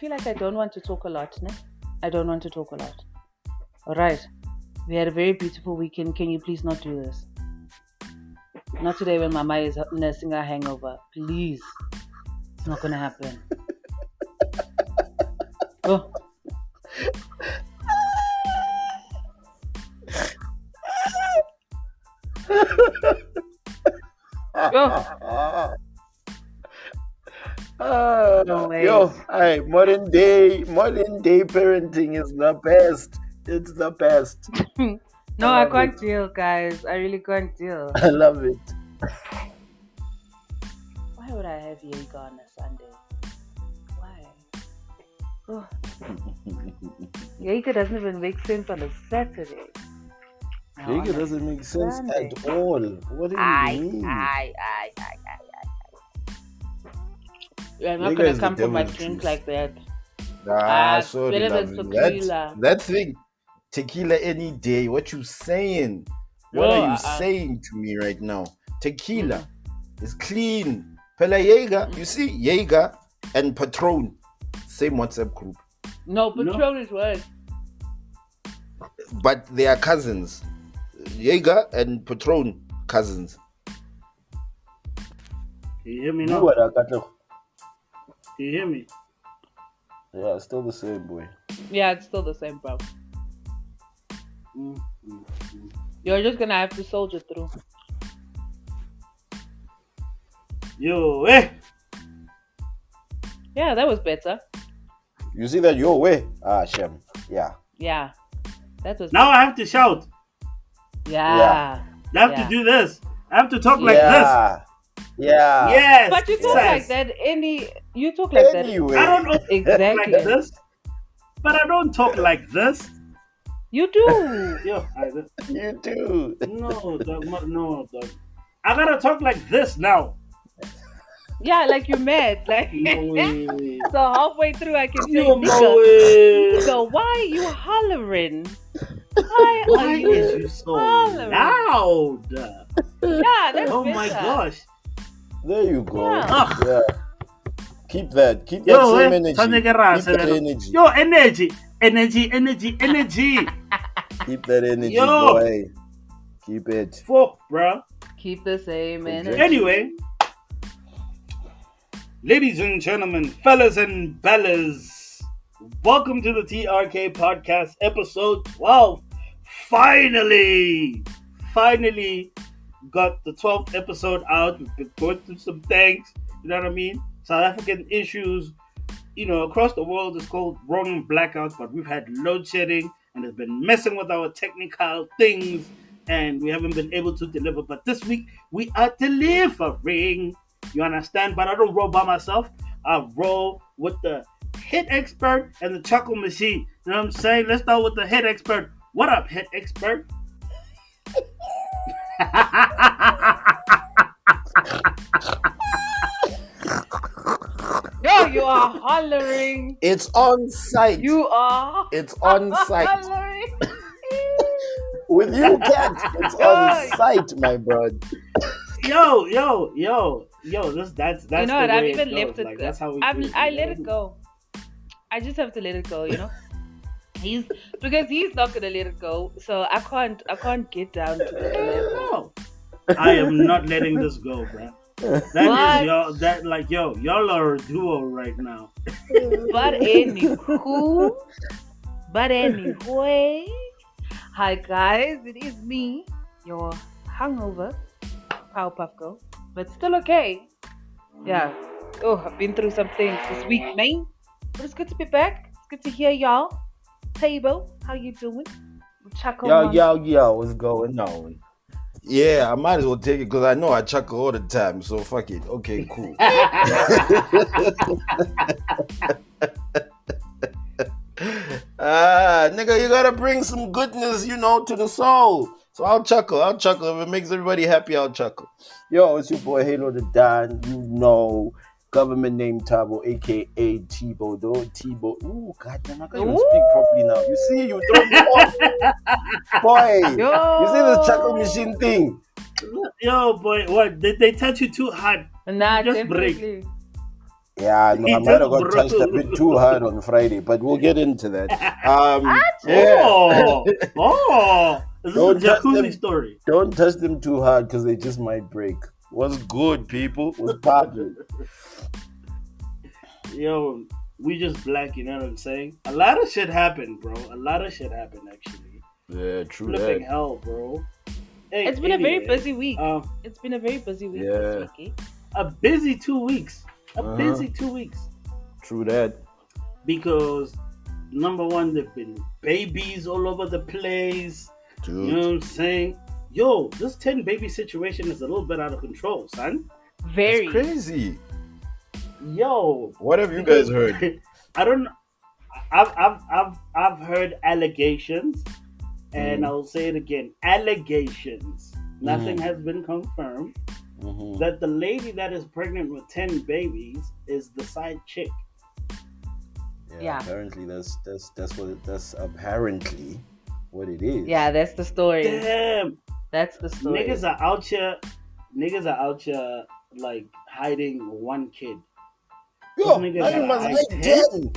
feel like I don't want to talk a lot, ne? I don't want to talk a lot. All right. We had a very beautiful weekend. Can you please not do this? Not today when Mama is nursing a hangover. Please. It's not going to happen. Oh. Modern day parenting is the best. It's the best. No, I can't deal, guys. I really can't deal. I love it. Why would I have Jaeger on a Sunday? Why? Oh. Jaeger doesn't even make sense on a Saturday. Jaeger doesn't make sense at all. What do you mean? You're not going to come for my drink like that. Sorry, that thing, tequila any day. What you saying? What are you saying to me right now? Tequila is clean. Pela Jaeger, you see, Jaeger and Patron, same WhatsApp group. No, Patron is worse. But they are cousins. Jaeger and Patron, cousins. Can you hear me now? Can you hear me? Yeah, it's still the same, boy. Yeah, it's still the same, bro. You're just gonna have to soldier through. Yo, eh? Yeah, that was better. You see that your way? Shem. Yeah. Yeah. That was now better. I have to shout. Yeah. I have to do this. I have to talk like this. Yeah. Yes. But you talk like that you talk like anyway. That. I don't know exactly like this. But I don't talk like this. You do. Yo, you do. No, dog. I gotta talk like this now. Yeah, like you're mad. Like no way. So halfway through I can say, so why are you hollering? Why are you so loud? Yeah, that's oh better. My gosh. There you go. Yeah. Keep that same energy. Keep that energy. Yo, energy. Keep that energy, boy. Keep it. Fuck, bro. Keep the same energy. Anyway, ladies and gentlemen, fellas and bellas, welcome to the TRK Podcast, episode 12. Finally got the 12th episode out. We've been going through some things, you know what I mean? South African issues, across the world is called rolling blackouts, but we've had load shedding and it's been messing with our technical things and we haven't been able to deliver. But this week we are delivering. You understand? But I don't roll by myself. I roll with the hit expert and the chuckle machine. You know what I'm saying? Let's start with the hit expert. What up, hit expert? Yo, you are hollering. It's on site. You are. It's on site. Hollering. With you, Cat. It's on site, my bro. Yo. That's you know what? I've even left it. Like, that's how we I let it go. I just have to let it go. Because he's not gonna let it go. So I can't get down to this level. I am not letting this go, bro. Y'all are a duo right now. But anyway, hi guys, it is me, your hungover Powerpuff Girl, but still okay. Yeah. Oh, I've been through some things this week, man. But it's good to be back. It's good to hear y'all. Table, how you doing? Yo, what's going on? Yeah, I might as well take it because I know I chuckle all the time, so fuck it. Okay, cool. Nigga, you gotta bring some goodness, to the soul. So I'll chuckle. If it makes everybody happy, I'll chuckle. Yo, it's your boy Halo the Don. Government name Tabo, aka Tebow, though. Tebow. Ooh, goddamn, I can't even speak properly now. You see, you throw me off. Boy, you see this chuckle machine thing? Yo, boy, what? Did they touch you too hard? Nah, just definitely. break. Yeah, no, I He might just have got touched a bit too hard on Friday, but we'll get into that. Yeah. Oh, is this a Don't touch jacuzzi them. story? Don't touch them too hard because they just might break. What's good, people? What's poppin'? Yo, we just black, you know what I'm saying? A lot of shit happened, bro. A lot of shit happened, actually. Yeah, true Flipping that. hell, bro. Hey, It's been a very anyway, busy week. It's been a very busy week Yeah. this week. Eh? a busy 2 weeks. Uh-huh. Busy 2 weeks. True that. Because, number one, there've been babies all over the place. Dude. You know what I'm saying? Yo, this 10 baby situation is a little bit out of control, son. Very It's crazy. Yo, What have you guys heard? I don't know. I've heard allegations, and I'll say it again: allegations. Nothing has been confirmed. That the lady that is pregnant with 10 babies is the side chick. Yeah. Apparently, that's apparently what it is. Yeah, that's the story. Damn, That's the story. niggas are out here. Niggas are out here like hiding one kid. Yo, Those niggas I are must like hide 10? 10.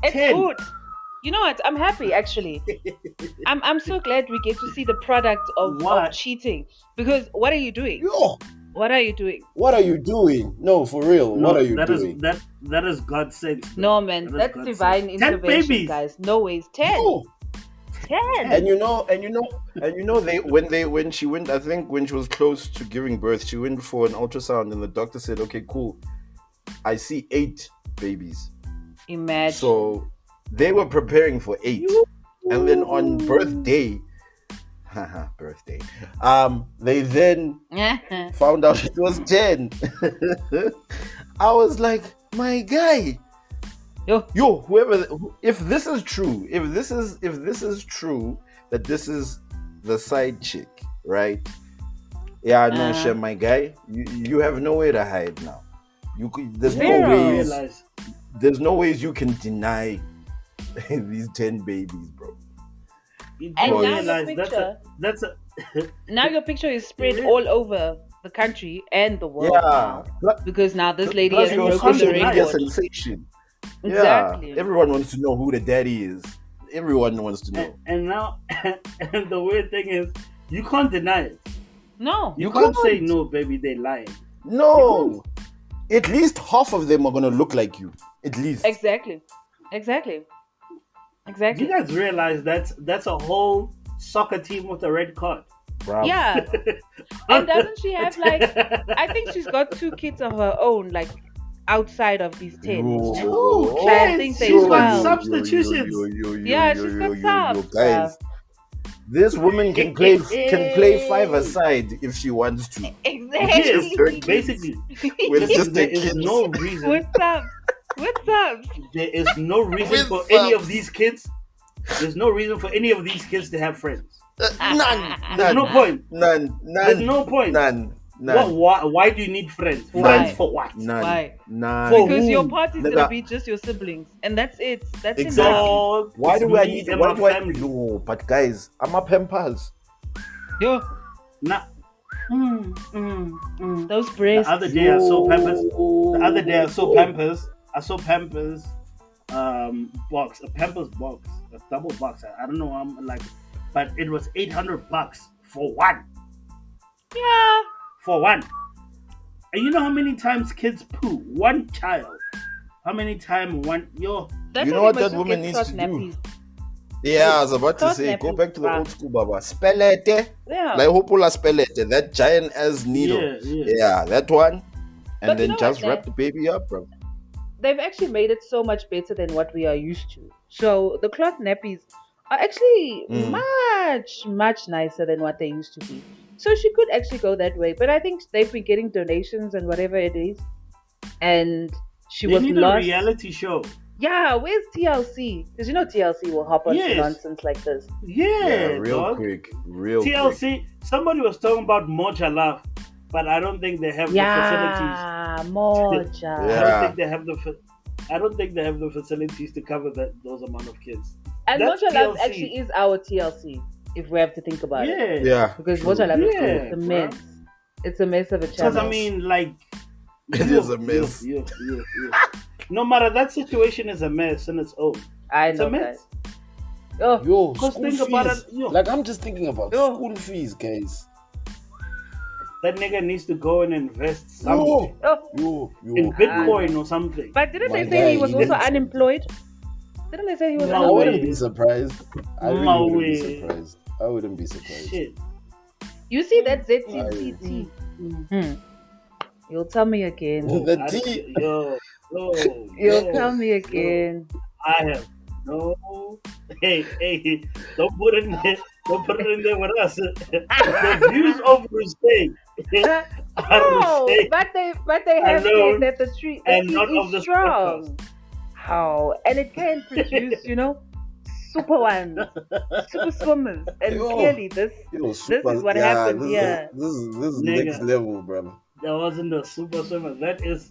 It's 10. good. You know what? I'm happy actually. I'm so glad we get to see the product of What? cheating. Because what are you doing? Yo, What are you doing? what are you doing? No, for real. No, What are you that is- doing? that is God sent. No man, That is that's God divine sent. 10 intervention, babies. guys. No ways. 10. No. 10. And you know, when she went, I think when she was close to giving birth, she went for an ultrasound, and the doctor said, "Okay, cool, I see 8 babies." Imagine. So they were preparing for 8, and then on birthday, they then found out it was 10. I was like, my guy. Yo, if this is true, if this is true, that this is the side chick, right? Yeah, no, shit, my guy, you have nowhere to hide now. There's no ways you can deny these 10 babies, bro. You And don't now realize your picture, that's a now your picture is spread all over the country and the world. Yeah, now. Because now this lady plus has it was broken the social media record. sensation. Exactly. Yeah, everyone wants to know who the daddy is. Everyone wants to know. and now and the weird thing is you can't deny it. No. You You can't can't. say no, baby, they lying. No, at least half of them are gonna look like you. At least. Exactly. Do you guys realize that's a whole soccer team with a red card? Bravo. Yeah. And doesn't she have like, I think she's got 2 kids of her own, like outside of these 10. Yo. I think they She's got 12. substitutions. Yeah, she's got subs, guys. This woman can play 5 aside if she wants to. Exactly. Basically, With just there the is kids. no reason. What's up? There is no reason With for any subs. of these kids. There's no reason for any of these kids to have friends. None. There's no point. None. There's no point. None. Why do you need friends? Why? Friends for what? None. Why? None. For Because who? your party's Nigga. gonna be just your siblings, and that's it. That's Exactly. enough. Dog, Why it's do I me need? and Why my do I? family? Yo, but guys, I'm a Pampers. Yo, Nah. those The breasts. other day I saw Pampers. The other day I saw Pampers. Box, a Pampers box, a double box. I don't know. I'm like, but it was $800 for one. Yeah. For one. And you know how many times kids poo? One child. How many times one? Yo, That's You know why what we that must woman get needs cloth to do? nappies. Yeah, I was about to Cloth say, go nappies, back to the bruh. old school, Baba. Spelete. Yeah. Like Hopula Spelete, that giant ass needle. Yeah. That one. And But you then know just what, wrap the baby up, bro. They've actually made it so much better than what we are used to. So the cloth nappies are actually much nicer than what they used to be. So she could actually go that way. But I think they've been getting donations and whatever it is. And she They was need lost. a reality show. Yeah, where's TLC? Because you know TLC will hop on Yes. nonsense like this. Yeah, real dog. quick. Real quick. TLC. Somebody was talking about Moja Love, but I don't think they have the facilities. Yeah, Moja. Yeah. I don't think they have the facilities to cover those amount of kids. And That's Moja Love TLC. actually is our TLC, if we have to think about it. Yeah. Yeah. Because true. Moja Love is Yeah, cool. It's a bruh. mess. It's a mess of a Because channel. I mean, like, It is a mess. No matter, that situation is a mess in its own. I It's a know, guys. mess. Oh, Yo, Because school think about fees. it, yo. Like, I'm just thinking about Yo. school fees, guys. That nigga needs to go and invest something. Yo, In Bitcoin or something. but didn't My they say he guy, was he also needs- unemployed? Didn't they say he was No I unemployed? wouldn't be surprised. I really No wouldn't be way. surprised. I wouldn't be surprised. Shit. You see that ZCCT? You'll tell me again. The T. You'll tell me again. I have no. Hey, don't put it in there. Don't put it in there with us. The views of Rustain No, but they have alone said that the tree and that not it of is this strong. How? And it can produce, super ones, super swimmers. And Yo. clearly this is what happened this here. This is Nigga. next level, brother. That wasn't a super swimmer. That's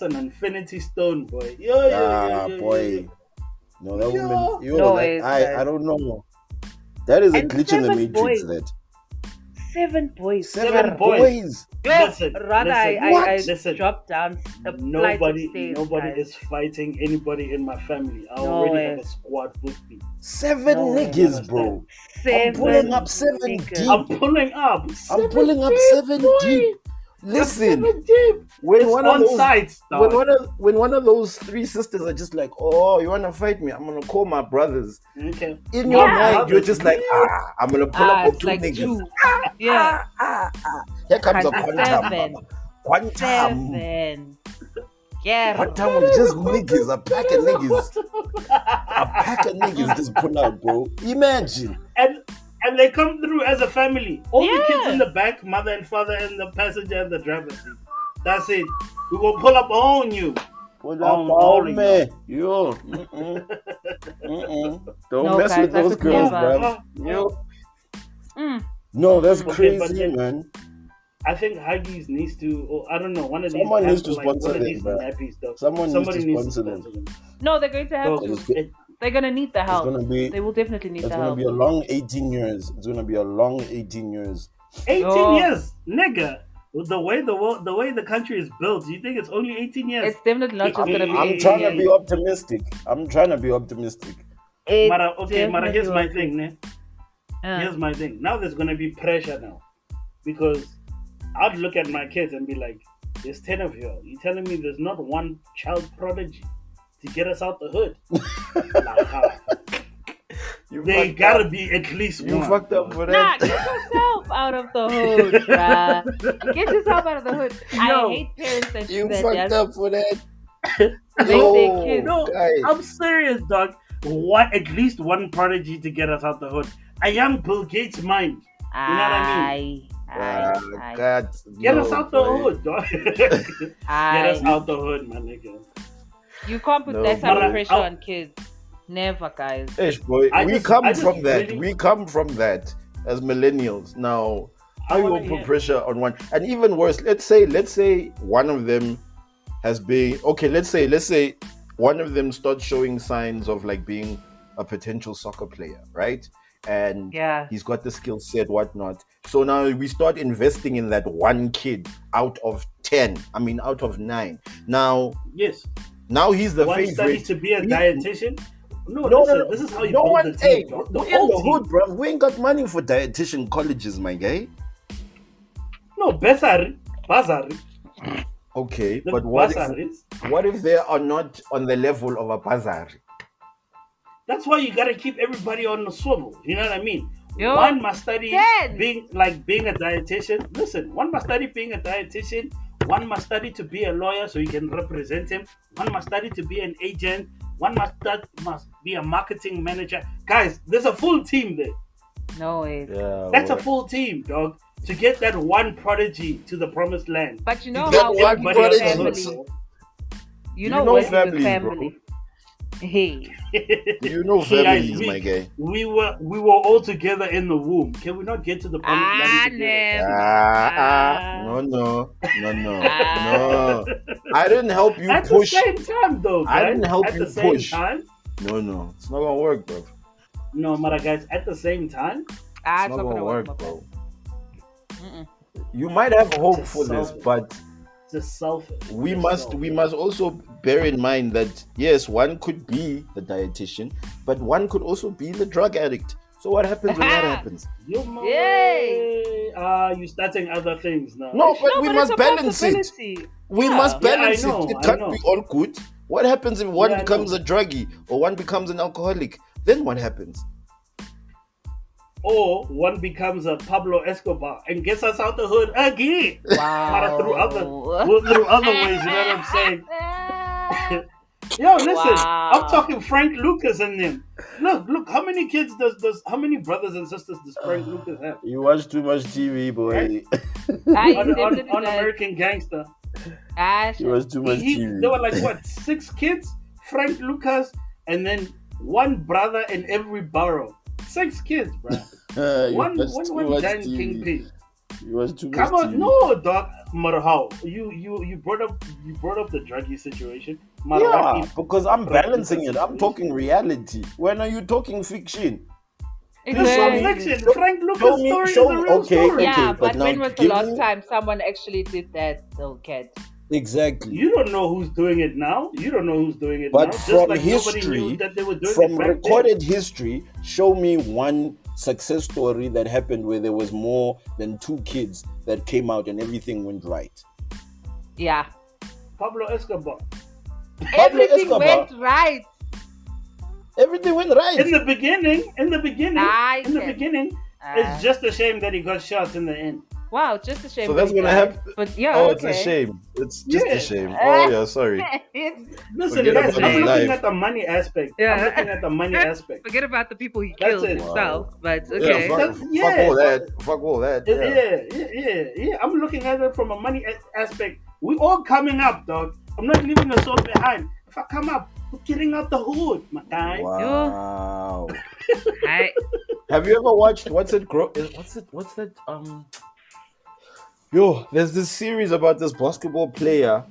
an infinity stone, boy. Boy. No, that Yo. woman. No, like, it's I don't know. That is a And glitch in the 7 matrix. boys. That 7 boys. 7 boys. boys. Yo, Listen, rather listen, I listen. dropped down a flight of Nobody stairs, guys. is fighting anybody in my family. I No already way. have a squad with me. 7 No, niggas, understand. bro. 7 pulling up 7 niggas. deep. I'm pulling up. I'm pulling up 7 deep. Listen, when when it's one of on those site, dog. when one of those 3 sisters are just like, oh, you wanna fight me? I'm gonna call my brothers. Okay. In your Yeah. mind, you're just like, I'm gonna pull up with It's 2 like niggas. 2. Yeah. Here comes a 7. quantum. 7. Yeah. Quantum of just niggas, a pack of niggas. A pack of niggas just pull out, bro. Imagine. And they come through as a family. All the kids Yeah. in the back, mother and father, and the passenger and the driver's seat. That's it. We will pull up on you. Pull On up all on of me. Yo. Don't No, mess guys, with that's those a girls, clever. bro. Yo. Mm. No, that's Okay, but crazy, then- man. I think Huggies needs to, or I don't know, one of these. Someone needs to have like, sponsor one of them, these bro. nappies, though. Someone Somebody needs to sponsor them. No, they're going to have Bro, to. it- They're going to need the It's help. gonna be. They will definitely need It's the gonna help. be a long 18 years. It's gonna be a long 18 years. 18 Oh. years, nigga. The way the country is built, you think it's only 18 years? It's definitely not just going to be. I'm trying to be optimistic. It's Mara, okay, Mara, here's my definitely thing, ne? Uh, Here's my thing. Now there's gonna be pressure now, because I'd look at my kids and be like, "There's 10 of you. You telling me there's not one child prodigy to get us out the hood? Like, how? They gotta be at least You one. fucked up for Nah, that. get yourself out of the hood, bruh. Get yourself out of the hood. I Yo, hate parents that You do that. fucked yeah. up for that. Make their kids. No, guys. I'm serious, dog. What? At least one prodigy to get us out the hood. A young Bill Gates mind. You know what I mean? Aye. God, Get no, us out the boy. hood, dog. Get us out the hood, my nigga. You can't put No, that type but of pressure I'll- on kids. Never, guys. Ish, boy, I we just come from that. really- We come from that as millennials. Now, how I you wanna will put hear- pressure on one, and even worse, let's say one of them has been okay. Let's say one of them starts showing signs of like being a potential soccer player, right? And Yeah. he's got the skill set, whatnot. So now we start investing in that one kid out of 10. I mean, out of 9. Now Yes. he's the One favorite. studies to be a He- dietitian. No, No, listen, no, no. this is how you No build one, the team. hey, dog. The we're in whole the team. hood, bro. We ain't got money for dietitian colleges, my guy. No, Basari. Okay, The but what Basaris. if they are not on the level of a bazar? That's why you gotta keep everybody on the swivel. You know what I mean? Yo, One must study 10. being a dietitian. Listen, one must study being a dietitian. One must study to be a lawyer so you can represent him. One must study to be an agent. One must be a marketing manager. Guys, there's a full team there. No way. Yeah, That's a full team, dog. To get that one prodigy to the promised land. But you know Get how one working with prodigy. family. You know know working with families, family. Hey. You know Guys, families, my guy. we were all together in the womb. Can we not get to the promised land together? No. Ah. I didn't help you At push. the same time, though, guys. I didn't help at you the same push. time. No, it's not gonna work, bro. No, matter, guys. At the same time, It's It's not gonna work, bro. Mm-mm. You might have hope Just for this, solve it. but just selfish. we Just must selfish. we must also bear in mind that yes, one could be the dietitian, but one could also be the drug addict. So what happens when that happens? Yay! You're starting other things now. No, but No, we but must it's a balance it. possibility. We Yeah. must balance Yeah, I know, it. It I can't know. be all good. What happens if one Yeah, I becomes know. a druggie or one becomes an alcoholic? Then what happens? Or one becomes a Pablo Escobar and gets us out the hood again. Wow. Through other ways, you know what I'm saying? Yo, listen, Wow. I'm talking Frank Lucas and them. Look, how many kids how many brothers and sisters does Frank Lucas have? You watch too much TV, boy. Right? On American Gangster. You watch too much TV. There were like what, 6 kids? Frank Lucas, and then one brother in every borough. 6 kids, bro. One giant kingpin. You watch too much Come on, TV. no, dog. Matter how you brought up the druggy situation. Yeah, because I'm balancing it. I'm talking reality. When are you talking fiction? There's some fiction. Frank Lucas' story is a real story. Yeah, but but now when was the give last me- time someone actually did that, though, Kat? Exactly. You don't know who's doing it now. You don't know who's doing it But now. Just from like history, nobody knew that they were doing From it back recorded history, show me one success story that happened where there was more than 2 kids that came out and everything went right. Yeah. then. Pablo Escobar. Everything Escobar. went right. Everything went right. In the beginning, Nice. it's just a shame that he got shot in the end. Wow, just a shame. So that's that he gonna died. happen. But yeah, Oh, okay. it's a shame. It's just Yeah. a shame. Oh yeah, sorry. Listen, Forget guys, about I'm his looking life. at the money aspect. Yeah. I'm looking at the money aspect. Forget about the people he That's killed it. himself. But Yeah, okay. fuck, That's- fuck yeah, all that. Fuck all that. Yeah. I'm looking at it from a money aspect. We all coming up, dog. I'm not leaving a soul behind. If I come up, we're getting out the hood, my guy. Wow. I, Have you ever watched what's that? Yo, there's this series about this basketball player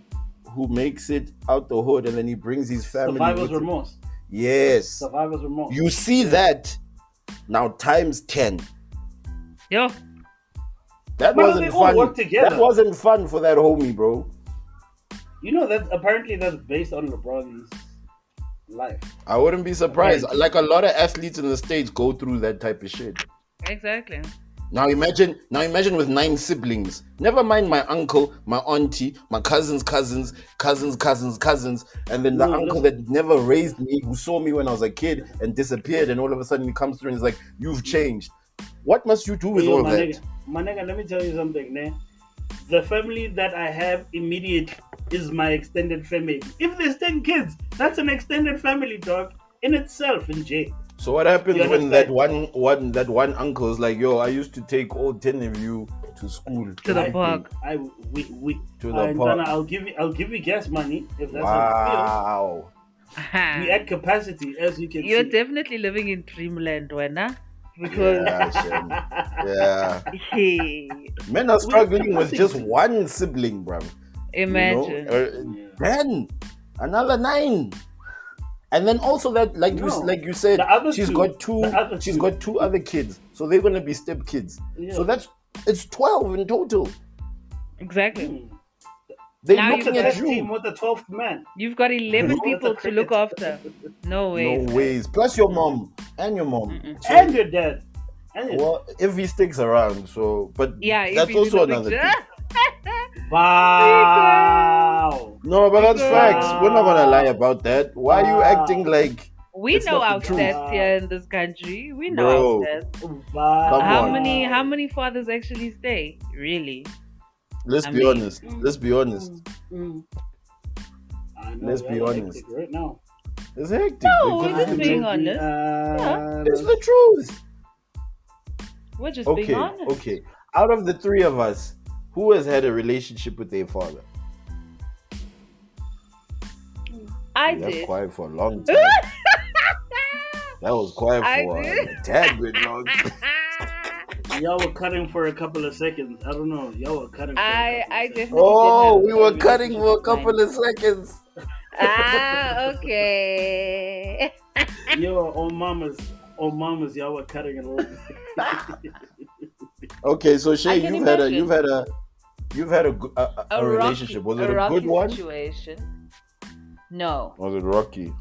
who makes it out the hood and then he brings his family. Survivor's with him. remorse. Yes. Survivor's remorse. You see that now times 10. yo, That But wasn't they all fun. work together. That wasn't fun for that homie, bro. You know that apparently that's based on LeBron's life. I wouldn't be surprised. Okay. Like a lot of athletes in the States go through that type of shit. exactly. Now imagine with 9 siblings. Never mind my uncle, my auntie, my cousins, and then the No, uncle that never raised me, who saw me when I was a kid and disappeared, and all of a sudden he comes through and is like, "You've changed." What must you do with Yo, all my that? nigga, my nigga, let me tell you something, man. The family that I have immediately is my extended family. If there's 10 kids, that's an extended family, dog, in itself, in jail. So what happens You when that understand? that one uncle is like, "Yo, I used to take all 10 of you to school." To the park. To the park. I'll give you gas money if that's how Wow. you feel. We at capacity, as you can You're see. definitely living in dreamland, Wena. Because Yeah, Shem. Yeah. hey, Men are struggling with just one sibling, bro. imagine. Then another 9. And then also that, like you said, The other she's two- got two. the other She's two. got 2 other kids, so they're gonna be step kids. Yeah. So it's 12 in total. Exactly. They're Now Look at looking that at team you. with the 12th man. You've got 11 No, people that's a to look cricket. after. No way. No ways. Plus your mom and your mom. So, And your dad. And your well, if he sticks around, so but Yeah, if that's he's in also the another picture. thing. Wow. No, but that's Because- facts. We're not gonna lie about that. Why are you Wow. acting like We It's know not the our truth. stats here in this country. We know Bro. our stats. Wow. Come How on. many fathers actually stay? Really? let's I be mean- honest. Let's be honest. Mm. I know, Let's be y'all are honest. hectic right now. It's hectic. No, because we're just it's being the- honest. It's the truth. We're just Okay, being honest. okay. Out of the 3 of us, who has had a relationship with their father? I That's did. quiet for a long time. That was quiet I for did. a tad bit long. Y'all were cutting for a couple of seconds. I don't know. Y'all were cutting. For I a couple of definitely Oh, did we have a were cutting for a relationship couple with of seconds. mine. Ah, okay. seconds. Yo, on mamas, y'all were cutting a little. Okay, so I Shay, can you've had imagine. You've had a relationship. Was it a good rocky one? situation. No, Was it rocky?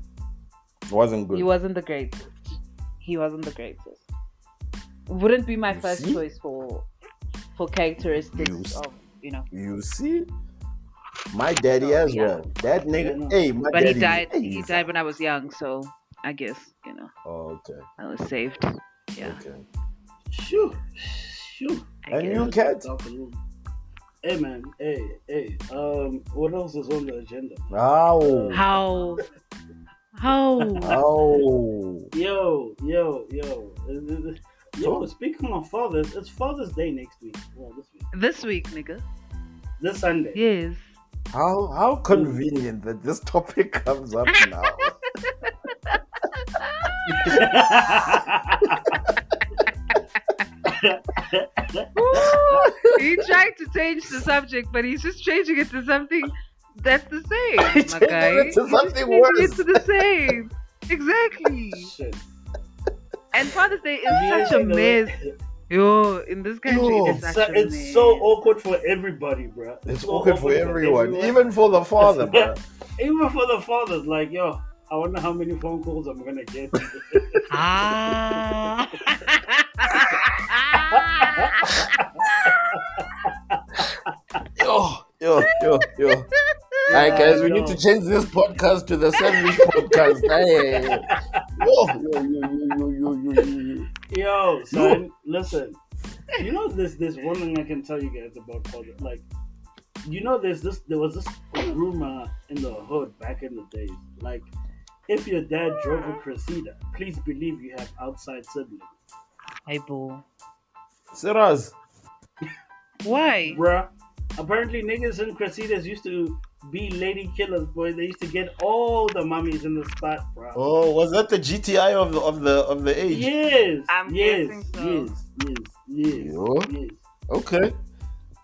It wasn't good. he wasn't the greatest. He wasn't the greatest. Wouldn't be my You first see? choice for characteristics You of You see? My daddy So, as yeah. well. That nigga. Yeah, no. Hey, my But daddy. he died. Hey, He died when I was young, so I guess Oh, okay. I was saved. Yeah. Okay. Shoo. I And guess. you, Cat? Hey man, hey. What else is on the agenda? Ow. How? Oh. Yo. Speaking of fathers, it's Father's Day next week. Well, This week, nigga. this Sunday. Yes. How convenient that this topic comes up now. He tried to change the subject, but he's just changing it to something that's the same, my Changing guy. it to He's just something changing worse. it to the same. Exactly. Shit. And Father's Day is Yeah, such a you know, mess. Yo, in this country, Yo. it's such a It's mess. so awkward for everybody, bro. It's so awkward for everyone, even for the father, bro. Even for the fathers. Like, yo, I wonder how many phone calls I'm gonna get. Ah. Yo. Alright, guys, we need to change this podcast to the Sandwich podcast. Hey. Yo. Yo, son, listen. You know there's one thing I can tell you guys about father. Like, you know there was this rumor in the hood back in the days. Like, if your dad drove a Cressida, please believe you have outside siblings. Hey, boo. Siraz. Why? Bruh. Apparently niggas in Cressidas used to be lady killers, boy. They used to get all the mummies in the spot, bruh. Oh, was that the GTI of the age? Yes. I'm yes. guessing so. Yes. Yo. Okay.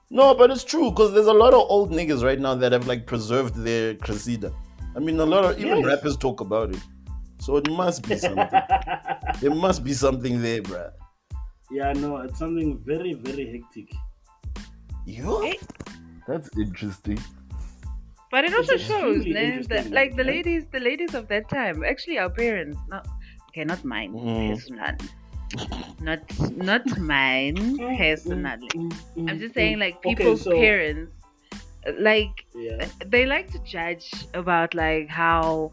No, but it's true because there's a lot of old niggas right now that have like preserved their Cressida. I mean, a lot of even Yes. rappers talk about it, so it must be something. There must be something there, bruh. Yeah, no, it's something very, very hectic. Yo, Hey. that's interesting. But it also It's shows, extremely man, that interesting, like the yeah. ladies of that time, actually our parents, not mine personally, not mine personally. I'm just saying, like people's parents, like Yeah. they like to judge about like how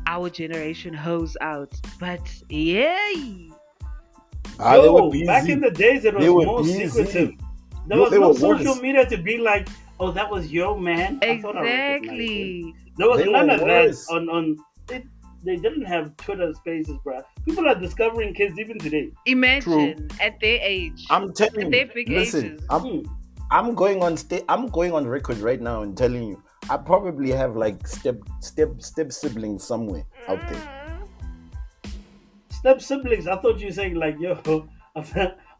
our generation hoes out, but yeah, They were busy. Back in the days, it was They were more busy. secretive. There Yo, was they no were social worse. media to be like, oh, that was your man. I thought I recognized him. exactly. There was They none were of worse. that on. They didn't have Twitter Spaces, bruh. People are discovering kids even today. Imagine at their age, I'm telling at you. their big Listen, ages. I'm going on record right now and telling you, I probably have like step siblings somewhere out there. Step siblings. I thought you were saying like, yo,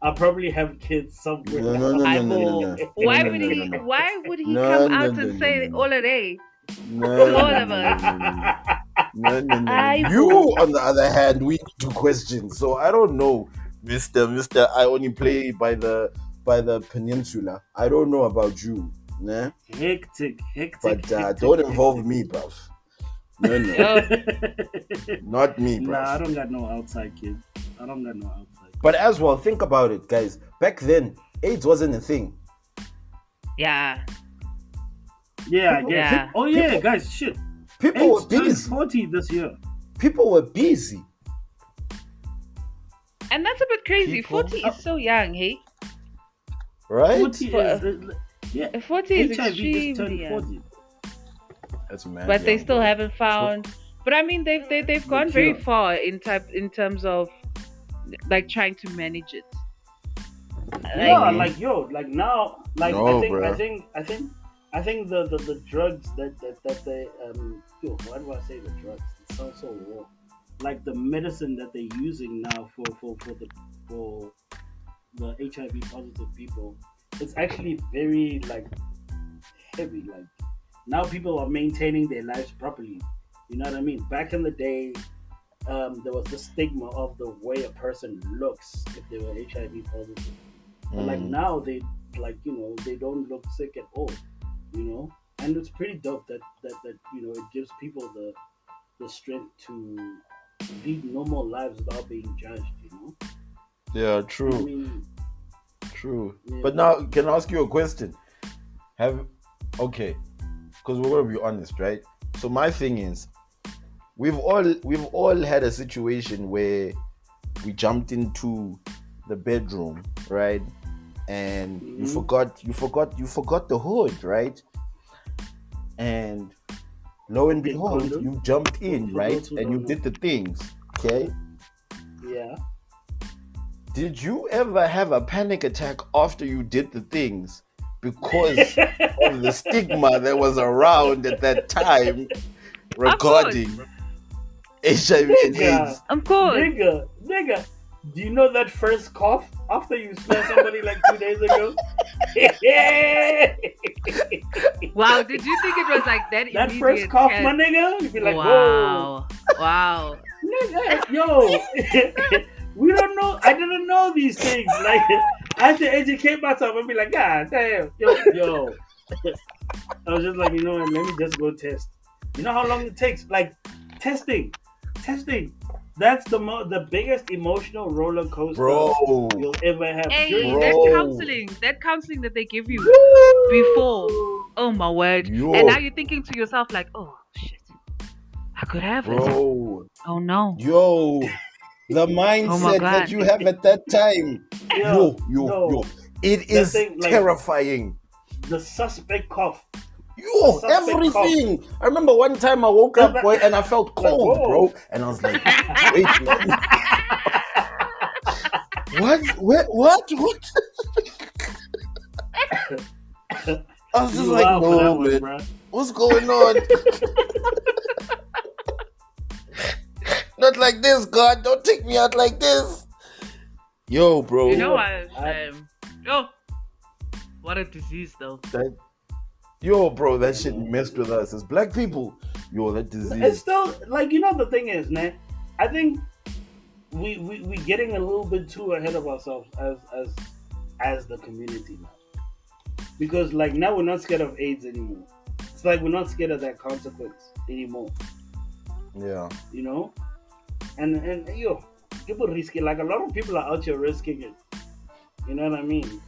I probably have kids somewhere. No. Why No, would no, he? no, no. Why would he No, come no, out no, and no, say no. all of day? No. All of us. No. I You, will. on the other hand, we need to question. So I don't know, Mister. I only play by the peninsula. I don't know about you, nah? Hectic. But don't involve me, bruv. No, Yo, not me, bruv. Nah, I don't got no outside kids. But as well, think about it, guys. Back then, AIDS wasn't a thing. yeah. Yeah, I guess. Yeah. Oh yeah, guys, shit. People were AIDS turned busy. 40 this year. People were busy. And that's a bit crazy. People- 40 is so young, hey? Right? 40 is, yeah. 40 is HIV just extremely turned young. 40. That's mad. But they young, still bro. haven't found. But I mean, they've gone very far in terms of like trying to manage it. Yeah, like now, like No, I think bruh. I think the drugs that they why do I say the drugs? It sounds so raw. Like the medicine that they're using now for the HIV positive people, it's actually very like heavy. Like now people are maintaining their lives properly. You know what I mean? Back in the day, there was the stigma of the way a person looks if they were HIV positive. But like now they like, they don't look sick at all, and it's pretty dope that it gives people the strength to lead normal lives without being judged. Yeah, I true, mean, true. yeah. But now, can I ask you a question? Okay, because we're gonna be honest, right? So my thing is, we've all had a situation where we jumped into the bedroom, right? And you Mhm. forgot the hood, right? And lo and Okay, behold, condom. you jumped in, For right? those who And you don't know. did the things. Okay. Yeah. Did you ever have a panic attack after you did the things because of the stigma that was around at that time Of course. regarding HIV and Nigga, AIDS? Of course. nigga. Do you know that first cough after you smell somebody like 2 days ago? Wow, did you think it was like that That immediate? first cough, test? my nigga, you'd be like, whoa, Wow. nigga, yo. We don't know. I didn't know these things. Like, I had to educate myself and be like, God damn, yo. I was just like, what, let me just go test. You know how long it takes? Like, testing. That's the biggest emotional roller coaster Bro. you'll ever have. Hey, During Bro. that counseling that they give you Woo! before. Oh my word. Yo. And now you're thinking to yourself like, oh shit, I could have it. Bro. Oh no. Yo. The mindset God. that you have at that time. Yo, Yo. no. It The is thing, like- terrifying. The suspect cough. Yo, Suspect everything. I remember one time I woke up, boy, and I felt cold, whoa. bro. And I was like, wait, what? I was just You like, wild for that no, one, man. bruh. What's going on? Not like this, God. Don't take me out like this. Yo, bro. You know I- oh, what a disease though. Yo, bro, that shit messed with us as black people. Yo, that It's disease. still like, the thing is, man. I think we getting a little bit too ahead of ourselves as the community now, because like now we're not scared of AIDS anymore. It's like we're not scared of that consequence anymore, Yeah. and people risk it. Like a lot of people are out here risking it. You know what I mean?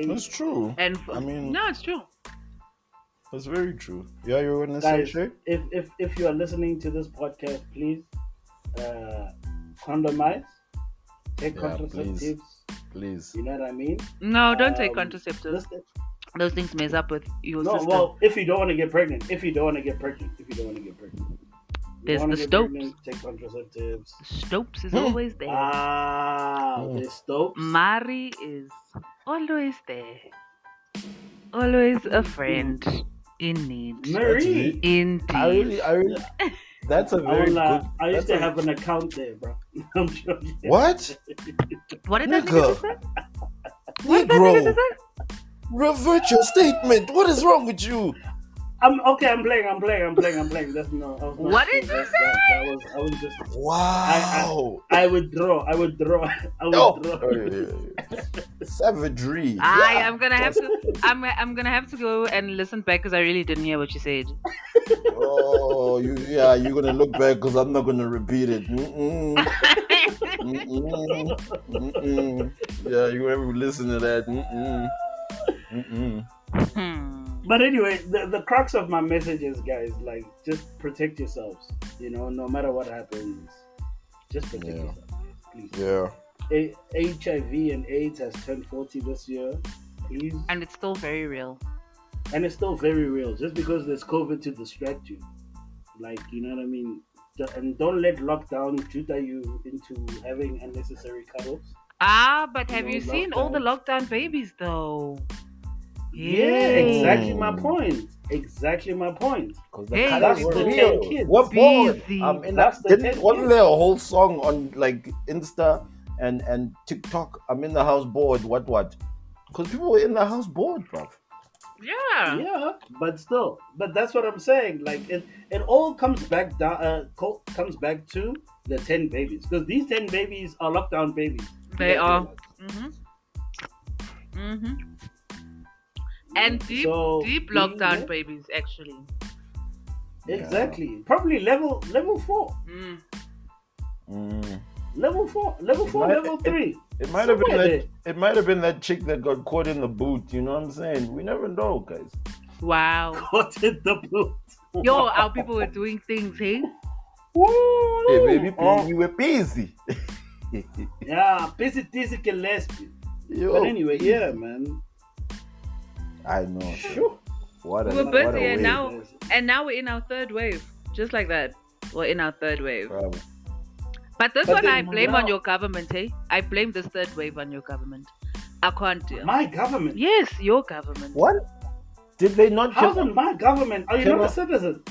That's true. And I mean- no, it's true. That's very true. Yeah, you were gonna say, Guys, Shay? if you are listening to this podcast, please condomize, take Yeah, contraceptives. Please. You know what I mean? No, don't take Listen- contraceptives. Those things mess up with your No, system. well, if you don't want to get pregnant, You There's don't wanna the get stopes. pregnant, take contraceptives. Stopes is always there. The stopes. Mari is always there. Always a friend in need. Marie. Indeed. I really. That's a very good. I used that's to a- have an account there, bro. I'm joking. What? What did that Nigga. nigga just say? What did that Negro. nigga just say? Revert your statement. What is wrong with you? I'm playing. That's no. I was not What did you that was. I was just. Wow. I withdraw. Oh, yeah. Savagery. I'm gonna have to. I'm gonna have to go and listen back because I really didn't hear what you said. Oh, you're gonna look back because I'm not gonna repeat it. Mm-mm. Mm-mm. Yeah, you're gonna listen to that. Mm-mm. Mm-mm. But anyway, the crux of my message is, guys, like, just protect yourselves. No matter what happens, just protect Yeah. yourself, please. Yeah. HIV and AIDS has turned 40 this year, please. And it's still very real. And it's still very real. Just because there's COVID to distract you, like, you know what I mean. And don't let lockdown tutor you into having unnecessary cuddles. But have you seen all the lockdown babies though? Yeah, Yay. exactly my point. Because Hey, that's were the real. 10 kids. What bored? Busy. That's the 10 Wasn't kids. there a whole song on like Insta and TikTok? I'm in the house bored. What? Because people were in the house bored, bro. Yeah. Yeah, but that's what I'm saying. Like it all comes back down. Comes back to the 10 babies, because these 10 babies are lockdown babies. They are. Mm-hmm. Mm-hmm. And deep, So deep being lockdown there, babies, actually. Yeah. exactly. Probably level 4, Mm. Mm. level It 4, might level 3, it might have been somewhere there. that it might have been that chick that got caught in the boot. You know what I'm saying? We never know, guys. Wow. Caught in the boot. Yo, our people were doing things, hey? Hey, baby, Woo! we were busy. Yeah, busy Gillespie. But Yo, anyway, busy. yeah, man. I know, sir. Sure. What a We were what a busy, and wave. now we're in our third wave. Just like that. We're in our third wave. Bravo. But this But one I then blame on now- your government, hey? I blame this third wave on your government. I can't deal. My government. Yes, your government. What? Did they not How's kill? in my government? Are you Can not I- a citizen?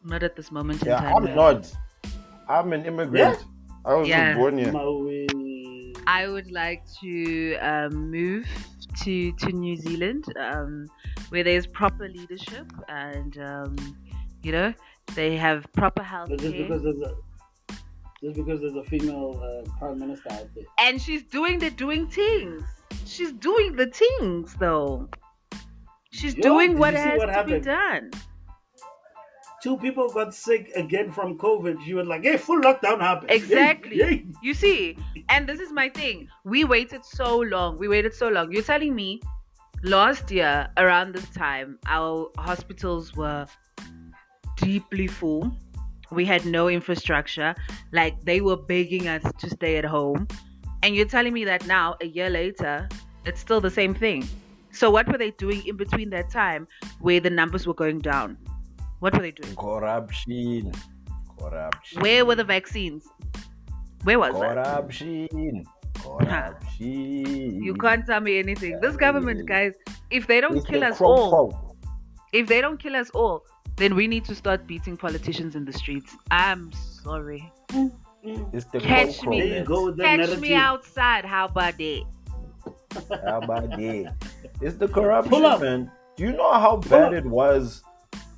Not at this moment in Yeah, time. I'm man. not. I'm an immigrant. I was Yeah. born here. Maui. I would like to move to New Zealand, where there's proper leadership and they have proper health But just care. because there's a female prime minister out there. And she's doing things. She's doing the things though. She's Yo, doing did what you see has what to happened? be done. 2 people got sick again from COVID. She was like, "Hey, full lockdown happened." Exactly. Yay. You see, and this is my thing. We waited so long. You're telling me last year around this time, our hospitals were deeply full. We had no infrastructure. Like, they were begging us to stay at home. And you're telling me that now, a year later, it's still the same thing. So what were they doing in between that time where the numbers were going down? What were they doing? Corruption. Where were the vaccines? Where was that? Corruption. You can't tell me anything. This government, guys, if they don't It's kill the us all, crow. then we need to start beating politicians in the streets. I'm sorry. It's the Catch crow. me. There you go with the Catch narrative. me outside. How about that? How about that? It's the corruption, Pull up. man. Do you know how bad it was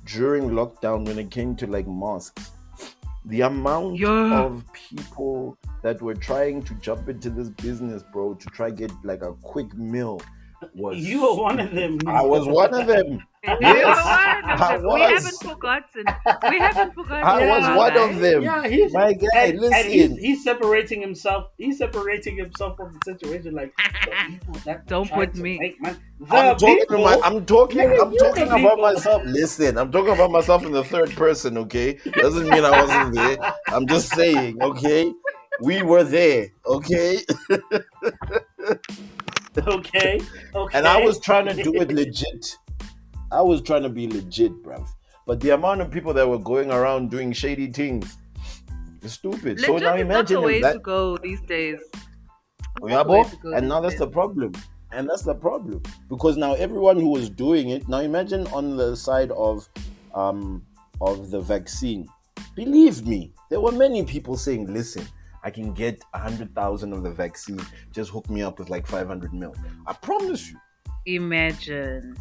during lockdown when it came to like mosques? The amount Yeah. of people that were trying to jump into this business, bro, to try get like a quick meal was. You were one of them. I was one of them. You Yes, were one of I them. We was. haven't forgotten. We haven't forgotten. I was about one that. of them. Yeah, he's My guy, and listen. he's separating himself. He's separating himself from the situation. Like the people that Don't tried put to me. make money. I'm talking people, I'm talking Nigga, I'm you talking the about people. myself. Listen, I'm talking about myself in the third person, okay? Doesn't mean I wasn't there. I'm just saying, okay? We were there, okay? Okay. And I was trying to do it legit. I was trying to be legit, bruv. But the amount of people that were going around doing shady things is stupid. So Legit now is not imagine the way if that to go these days. Yeah, the way bro. to go And now these that's the days. problem. And that's the problem. Because now everyone who was doing it, now imagine on the side of the vaccine. Believe me, there were many people saying, listen, I can get 100,000 of the vaccine. Just hook me up with like 500 mil. I promise you. Imagine.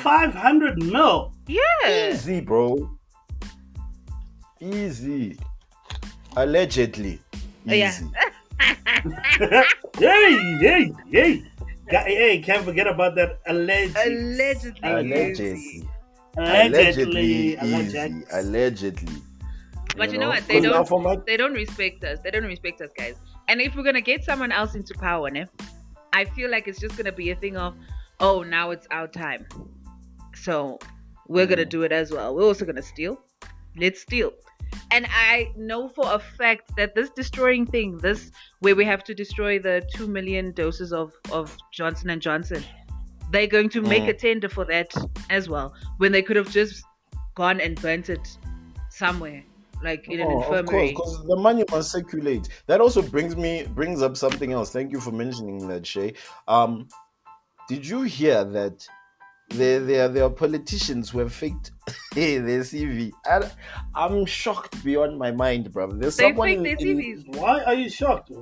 500 mil. Yeah. Easy, bro. Easy. Allegedly. Yeah. Easy. Hey, can't forget about that Allegedly. Allegedly. Allegedly. Easy. Allegedly. But you know what? 'Cause now for my They don't respect us. They don't respect us, guys. And if we're gonna get someone else into power, ne, I feel like it's just gonna be a thing of, oh, now it's our time. So we're gonna do it as well. We're also gonna steal. Let's steal. And I know for a fact that this destroying thing, this where we have to destroy the 2 million doses of Johnson and Johnson, they're going to make a tender for that as well, when they could have just gone and burnt it somewhere, like in an infirmary. Of course, because the money must circulate. That also brings up something else. Thank you for mentioning that, Shay. Did you hear that there are politicians who have faked their CV? I'm shocked beyond my mind, bro. There's They someone fake their CVs. Why are you shocked?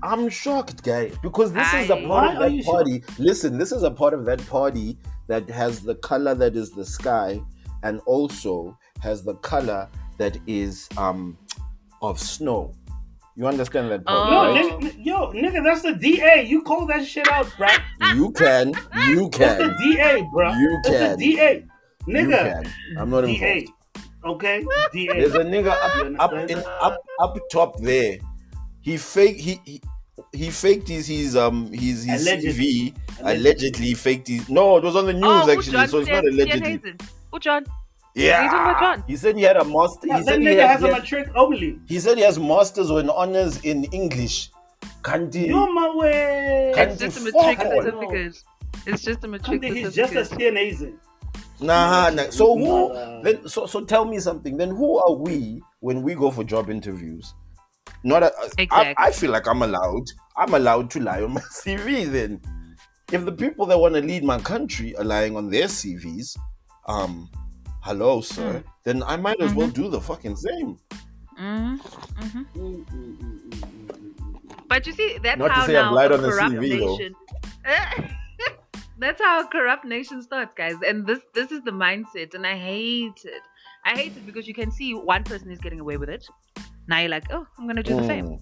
I'm shocked, guy, because this is a part Why of are that you party. Listen, this is a part of that party that has the color that is the sky, and also has the color that is of snow. You understand that part, No, right? nigga, that's the DA. You call that shit out, bruh. You can. It's the DA, bruh. You It's the can. DA. You Nigga. can. I'm not DA. involved. Okay? DA. There's a nigga You up understand? up top there. He faked his Allegedly. CV. Allegedly faked his. No, it was on the news actually, so it's not allegedly. John? Yeah. He's on John. He said he had a master. Yeah, He that said nigga has a matric only. he said he has masters or an honors in English. Can't he? You're my way. Can't It's just a you matric fuck on? certificate. It's just a matric He's just a certificate. CNA's. Nah. So who? Nah. Then so tell me something. Then who are we when we go for job interviews? Not Exactly. I feel like I'm allowed to lie on my CV. Then, if the people that want to lead my country are lying on their CVs, hello, sir. Then I might as well do the fucking same. But you see, that's Not to how say I've now lied a on the corrupt CV, though. nation. That's how a corrupt nation starts, guys. And this is the mindset, and I hate it. I hate it because you can see one person is getting away with it. Now you're like, oh, I'm gonna do the same,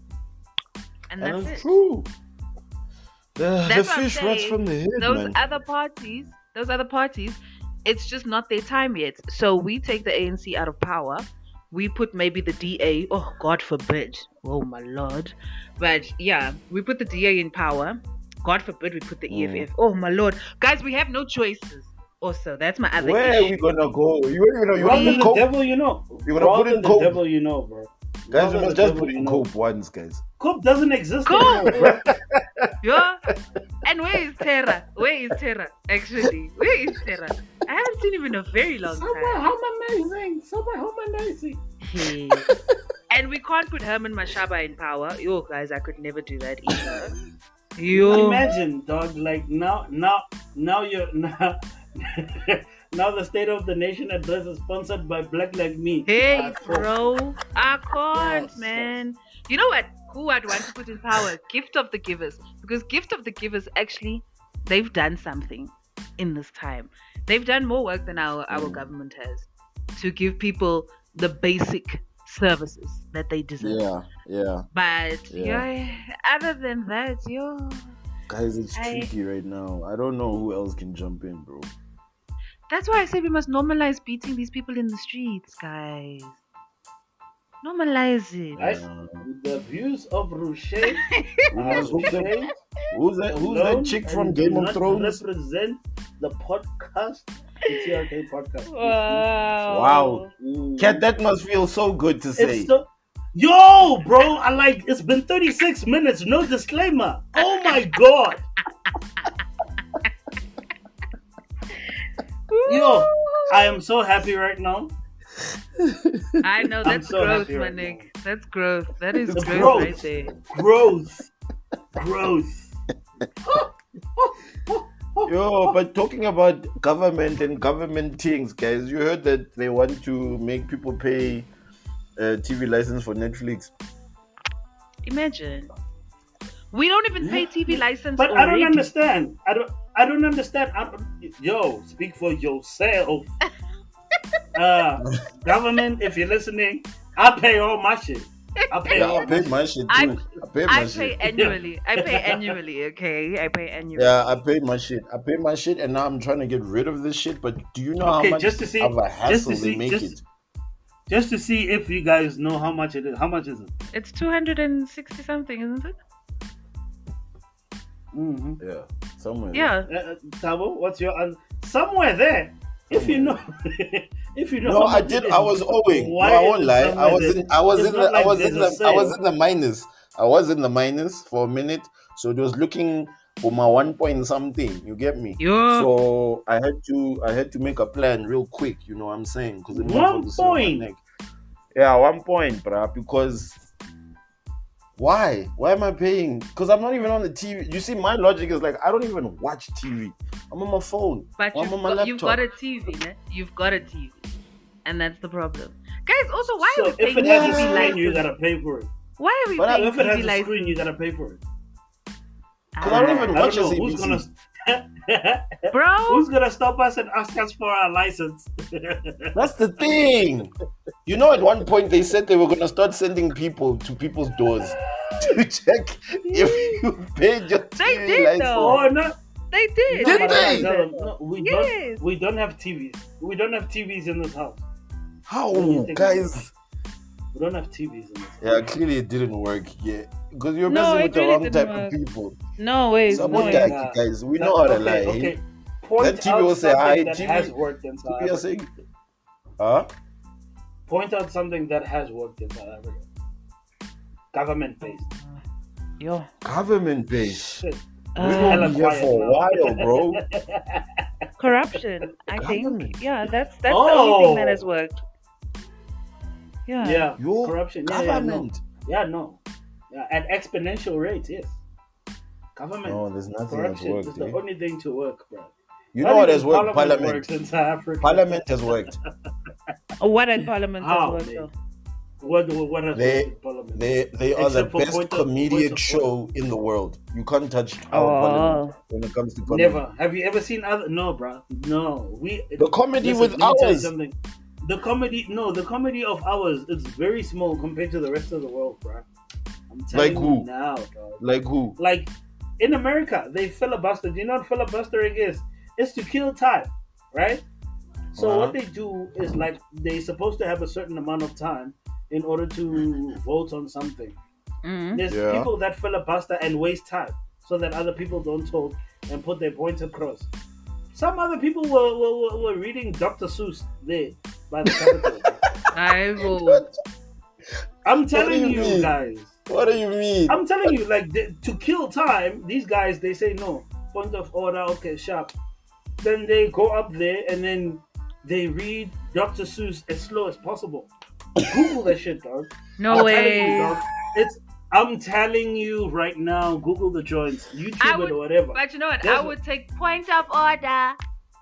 and that's it's it. true. The That's what I'm fish rots saying. from the head, Those man. other parties, it's just not their time yet. So we take the ANC out of power. We put maybe the DA. Oh, God forbid. Oh my Lord. But yeah, we put the DA in power. God forbid we put the EFF. Oh my Lord, guys, we have no choices. Also, that's my other Where issue. are we gonna go? You want Rather to the cope? devil, you know. You wanna put in the cope? devil, you know, bro. Guys, we Rather must the just devil, put you in know. cope once, guys. Cope doesn't exist Cope. anymore, bro. Yeah. And where is Terra? Actually, where is Terra? I haven't seen him in a very long time. Harmonizing. Hey. And we can't put Herman Mashaba in power. Yo, guys, I could never do that either. Yo. Imagine, dog. Like now you're now. Now the State of the Nation address is sponsored by Black Like Me. Hey, bro. I can't, Yes. man. You know what? Who I'd want to put in power? Gift of the Givers. Because Gift of the Givers, actually, they've done something in this time. They've done more work than our government has to give people the basic services that they deserve. Yeah. But other than that, Guys, it's tricky right now. I don't know who else can jump in, bro. that's why I say we must normalize beating these people in the streets, guys. Normalize it. Right? The views of Rocher Who's that chick from Game of Thrones? Represent the podcast. The TRK podcast. Wow. Cat, that must feel so good to say. Yo, bro, it's been 36 minutes, no disclaimer. Oh my god. Yo, I am so happy right now. I know, that's so growth, happy my right Nick. That's growth. That is It's growth right there. Growth. Yo, but talking about government and government things, guys, you heard that they want to make people pay TV license for Netflix. Imagine. We don't even pay TV license But already. I don't understand. I don't understand. Yo, speak for yourself. Government, if you're listening, I pay all my shit. I pay all I pay my shit too. I pay annually. I pay annually, okay? I pay annually. Yeah, I pay my shit, and now I'm trying to get rid of this shit. But do you know how much just to see, of a hassle just to they see, make just, it? Just to see if you guys know how much it is. How much is it? It's 260 something, isn't it? Mm-hmm. Yeah, somewhere. Yeah. Tabo, what's your somewhere there? If you know, if you know. No, how I much did. it is, I was owing. No, why I is won't it lie. somewhere there? I was It's in not the like there's a minus. I was in the minus for a minute, so it was looking for my 1 point something. You get me? Yeah. So I had to make a plan real quick. You know what I'm saying? Because 1 point. Yeah, 1 point, bruh. Because why? Why am I paying? Because I'm not even on the TV. You see, my logic is like I don't even watch TV. I'm on my phone. But I'm on my laptop. you've got a TV, ne? You've got a TV. And that's the problem. Guys, also, why So are we if paying it has a TV screen, license? you gotta pay for it. Why are we But paying If it TV has a license? screen, you gotta pay for it. Because I don't even I watch don't know SABC. Bro, Who's gonna stop us and ask us for our license? That's the thing. You know, at one point they said they were gonna start sending people to people's doors to check if you paid your They TV did, license. though. Oh no! They did. Did but they? tell them, no, Yes. we don't have TVs. We don't have TVs in this house. How, What do you think? guys? We don't have TVs in this house. Yeah, clearly it didn't work. Yeah, because you're No, messing it with the really wrong didn't type work. of people. No way. No No way. way. Sabotage, guys. We know how to lie. Okay. Point That TV out will say, something "Hi, that TV." has worked in South You're Africa. saying, huh? Point out something that has worked in South Africa. Government based. Yo. Government based. Shit. We've hella been here quiet for a now. while, bro. Corruption, I Government. think. Yeah, that's the only thing that Oh. has worked. Yeah. Yeah. Your Corruption. government. Yeah, no. Yeah, at exponential rates, yes. Government. No, there's nothing that's Corruption worked. is the Eh? only thing to work, bro. You know what has worked? Parliament Parliament. works in South Africa. Parliament has worked. What at Parliament How, has worked, man? though? What has They- worked in Parliament? They are the Except for best point of comedic show in the world. You can't touch our parliament when it comes to comedy. Never. Have you ever seen other? No, bro. No. The comedy Listen, with let me tell you ours. something. The comedy of ours is very small compared to the rest of the world, bro. I'm telling Like you who? now, dog. Like who? Like in America, they filibuster. Do you know what filibustering is? It's to kill time, right? So Uh-huh. what they do is like they're supposed to have a certain amount of time in order to vote on something. Mm. There's Yeah. people that filibuster and waste time so that other people don't talk and put their points across. Some other people were reading Dr. Seuss there by the Capitol. I will. What? I'm What do telling you you mean? guys. What do you mean? I'm telling you, like to kill time, these guys they say no. Point of order, okay, sharp. Then they go up there and then they read Dr. Seuss as slow as possible. Google that shit, dog. No I'm telling you, way. dog. I'm telling you right now, Google the joints, YouTube I it would- or whatever. But you know what? There's I would take point of order.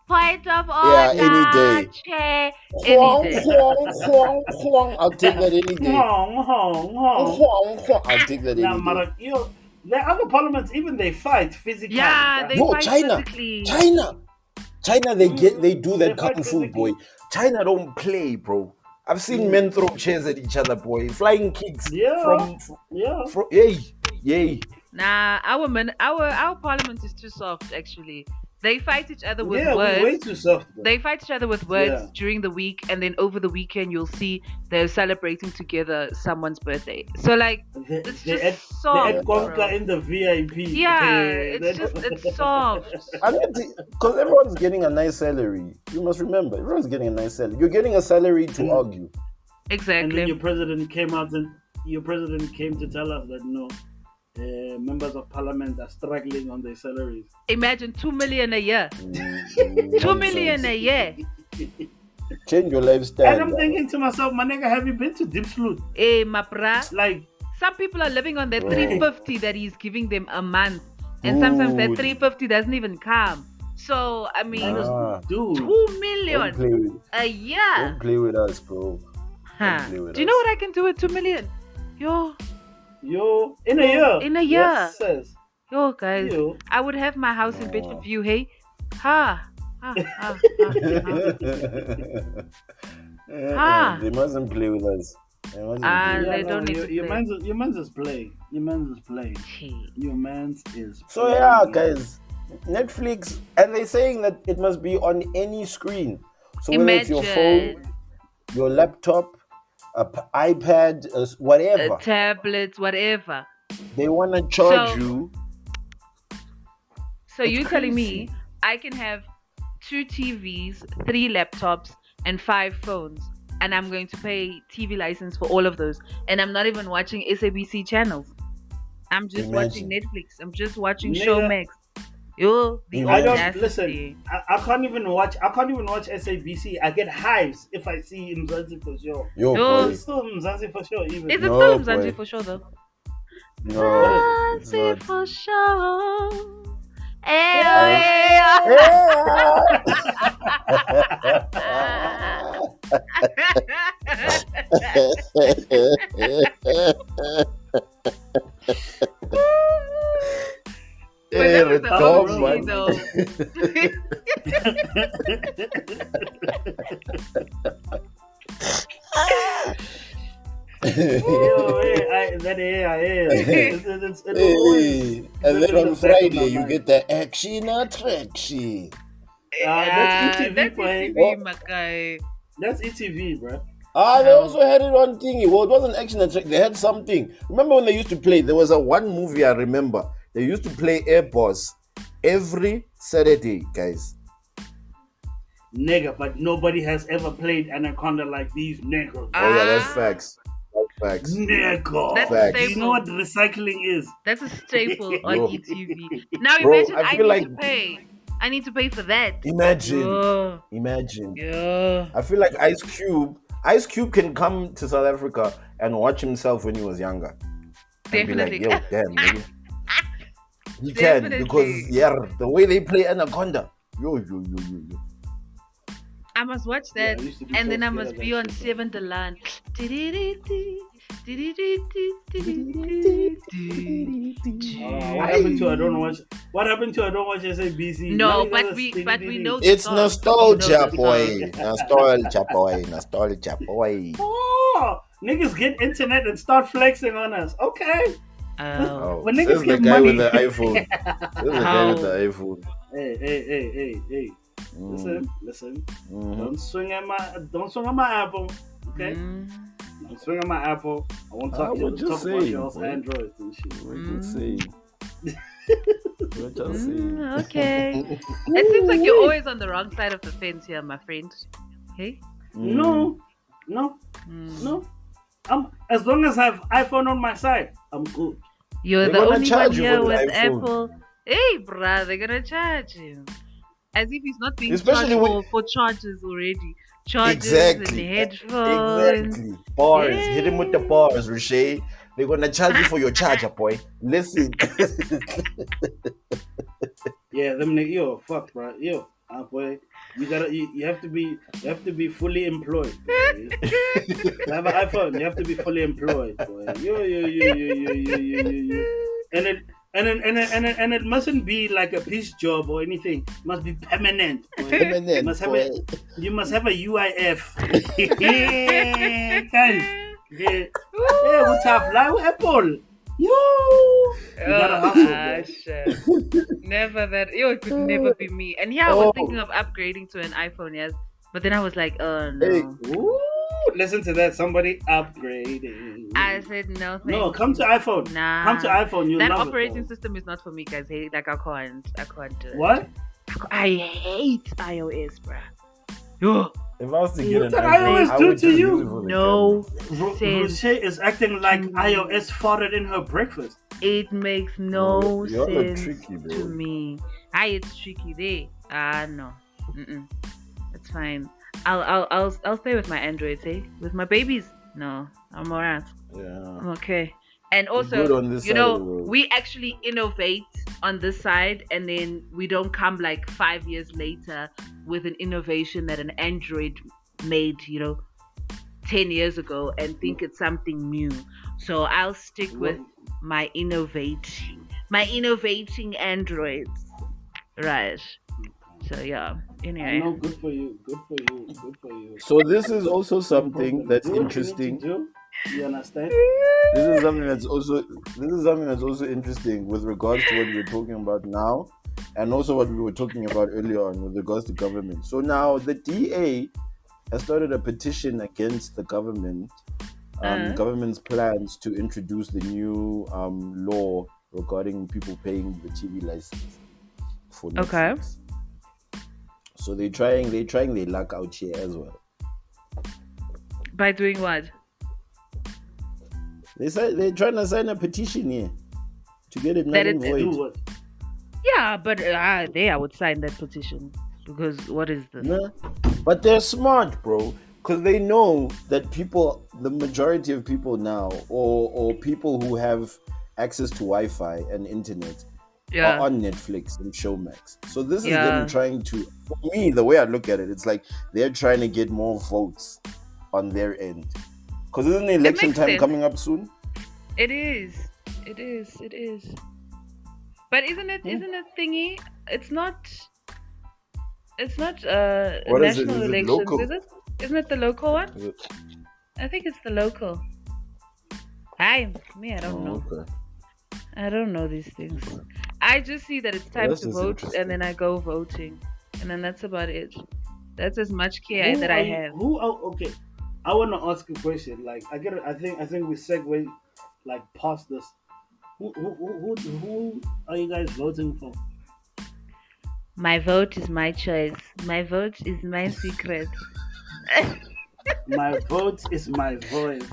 Point of Yeah, order. any day. Chair. Huang, Any day. huang, huang, huang. I'll take that any day. Hong, hong, hong. Huang, huang. I'll take that Now, any day. Mara, the other parliaments, even they fight physically. Yeah, bruh. they No, fight China. physically. China, they do They that fight kung fu, physically. boy. China don't play, bro. I've seen men throw chairs at each other, boy. Flying kicks Yeah. from Yeah. yay. Nah, our parliament is too soft. Actually, they fight each other with Yeah, words. we're way too soft. Bro. They fight each other with words Yeah. during the week, and then over the weekend you'll see they're celebrating together someone's birthday. So like, it's They just add soft. Conca bro. in the VIP. Yeah, They- it's soft. I mean, because everyone's getting a nice salary. You must remember, everyone's getting a nice salary. You're getting a salary to argue. And Exactly. then your president came out and your president came to tell us that no, members of parliament are struggling on their salaries. Imagine 2 million a year. 2 Nonsense. million a year. Change your lifestyle. And I'm thinking to myself, my nigga, have you been to Dipsloot? Hey, my bra. Like, Some people are living on the Bro. 350 that he's giving them a month, and sometimes that Dude. 350 doesn't even come. So I mean, Ah, dude, 2 don't million play with, a year. don't play with us, bro. Huh. play with Do you know us. what I can do with 2 million? Yo, yo, in a year. In a year. Yes, sis. yo, guys, Yo. I would have my house in Bedford View. Hey, ha, ha, ha, ha, ha. Ah. They mustn't play with us. They mustn't Ah, play with they us. don't need to your play. man's is playing. Your man's is playing. Hey. Your man's is So playing. yeah, guys, Netflix, and they're saying that it must be on any screen. So whether it's your Imagine. phone, your laptop, iPad, whatever, Tablets, whatever. they want to charge So- you. So It's you're telling crazy. me I can have 2 TVs, 3 laptops, and 5 phones, and I'm going to pay TV license for all of those, and I'm not even watching SABC channels. I'm just watching Netflix. I'm just watching Nigga. Showmax. Yo, the I I don't audacity. listen. I can't even watch. I can't even watch SABC. I get hives if I see Mzansi for sure. Yo, Yo. It's still Mzansi for sure. Even Is it No, still Mzansi boy. for sure though? no, it's Mzansi not. for sure. Hey, But that was the Tom, OG man. though. Yo, hey, that it will always Hey, and live then in the on back of Friday my you mind. get the action attraction. That's ETV, That's boy. ETV, my guy. That's ETV, bro. They Oh. also had it on thingy. Well, it wasn't action attraction. They had something. Remember when they used to play? There was one movie I remember. They used to play Air Boss every Saturday, guys. Nigga, but nobody has ever played Anaconda like these niggas. Oh yeah, that's Ah. facts. That's facts. Nigga. That's Facts. Do you know what recycling is? That's a staple on Yo. ETV. Now Bro, imagine I I feel need like to pay. I need to pay for that. imagine. Yeah. Imagine. Yeah. I feel like Ice Cube can come to South Africa and watch himself when he was younger. And Definitely. be like, yo, damn, nigga. He can, because Definitely. the way they play Anaconda. Yo. I must watch Yeah, I that, used to be and so then I scared must of be that on shit, Seven the Land. what happened to I don't watch? What happened to I don't watch SABC? No, Now you but gotta we know the It's song. We know nostalgia, the boy. song. Nostalgia, boy. Oh, niggas get internet and start flexing on us. Okay. Oh. When niggas Says the get guy money. with the iPhone. Says the guy with the iPhone. Hey. Mm. Listen. Mhm. Don't swing at my apple. Okay? Mm. Don't swing at my apple. I won't talk to what you you talk about saying, y'all's boy? Androids and shit. What you saying? What you saying? Okay. It seems like you're always on the wrong side of the fence here, my friend. Hey? No. As long as I have iPhone on my side, I'm good. You're They're the gonna only charge one you here for the with iPhone. Apple. Hey, bruh, they're gonna charge you. As if he's not being Especially charged for charges already. Charges Exactly. and headphones. Exactly. Bars. Yeah. Hit him with the bars, Riche. They're gonna charge you for your charger, boy. Listen. Yeah, them niggas, yo, fuck, bro. Yo, boy, you have to be fully employed. Boy. To have an iPhone, you have to be fully employed, boy. Yo. And it mustn't be like a piece job or anything. It must be permanent. Boy. Permanent, You must have a UIF. Guys. Yeah, what's up? Live Apple. Yo, you gotta hustle, bro. Shit. Never that. It could never be me. And yeah, I was thinking of upgrading to an iPhone, yes. But then I was like, oh no. Hey. Ooh, listen to that. Somebody upgrading. I said no. No, come to iPhone. Nah. Come to iPhone. You that love operating it. system is not for me, guys. Hey, like I can't do it. What? I hate iOS, bruh. Yo. If I was to get What an did iPhone, iOS I do would to just you? use it for the No camera. sense. Roche is acting like iOS farted in her breakfast. It makes no Y'all look sense tricky, bro. to me. It's tricky there. No. It's fine. I'll stay with my Androids, eh? With my babies, no. I'm alright. Yeah. I'm okay. And Good also, on this you side of the know, road. we actually innovate on this side, and then we don't come like 5 years later with an innovation that an Android made, 10 years ago, and think it's something new. So I'll stick with my innovating Androids. Right. So yeah. I Anyway. know, good for you. So this is also something that's Do what you need interesting. to do. You understand? This is something that's also interesting with regards to what we're talking about now, and also what we were talking about earlier on with regards to government. So now the DA has started a petition against the government's plans to introduce the new law regarding people paying the TV license for Netflix. Okay. So they're trying their luck out here as well. By doing what? They said they're trying to sign a petition here to get it null and Do void. what? Yeah, but I would sign that petition, because what is this? Nah. But they're smart, bro, because they know that the majority of people now, or people who have access to Wi-Fi and internet, are on Netflix and Showmax. So this is them trying to, for me, the way I look at it, it's like they're trying to get more votes on their end. Because isn't the election time coming up soon? It is. But isn't it thingy? It's not What is it? national Is it elections, local? is it? Isn't it the local one? Is it- I think it's the local. I don't know. Okay. I don't know these things. Okay. I just see that it's Well, time that's to just vote, and interesting. then I go voting, and then that's about it. That's as much care Who that are I you? have. Who? Oh, okay. I want to ask a question. Like, I get it. I think we segue like past this. Who are you guys voting for? My vote is my choice. My vote is my secret. My vote is my voice.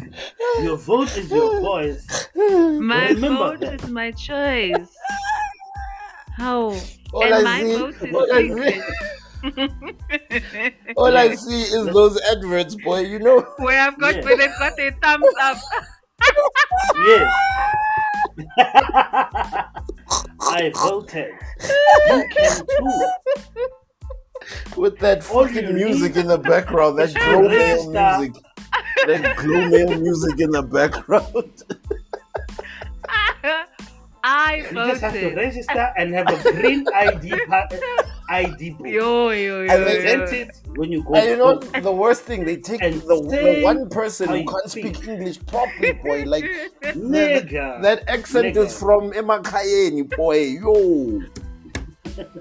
Your vote is your voice. My Remember vote that. is my choice. How? All And I my see, vote is all I see, secret. all I Yes. see is Let's, those adverts, boy. You know. yes. Where they've got their thumbs up. Yes. I voted. You can too. With that All fucking you music need in the background, is that to glow mail register. music, that glow mail music in the background. I You just have to voted. register and have a green ID book. Yo. And they, Present it when you go and you know vote the worst thing, they take and the say one person how who you can't feel. speak English properly, boy. Like Nigga. that accent is Nigga. from Emakayeni, boy. Yo,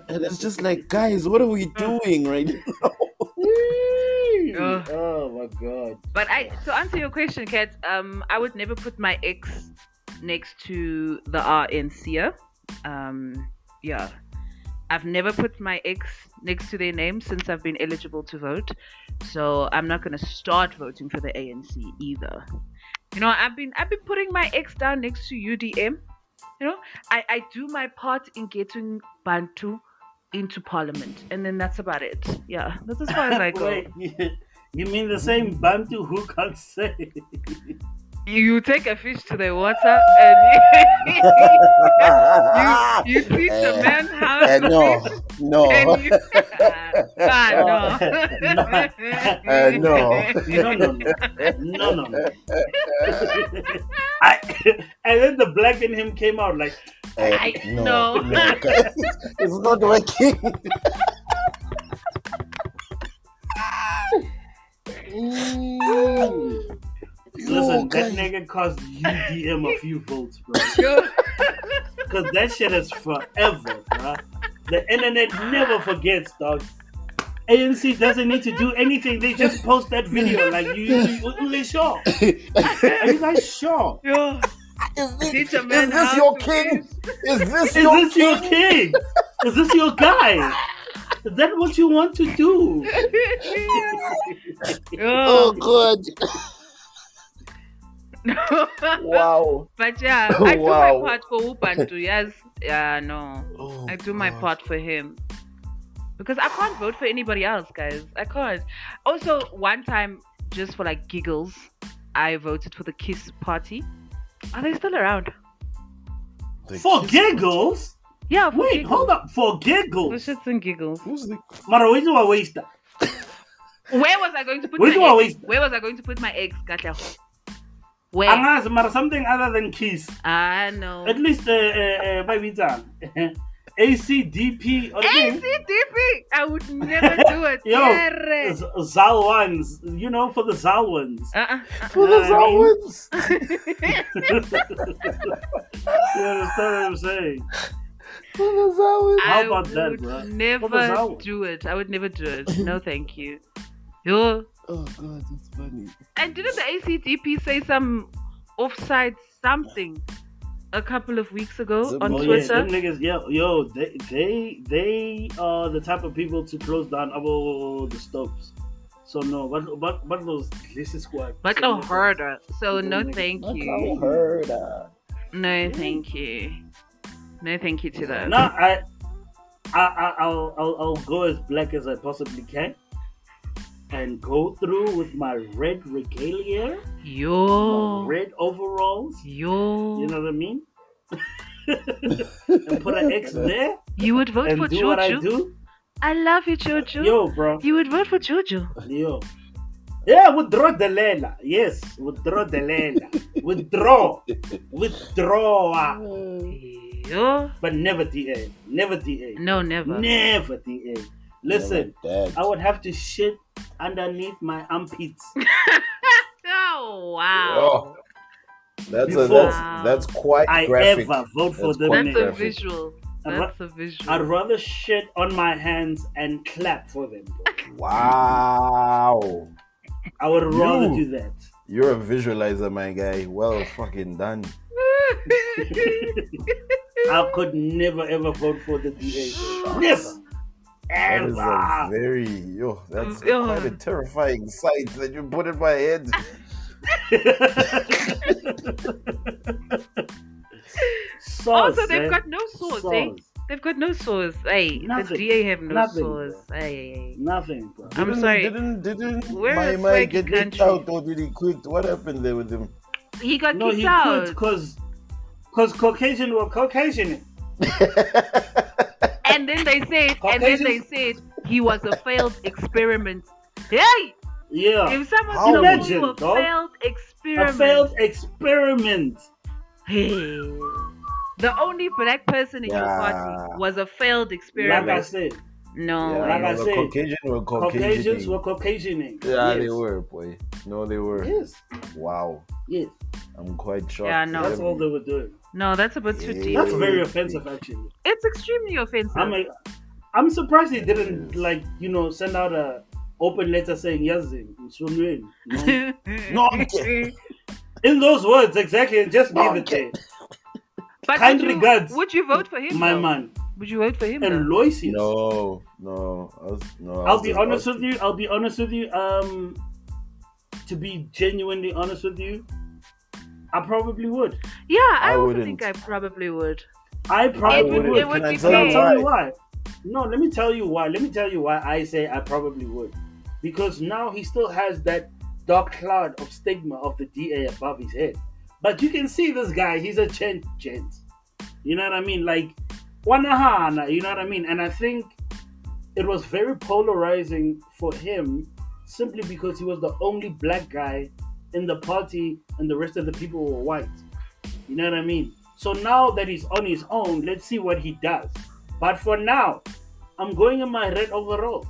and it's just like, guys, what are we doing right now? Ugh. Oh my god. But to answer your question, Kat, I would never put my ex next to the RNC. Yeah. I've never put my ex next to their name since I've been eligible to vote. So I'm not gonna start voting for the ANC either. You know, I've been putting my ex down next to UDM. You know, I do my part in getting Bantu into parliament, and then that's about it. Yeah, that's as far as I go. Wait, you mean the same Bantu who can't say? You take a fish to the water and you teach a man how to No, fish, no, and you No, no. no. I, and then the black in him came out like, No, no. guys, it's not working. listen, that guys. nigga cost UDM a few votes, bro. Yo, Because that shit is forever, bro. The internet never forgets, dog. ANC doesn't need to do anything. They just post that video. Like, you sure? Are you guys sure? yo, Is teach a this, man is this how your to king? fish. Is this Is your this your king? king? Is this your guy? Is that what you want to do? Oh, Yo. God. Wow. But yeah, I do my Wow. part for Ubantu. Yes, yeah, no, Oh, I do my God. part for him because I can't vote for anybody else, guys. I can't. Also, one time, just for like giggles, I voted for the Kiss Party. Are they still around? For giggles? Yeah, for Wait, giggles. hold up. For For giggles? shits and giggles. Who's the... Mara, where do I waste that? Where was I going to put Where my do I ex? waste- Where was I going to put my ex, Katla? Where? Angas, Mara, something other than Kiss. I know. At least, by Vitan. ACDP. Or ACDP. I would never do it. Yo, Terre. Zal ones. You know, for the Zal ones. For the Know what I mean? Zawins. You understand what I'm saying? For the Zawins. How about that, would bro? never What was that? do it. I would never do it. No, thank you. Yo. Oh, God, it's funny. And didn't the ACDP say some offside something a couple of weeks ago on Oh yeah, Twitter? them niggas, yo, they are the type of people to close down all the stops. So no, what was this is squad? But no harder. So no, thank you. No, thank you. No, thank you to that. No, I'll go as black as I possibly can, and go through with my red regalia, Yo. my red overalls. Yo. You know what I mean? And put an X there You would vote and for do what I Jojo? do. I love you, Jojo. Yo, bro. You would vote for Jojo. Yo. Yeah, withdraw the Lela. Yes, withdraw the Lela. Withdraw. Yo. But never DA. Never DA. No, never. Never DA. Listen, Dad. I would have to shit underneath my armpits. Oh, wow. before That's quite I graphic. ever vote for That's them quite That's a niggas. graphic. visual. I'd, ra- That's a visual. I'd rather shit on my hands and clap for them. Bro. Wow. I would rather You. do that. You're a visualizer, my guy. Well fucking done. I could never ever vote for the DA. Never. That is a Ever. very that's quite a terrifying sight that you put in my head. Also, they've got no source, eh? Sauce. They've got no source. Hey, the Nothing. DA have no Nothing, source. bro. Hey. Nothing, bro. I'm sorry. Didn't We're a my swaggy get kicked country. out or did he quit? What happened there with him? He got No, kicked he out. quit because Caucasian were Caucasian. And then they said he was a failed experiment. Hey, Yeah. if someone How told imagine, you a dog? failed A experiment, failed experiment. hey, the only black person in your Yeah. party was a failed Like experiment. I said, No, Yeah, Like no, I the said, Caucasians were Caucasians were Caucasian. Caucasianing. Yeah, Yes. they were, boy. No, they were. Yes. Wow. Yes. I'm quite shocked. Yeah, no. That's all they were doing. no, that's a bit too deep. That's for very me. offensive, actually. It's extremely offensive. I'm surprised he didn't Yes. send out a open letter saying Yazin, you know? No, okay. In those words, exactly, and just leave it there. But Kind regards, would you vote for him? my though? man. Would you vote for him? And though? Aloysius. No. I'll be honest with you. To be genuinely honest with you, I probably would. Yeah, I I also wouldn't. think I probably would. I probably would- would. it would Can I be tell And I'll you tell why? you why. No, let me tell you why. Let me tell you why I say I probably would. Because now he still has that dark cloud of stigma of the DA above his head. But you can see this guy, he's a gent. You know what I mean? Like, wanahana, you know what I mean? And I think it was very polarizing for him simply because he was the only black guy in the party and the rest of the people were white. You know what I mean? So now that he's on his own, let's see what he does. But for now, I'm going in my red overalls.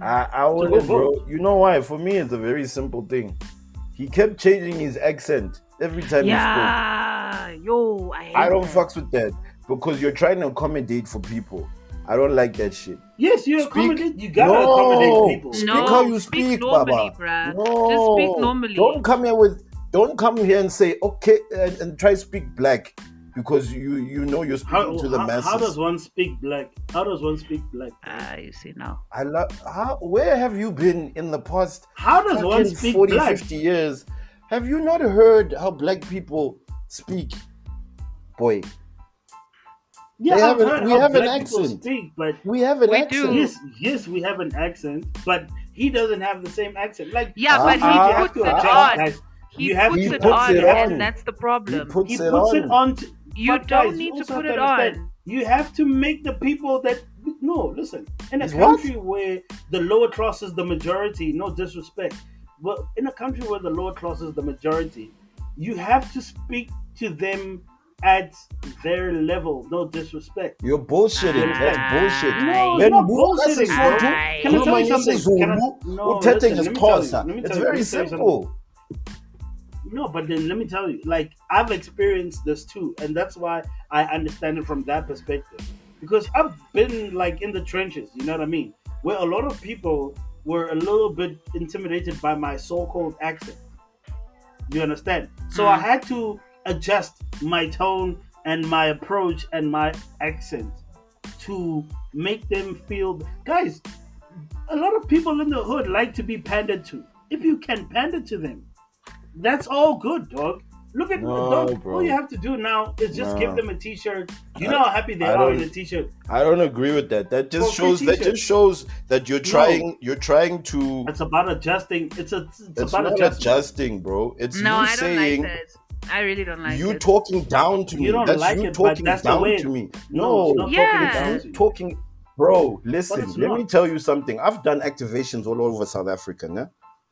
I wouldn't, bro. You know why? For me, it's a very simple thing. He kept changing his accent every time he spoke. Yeah, yo, I hate I don't that. fucks with that because you're trying to accommodate for people. I don't like that shit. Yes, you Speak- accommodate. You gotta accommodate people. Speak No, how you speak speak, normally, Baba. bruh. No, Just speak normally. Don't come here and say okay and try to speak black because you know you're speaking to the masses. How does one speak black? How does one speak black? You see now. Where have you been in the past How does one fucking speak 40, black? 50 years? Have you not heard how black people speak? Boy, Yeah, They I've have an- heard we how have an black people accent. speak, but we have an We accent. do. yes, we have an accent, but he doesn't have the same accent. Like, Yeah, but Ah, he you have puts to it adjust, on. guys. He You have puts to it puts on, it on. and that's the problem. He puts He it puts on. it on. You But don't guys, need you to also put have it understand, on. You have to make the people that listen. In a Is what? country where the lower class is the majority, no disrespect, but in a country where the lower class is the majority, you have to speak to them at their level. No disrespect. You're bullshitting. That's bullshit. No, Then it's not bullshit bullshitting, is bro. not Aye. Can I tell you Khuluma something? ngesiZulu, No, uthethe listen, let me tell you, ngesiXhosa. let me It's tell you, very let me tell you simple. No, but then let me tell you, like, I've experienced this too, and that's why I understand it from that perspective. Because I've been like in the trenches, you know what I mean? Where a lot of people were a little bit intimidated by my so-called accent. You understand? So I had to adjust my tone and my approach and my accent to make them feel. Guys, a lot of people in the hood like to be pandered to. If you can pander to them, that's all good, dog. Look at No, dog. bro. All you have to do now is just No. give them a t-shirt. You know how happy they I are in don't- a t-shirt. I don't agree with that. That just For free shows t-shirts. that you're trying to It's about adjusting. It's it's about not adjusting. adjusting, bro. It's No, you I don't saying like that. I really don't like you it. talking down to me. You don't That's like you it, but talking that's the down way. to me. No, it's No, not Yeah. talking down you to you. talking, bro. Listen, it's let not. me tell you something. I've done activations all over South Africa, nah?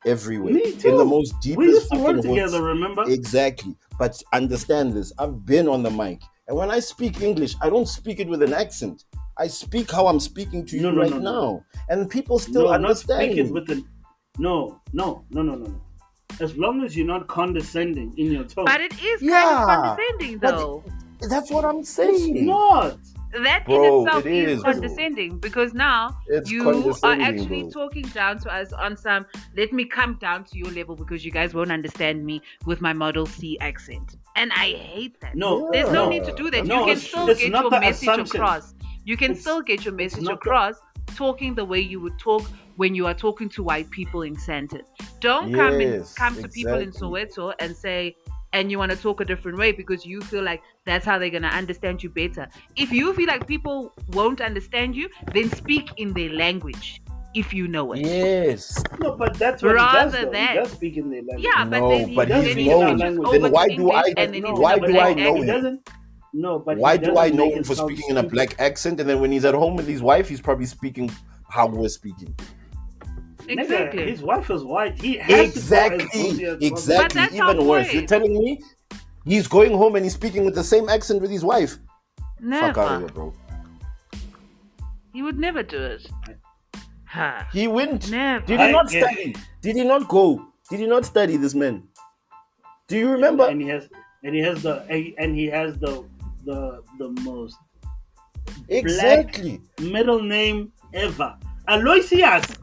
Everywhere, Me too. in the most deepest We used to fucking work hoods. together, remember? Exactly. But understand this. I've been on the mic. And when I speak English, I don't speak it with an accent. I speak how I'm speaking to you No, now. And people still No, not understand speak it me. with the. No. as long as you're not condescending in your tone. But it is kind of Yeah, condescending, but though. that's what I'm It's saying. not. That in Bro, itself it is is, bro. condescending, because now It's you are condescending, actually bro. talking down to us on some, let me come down to your level because you guys won't understand me with my Model C accent. And I hate that. No, There's no no, need to do that. no. You can It's still it's get not your the message assumption. across. You can It's still get your it's message not the across talking the way you would talk when you are talking to white people in Sandton. Don't come Yes, to people in exactly. Soweto and say, and you want to talk a different way because you feel like that's how they're going to understand you better. If you feel like people won't understand you, then speak in their language if you know it. Yes. no, but that's what he does. Rather Though he than, does speak in their language. yeah, but No, then but does then he's speak he in our known. switches language. Then over why to do I English and But then no, it's in why a but do black I no, know he him? accent. doesn't. No, but Why he do I doesn't know make him it for sound speaking in a stupid. black accent, and then when he's at home with his wife, he's probably speaking how we're speaking? Nigga, Exactly. his wife is white. He has to go as bougie Exactly, as possible. But exactly. that's our Even worse. You're point. telling me he's going home and he's speaking with the same accent with his wife? Fuck out of Never. here, bro. He would never do it. Ha. He wouldn't. Never. Did he not Yeah. study? Did he not go? Did he not study, this man? Do you remember? And he has the most Exactly. middle name ever. Aloysias.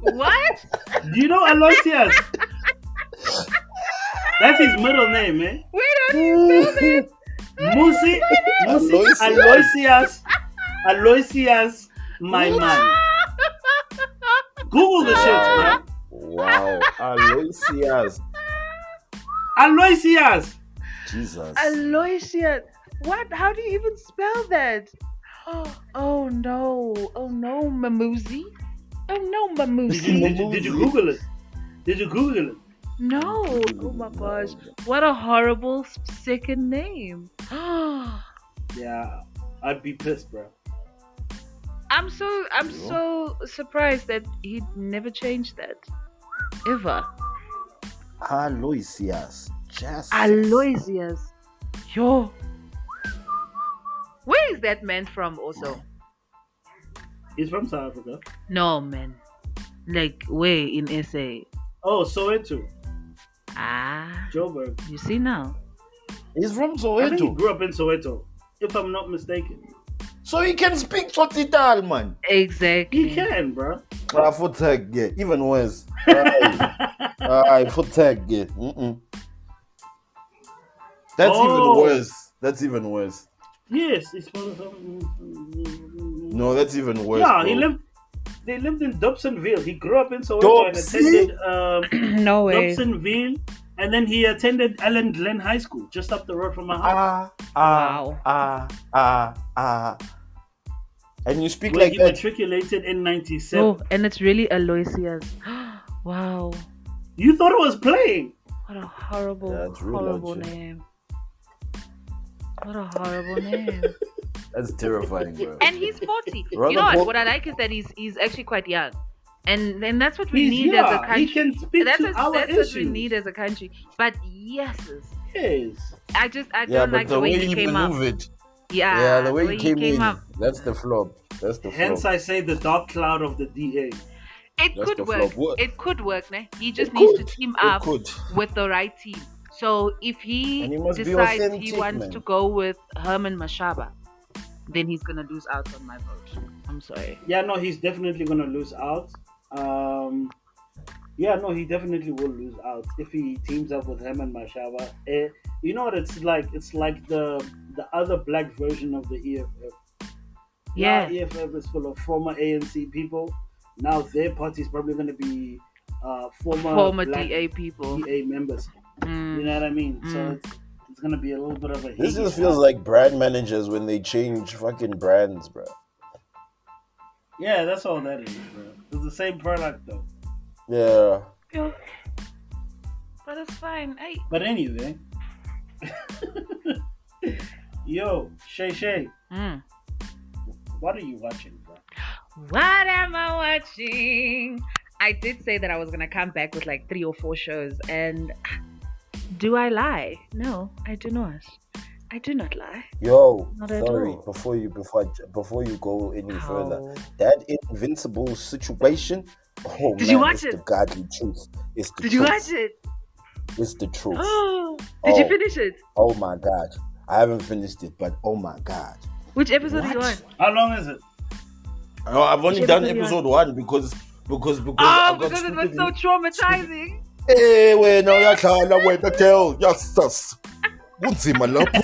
What? Do you know Aloysias? That's his middle name, eh? Wait, how do you spell that? Mmusi Aloysias Maimane. Google the shit, bro. Wow. Aloysias. Aloysias. Jesus. Aloysius. What? How do you even spell that? Oh no. Oh no, Mmusi. Oh no, Mmusi. Did you Google it? Did you Google it? No. Oh my gosh. What a horrible second name. Yeah, I'd be pissed, bro. I'm so surprised that he never changed that. Ever. Aloysias. Jesus. Aloysius. Yo. Where is that man from also? He's from South Africa. No, man. Like, where in SA? Oh, Soweto, Ah. Joburg. You see now. He's from I think he Soweto. grew up in Soweto, if I'm not mistaken. So he can speak Tsotsital, man. Exactly. He can, bro. For tag, yeah. Even worse. Aye, for tag, yeah. That's even worse. That's even worse. Yes, he's from. No, that's even worse. Yeah, bro. They lived in Dobsonville. He grew up in Soweto and attended No way. Dobsonville, and then he attended Allen Glen High School, just up the road from my house. Wow. And you speak Where like he that. matriculated in '97. Oh, and it's really Aloysius. Wow. You thought it was playing. What a horrible, That's real horrible logic. name. What a horrible name. That's terrifying, bro. And he's 40. Rather You know what? pop- What I like is that he's actually quite young. And then that's what we He's need as a young. country. He can speak that's to our that's issues. what we need as a country. But yes, Yes. I Yeah, don't but like the the way way he came up. maneuvered. Yeah, Yeah, the way he came in. up. That's the flop. That's the Hence, flop. I say the dark cloud of the DA. It That's could the work. flop. What? It could work, ne? He just It needs could. to team It up could. with the right team. So if he And he must be decides he authentic, wants man. to go with Herman Mashaba, then he's gonna lose out on my vote. I'm sorry. Yeah, no, he's definitely gonna lose out. Yeah, no, he definitely will lose out if he teams up with him and Mashaba. You know what it's like? It's like the other black version of the EFF. Yeah. Now EFF is full of former ANC people. Now their party is probably gonna be former black DA people. DA members. You know what I mean? So it's gonna be a little bit of a. This higgish just feels fight. like brand managers when they change fucking brands, bro. Yeah, that's all that is, bro. It's the same product though. Yeah. Yeah. But it's fine. But anyway, yo, Shay, Mm. what are you watching, bro? What am I watching? I did say that I was gonna come back with like 3 or 4 shows, and do I lie? No, I do not. I do not lie. Yo, Not at sorry. all. Before you go any further, How? that invincible situation Oh Did you man, watch it's it? the godly truth. It's the Did you truth. watch it? It's the truth. Did you Oh. finish it? Oh my god. I haven't finished it, but oh my god. Which episode are you on? What? How long is it? Oh, I've only Which done episode are you episode 1 because Oh, I got because it was so stupidly. traumatizing. Hey, wait, no, yahlala wena girl. Yes. Kunzima lapho.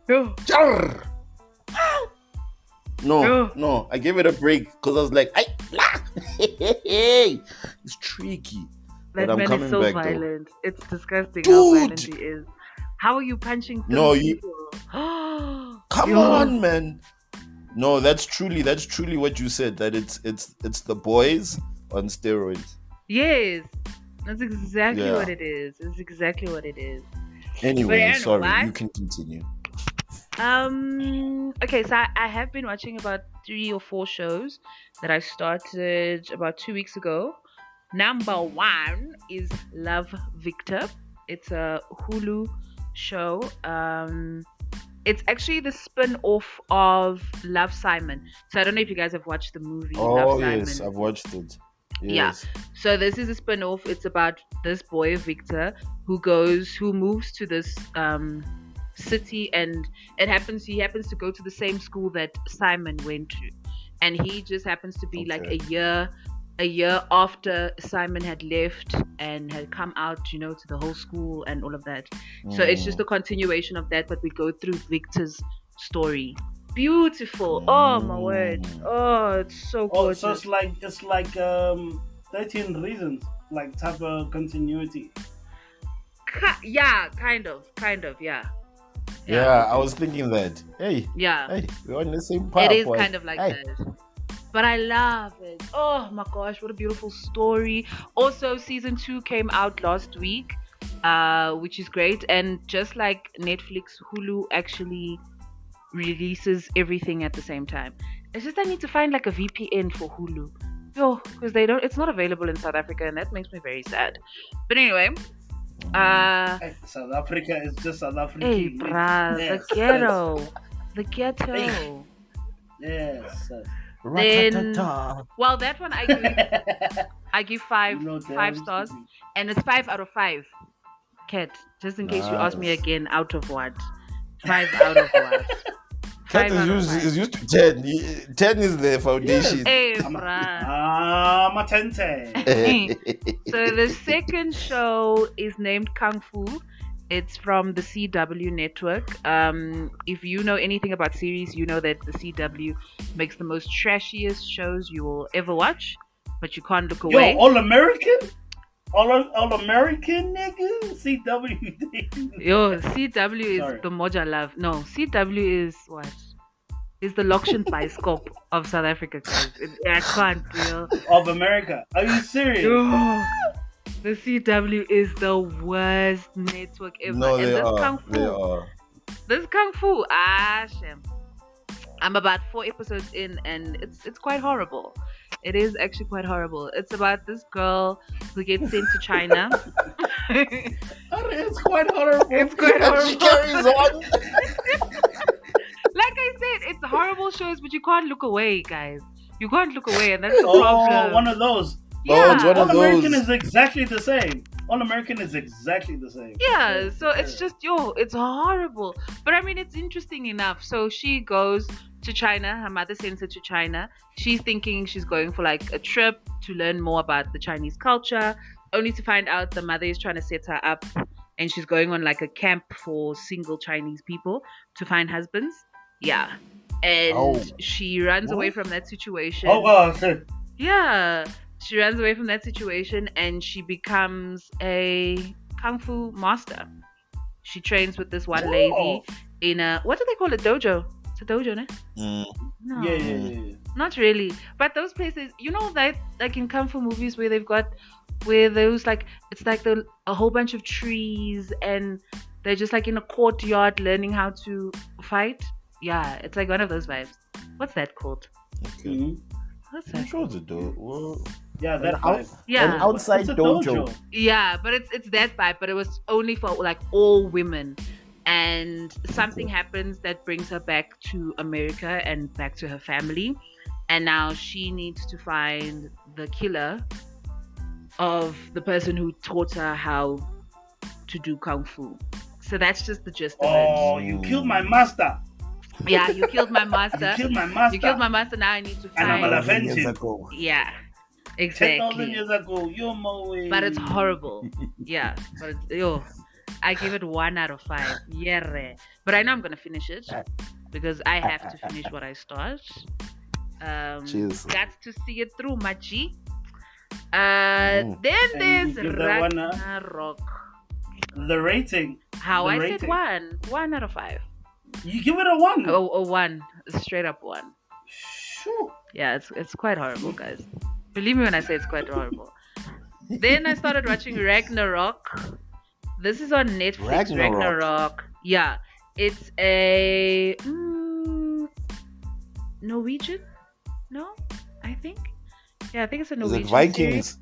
Oh, Jarr. Oh. No, I gave it a break because I was like, it's tricky. that But I'm man is coming so back, though. violent. It's disgusting how violent Dude. he is. How are you punching through No, you- people? Come Yo. on, man. No, that's truly what you said. That it's the boys on steroids. Yes, that's exactly Yeah. what it is. It's exactly what it is. Anyway, I don't know sorry, why. you can continue. Okay, so I have been watching about 3 or 4 shows that I started about 2 weeks ago. Number 1 is Love Victor. It's a Hulu show. It's actually the spin-off of Love Simon. So I don't know if you guys have watched the movie Love Oh Simon. yes, I've watched it. Yeah. Yes. So this is a spin-off. It's about this boy Victor who moves to this city, and he happens to go to the same school that Simon went to, and he just happens to be like Okay. a year after Simon had left and had come out, to the whole school and all of that. So it's just a continuation of that, but we go through Victor's story. Beautiful. Oh my word. Oh, it's so Oh, gorgeous. so it's like 13 Reasons, like type of continuity. Yeah, kind of, yeah. Yeah, I was thinking that. Hey, Yeah. we're on the same path. It is boy. kind of like Hey. that. But I love it. Oh my gosh, what a beautiful story. Also, season 2 came out last week, which is great. And just like Netflix, Hulu actually releases everything at the same time. It's just I need to find like a VPN for Hulu. Because it's not available in South Africa, and that makes me very sad. But anyway, Hey, South Africa is just South Africa. hey, brah, Yes, the ghetto. The ghetto. Yes. Then- Ra-ta-ta-ta. Well, that one I give 5 stars, and it's 5 out of 5. Cat, just in case you ask me Nice. again, out of what? 5 out of what? Cat 5 out of 5. is used to 10. 10 is the foundation. Hey, I'm bruh. a tente. So the second show is named Kung Fu. It's from the CW network. If you know anything about series, you know that the CW makes the most trashiest shows you will ever watch, but you can't look away. Yo, all American? All American nigga? CW. Yo, CW is Sorry. the Moja Love. No, CW is what? Is the Lokshin Bioscope of South Africa, guys. I can't, yo. Of America. Are you serious? Yo, the CW is the worst network ever. No, and they this are. Kung Fu, They are. this Kung Fu, shame. I'm about 4 episodes in, and it's quite horrible. It is actually quite horrible. It's about this girl who gets sent to China. It's quite horrible. It's quite And she horrible. carries on. Like I said, it's horrible shows, but you can't look away, guys. You can't look away, and that's the Oh, problem. one of those. Yeah. it's one All of American those. is exactly the same. All American is exactly the same. Yeah, so it's just it's horrible. But I mean, it's interesting enough. So she goes to China. Her mother sends her to China. She's thinking she's going for like a trip to learn more about the Chinese culture, only to find out the mother is trying to set her up, and she's going on like a camp for single Chinese people to find husbands. Yeah, and Oh. she runs away What? from that situation. Oh, God. Yeah, she runs away from that situation and she becomes a kung fu master. She trains with this one lady in a, what do they call it? Dojo. It's a dojo, ne? Mm. No, Yeah. not really. But those places, you know, that like in kung fu movies where they've got, where those like, it's like a whole bunch of trees and they're just like in a courtyard learning how to fight. Yeah, it's like one of those vibes. What's that called? Okay. Mhm. What's I'm that? sure it's a door. Well, Yeah, that An out- vibe. Yeah. An outside It's a dojo. Yeah, but it's that vibe, but it was only for like all women. And something happens that brings her back to America and back to her family. and now she needs to find the killer of the person who taught her how to do kung fu. So that's just the gist of Oh, you killed my master. it. Yeah, you killed my You master. killed my master. You killed my master. Now I need to And I'm find. gonna avenge him. Yeah, 10,000 exactly. years ago, you're my way. But it's horrible. Yeah, but I give it 1 out of 5. Yeah, but I know I'm gonna finish it because I have to finish what I start. Cheers. Got to see it through, my G. Then And there's you give that one a- Ragnarok. The rating. How The I rating. said 1 out of 5. You give it a 1. Oh, 1, straight up 1. Shoo. Yeah, it's quite horrible, guys. Believe me when I say it's quite horrible. Then I started watching Ragnarok. This is on Netflix. Ragnarok. Yeah, it's a Norwegian. No, I think. Yeah, I think it's a Is Norwegian. it Vikings? series.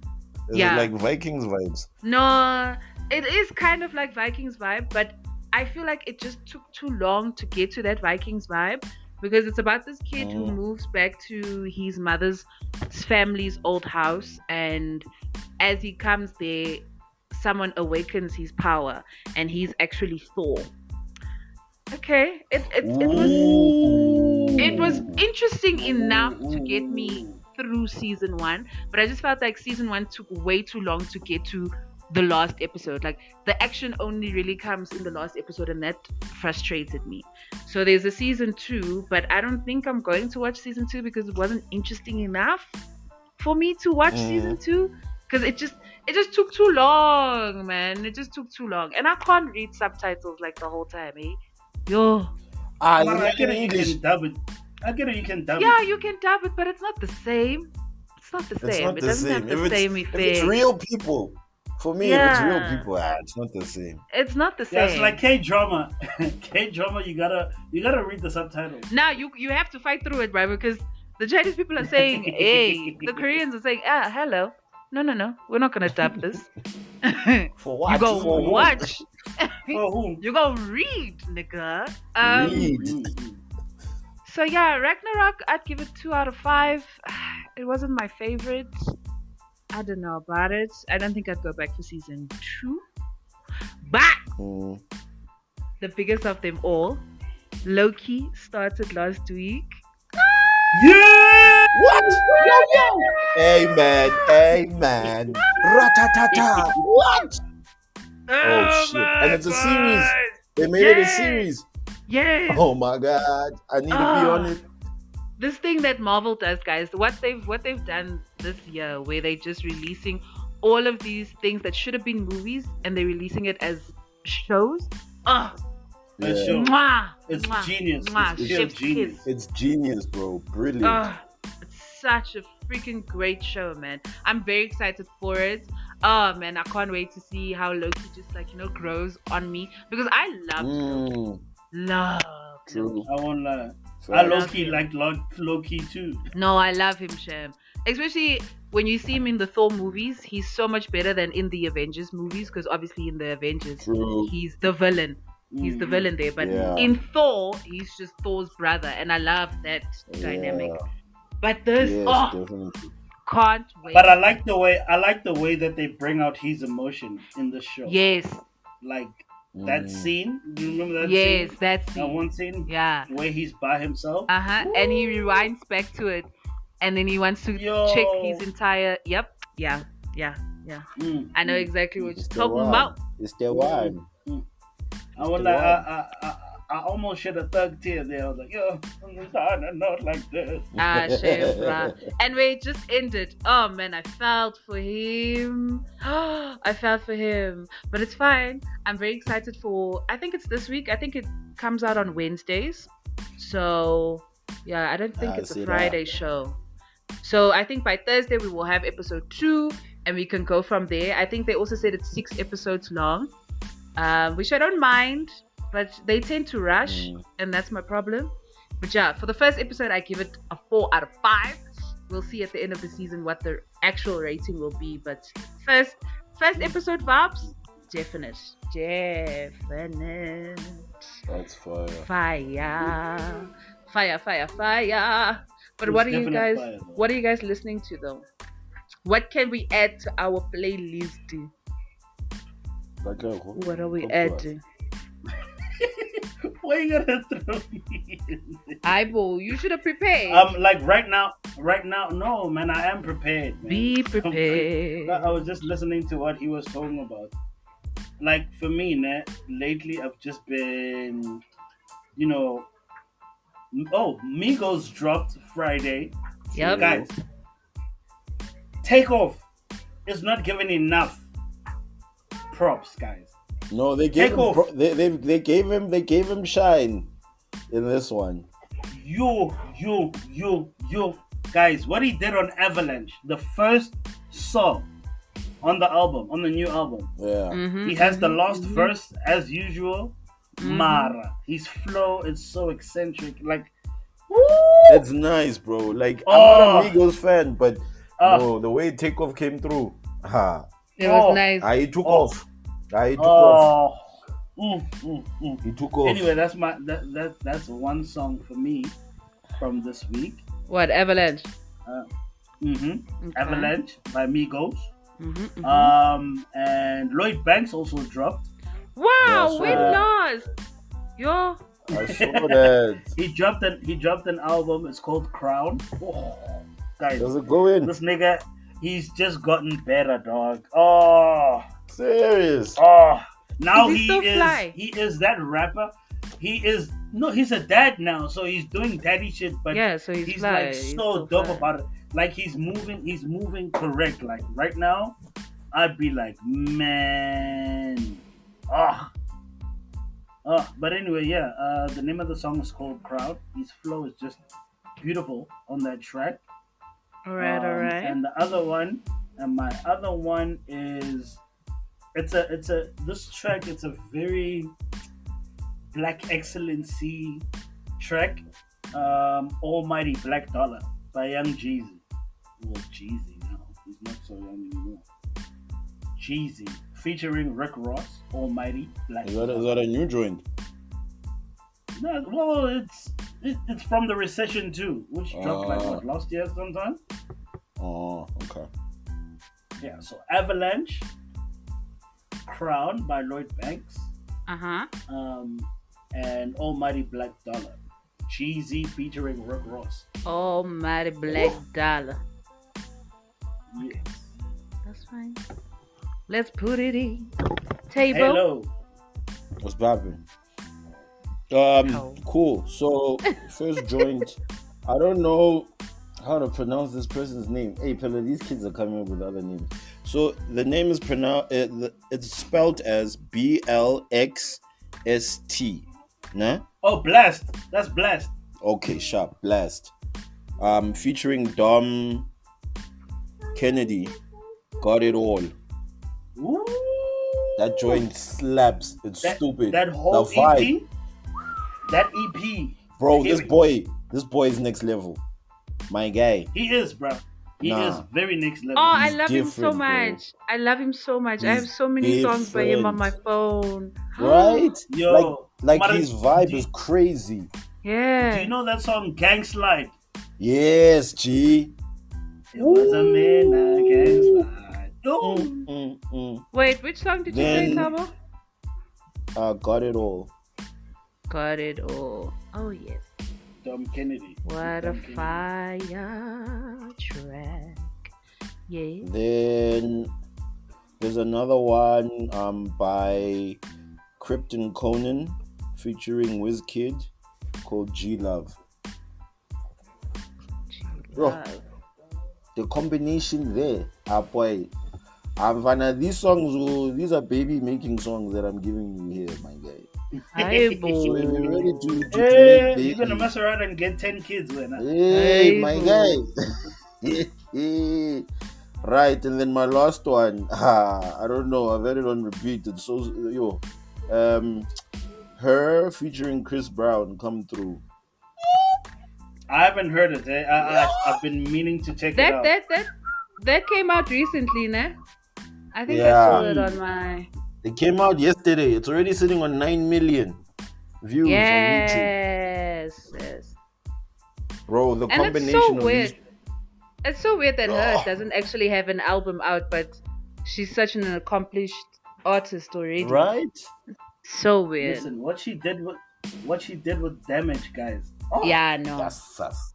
Is Yeah. it like Vikings vibes? No, it is kind of like Vikings vibe, but I feel like it just took too long to get to that Vikings vibe because it's about this kid who moves back to his mother's family's old house, and as he comes there, someone awakens his power, and he's actually Thor. Okay, it was interesting enough to get me through season 1, but I just felt like season 1 took way too long to get to the last episode. Like the action only really comes in the last episode, and that frustrated me. So there's a season 2, but I don't think I'm going to watch season 2 because it wasn't interesting enough for me to watch season 2, because it just took too long, man. It just took too long, and I can't read subtitles like the whole time, eh? Yo. Ah, But I you get in it, you English. can dub it. I get it, you can dub Yeah, it. you can dub it, but it's not the same. It's not the It's same. not It the doesn't same. have the same If effect. it's real people, for me, if it's real Yeah. people, it's not the same. It's not the Yeah, same. it's like K-drama. K-drama, you gotta read the subtitles. Now you have to fight through it, right? Because the Chinese people are saying, "Hey," the Koreans are saying, "Hello." No, we're not gonna dub this. For what? You go For watch. For whom? You go read, nigga. Read. So yeah, Ragnarok, I'd give it 2 out of 5. It wasn't my favorite. I don't know about it. I don't think I'd go back for season 2. But the biggest of them all, Loki, started last week. Yeah! What? Amen. Ratatata. What? Oh shit! And it's a series. They made it a series. Yes. Oh my god! I need to be on it. This thing that Marvel does, guys, what they've done this year, where they're just releasing all of these things that should have been movies, and they're releasing it as shows. It's show. Mwah, It's mwah, genius. mwah, It's chef's genius. kiss. It's genius, bro. Brilliant. It's such a freaking great show, man. I'm very excited for it. Oh man, I can't wait to see how Loki just grows on me, because I love Loki. Love True. I won't lie. So, I low-key like Loki too. No, I love him, Shem. Especially when you see him in the Thor movies, he's so much better than in the Avengers movies, because obviously in the Avengers, True. he's the villain. He's the villain there. But Yeah. in Thor, he's just Thor's brother. And I love that dynamic. But this, Yes, definitely. can't wait. But I like the way that they bring out his emotion in the show. Yes, Like that scene. Do you remember that scene? yes, that's That it. one scene Yeah. where he's by himself. And he rewinds back to it. And then he wants to check his entire. Yep. Yeah. Mm. I know exactly what It's you're the talking one. about. It's their one. I was like, I almost shed a thug tear there. I was like, yo, I'm not like this. Shame, bruh. And where it just ended. Oh man, I felt for him. But it's fine. I'm very excited for. I think it's this week. I think it comes out on Wednesdays. So yeah, I don't think it's see a that. Friday show. So I think by Thursday we will have episode 2, and we can go from there. I think they also said it's 6 episodes long, which I don't mind, but they tend to rush, and that's my problem. But yeah, for the first episode, I give it a 4 out of 5. We'll see at the end of the season what the actual rating will be. But first episode vibes, definite. That's fire. Fire. But It's definitely fire though. what are you guys listening to though? What can we add to our playlist? What are we adding? Why you gonna throw me in there? Ibo, you should have prepared. Like right now, no, man, I am prepared, man. Be prepared. I was just listening to what he was talking about. Like for me, lately I've just been, you know, Migos dropped Friday. Yep. Guys, Takeoff is not giving enough props, guys. No, they gave Take him. off. They gave him shine in this one. You, guys, what he did on Avalanche, the first song on the album, on the new album. Yeah. He has the last verse as usual. Mara. His flow is so eccentric. Like, woo! It's nice, bro. Like I'm not a Migos fan, but no, the way Takeoff came through, It was nice. he took off. He took off. He took off. Anyway, that's one song for me from this week. What, Avalanche? Okay. Avalanche by Migos. Mm-hmm. And Lloyd Banks also dropped. Wow, we lost. Yo. I saw that. He dropped an album. It's called Crown. Oh, guys, Does it go in? this nigga, he's just gotten better, dog. Oh, serious. Oh, now Is he still fly? He is that rapper. He's a dad now, so he's doing daddy shit. But Yeah, so he's fly. like He's so still dope fly. about it. Like he's moving correct. Like right now, I'd be like, man, but anyway, yeah. The name of the song is called Crowd. His flow is just beautiful on that track. All right. And the other one, and my other one is, this track. It's a very Black Excellency track. Almighty Black Dollar by Young Jeezy. Well, Jeezy now. He's not so young anymore. Jeezy featuring Rick Ross. Almighty Black Dollar. Is that a new joint? No, well, it's from the Recession too, which dropped like last year sometime. Oh, okay. Yeah, so Avalanche, Crown by Lloyd Banks, and Almighty Black Dollar, Jeezy featuring Rick Ross. Almighty Black Dollar. Yes. That's fine. Let's put it in. Table. Hello. What's poppin'? Cool. So first joint, I don't know how to pronounce this person's name. Hey, Pella, these kids are coming up with other names. So the name is pronounced. It's spelled as BLXST. Nah. Oh, Blast. That's Blast. Okay, sharp. Blast. Featuring Dom Kennedy. Got it all. Ooh. That joint slaps. It's stupid. That whole the vibe. EP. That EP. Bro, this boy is next level. My guy. He is, bro. He is very next level. Oh, I love him so different, bro. much. I love him so much. I have He's so many songs by him on my different. phone. Right? Yo, like Mara, his vibe is crazy. Yeah. Do you know that song Gang Slide? Yes, G. It was a man, Gang Slide. Ooh. Wait, which song did you say, Then- Tabo? Got it all. Got it all. Oh yes. Dom Kennedy. What a Dom Kennedy. fire track. Yeah. Then there's another one by Krypton Conan featuring WizKid called G Love. Bro, the combination there, boy. These these are baby making songs that I'm giving you here, my guy. Hi, So if you're ready to make Hey, baby, you're gonna mess around and get 10 kids, man. hey, my Hey, guy. Right, and then my last one, I don't know, I've had it on repeat. It's so her featuring Chris Brown come through. I haven't heard it. I've been meaning to check it out. That came out recently, ne? I think I Yeah. saw it on my. It came out yesterday. It's already sitting on 9 million views on YouTube. Yes. Bro, the And it's combination so of these. weird. It's so weird that her Oh, doesn't actually have an album out, but she's such an accomplished artist already. right? So weird. Listen, what she did with Damage, guys. Oh, Yeah, no. That's sus.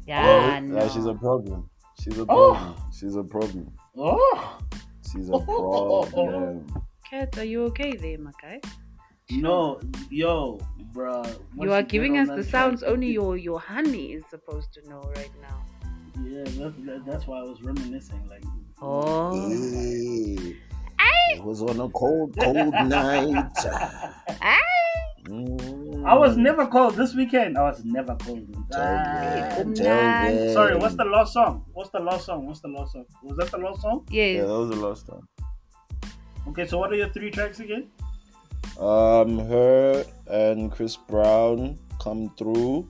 Yeah, She's a no. problem. She's a problem. oh, She's a problem. oh. She's a problem. Kat, are you okay there, my guy? No, yo, bruh. What You are she did giving on us the that sounds track, only your honey is supposed to know right now. yeah, that's why I was reminiscing. Like, Oh. Hey, Ay, it was on a cold, cold night. ay, I was never cold this weekend. I was never cold. Sorry, what's the last song? Was that the last song? Yeah, yes. that was the last time. Okay, so what are your 3 tracks again? Her and Chris Brown, Come Through,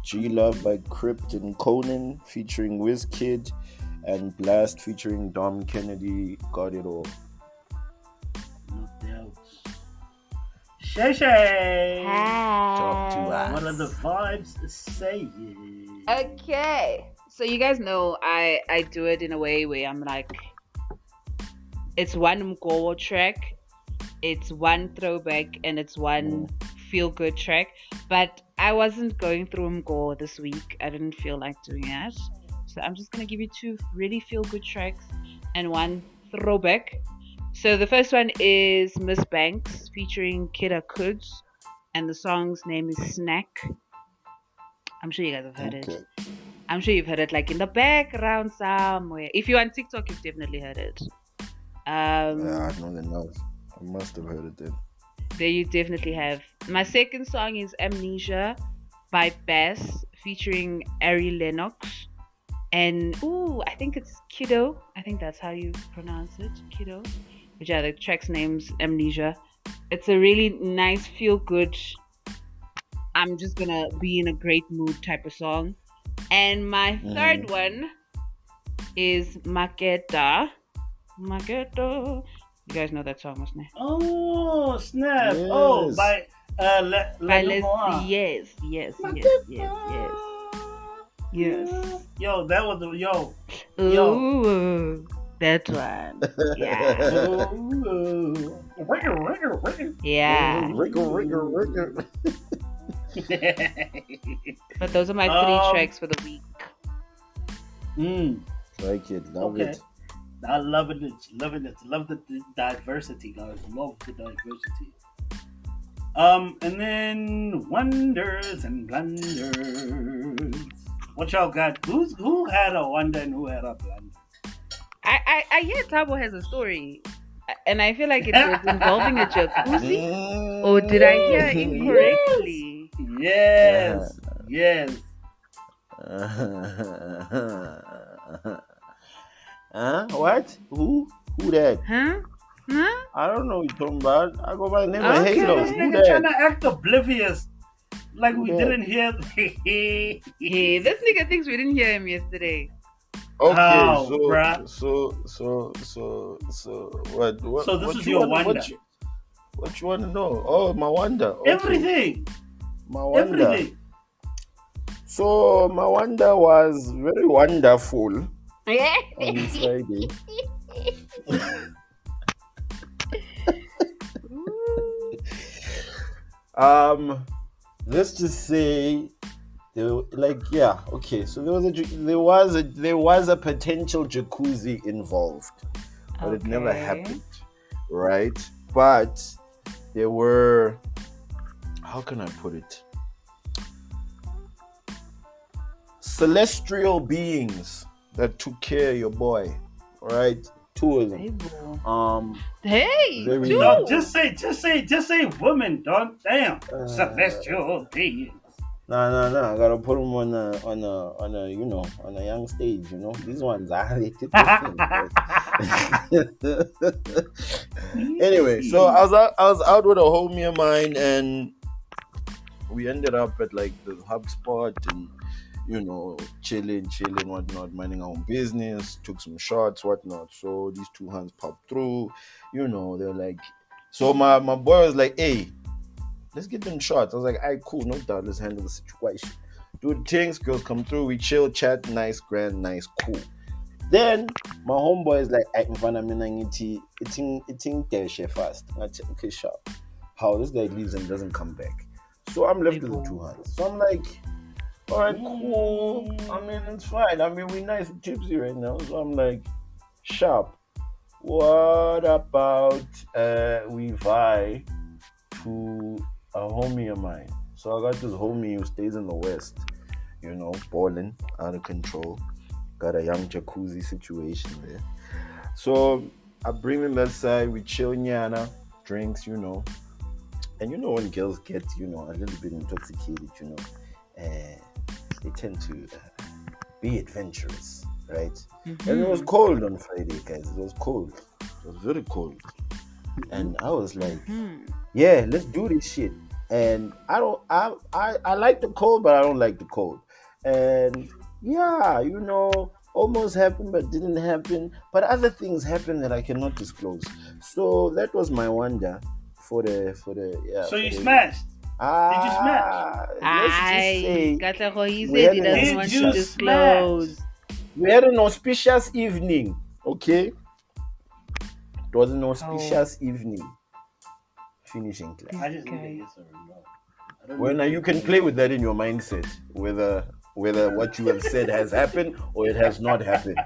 G Love by Crypt and Conan featuring Wizkid, and Blast featuring Dom Kennedy, Got It All. No doubt. Shay Shay. Talk to us. What are the vibes saying? Okay. So you guys know I do it in a way where I'm like, it's one Mgowo track, it's one throwback, and it's one feel good track. But I wasn't going through Mgowo this week. I didn't feel like doing that. So I'm just gonna give you 2 really feel good tracks and one throwback. So the first one is Miss Banks featuring Kidda Kuds, and the song's name is Snack. I'm sure you guys have heard it. I'm sure you've heard it like in the background somewhere. If you're on TikTok, you've definitely heard it. Yeah, I know the notes. I must have heard it then. There you definitely have. My second song is Amnesia by Bass featuring Ari Lennox. And I think it's Kiddo. I think that's how you pronounce it, Kiddo. Which are the track's name's Amnesia. It's a really nice, feel good, I'm just gonna be in a great mood type of song. And my third one is Maketa. Maketa. You guys know that song, wasn't it? Oh, snap. Yes. Oh, by By Les- yes. Yo, that was the yo. Ooh, that one. Yeah. Yeah. Rigor. But those are my 3 tracks for the week. Like it, love Okay. it. I love it. Love the diversity, guys. Love the diversity. And then wonders and blunders. What y'all got? Who had a wonder and who had a blunder? I hear Tabo has a story, and I feel like it was involving a jacuzzi. Or did I hear incorrectly? Yes. What? Who that? Huh? I don't know what you're talking about. I go by the name of Okay. Halo. This Who nigga trying that? to act oblivious, like we Who that? didn't hear. Hey, this nigga thinks we didn't hear him yesterday. Okay, How, so bruh? what? So this what is you your want- wonder. What you want to know? Oh, my wonder. Okay. Everything. My wonder. Everything. So my wonder was very wonderful on Yeah. Friday. Let's just say, so there was a potential jacuzzi involved, but it never Okay. happened, right? But there were, how can I put it? Celestial beings that took care of your boy, right? 2 of them. Hey, Very- dude. No, just say women, dog. Damn. Celestial beings. No. I gotta put them on a young stage. These ones are. Anyway, so I was out with a homie of mine, and we ended up at like the hub spot, and chilling, whatnot, minding our own business. Took some shots, whatnot. So these 2 hands popped through. They're like, so my boy was like, "Hey, let's get them shots." I was like, "Alright, cool, no doubt. Let's handle the situation." do the things, girls come through, we chill, chat, nice, grand, nice, cool. Then my homeboy is like, in front of me, eating dash fast. I say, okay, sharp. How this guy leaves and doesn't come back. So I'm left with the two hands. So I'm like, all right, cool. I mean, it's fine. I mean, we're nice and tipsy right now. So I'm like, sharp. What about we vie to a homie of mine? So I got this homie who stays in the West, balling out of control. Got a young jacuzzi situation there. So I bring him that side, we chill nyana, drinks, And when girls get, a little bit intoxicated, they tend to be adventurous, right? Mm-hmm. And it was cold on Friday, guys. It was cold. It was very cold. And I was like, yeah, let's do this shit. And I like the cold, but I don't like the cold. And yeah, almost happened, but didn't happen. But other things happened that I cannot disclose. So that was my wonder for the yeah. So you smashed? Did you smash? Let's just say Katlego, he we said he had doesn't an want to auspicious- disclose. we had an auspicious evening. Okay, it was an auspicious evening. Finishing class. I just need Okay. a yes or a no. I don't Well, now need- you can play with that in your mindset, whether what you have said has happened or it has not happened.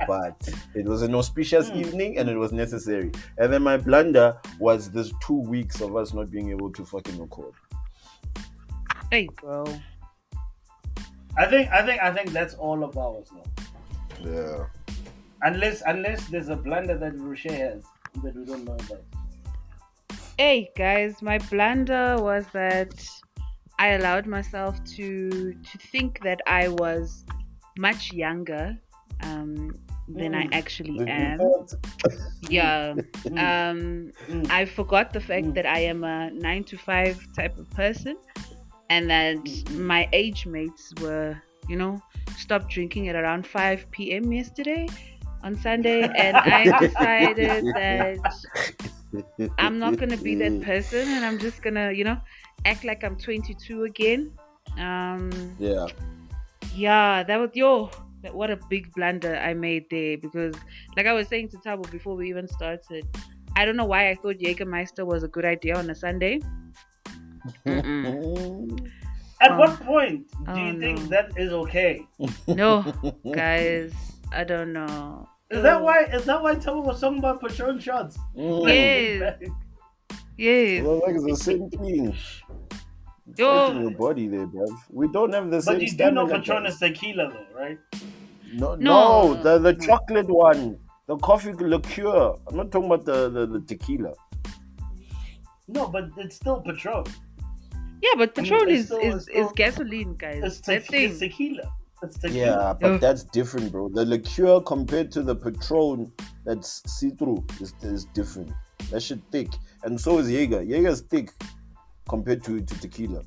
But it was an auspicious evening and it was necessary. And then my blunder was this 2 weeks of us not being able to fucking record. Hey, bro. I think that's all of ours though. Yeah. Unless there's a blunder that Rocher has that we don't know about. Hey, guys, my blunder was that I allowed myself to think that I was much younger than I actually am. Yeah. I forgot the fact that I am a 9 to 5 type of person, and that my age mates were, stopped drinking at around 5 p.m. yesterday on Sunday, and I decided that I'm not gonna be that person, and I'm just gonna, act like I'm 22 again. Yeah. Yeah, that was what a big blunder I made there, because like I was saying to Tabo before we even started, I don't know why I thought Jägermeister was a good idea on a Sunday. At what point do Oh, you think no. that is okay? No, guys, I don't know. Is that why Tabo was talking about Patron shots? Yes. Yes. Well, like it's the same thing. Yo. Fighting your body there, bruv. We don't have the same But you do know stamina, Patron guys. is tequila though, right? No, No. the chocolate one, the coffee liqueur. I'm not talking about the tequila. No, but it's still Patron. Yeah, but Patron It's is, still- is, it's still- is gasoline, guys. It's That thing. tequila. It's tequila. Yeah, but Ugh. that's different, bro. The liqueur compared to the Patron that's see-through is different. That shit thick, and so is Jaeger. Jaeger's thick compared to tequila.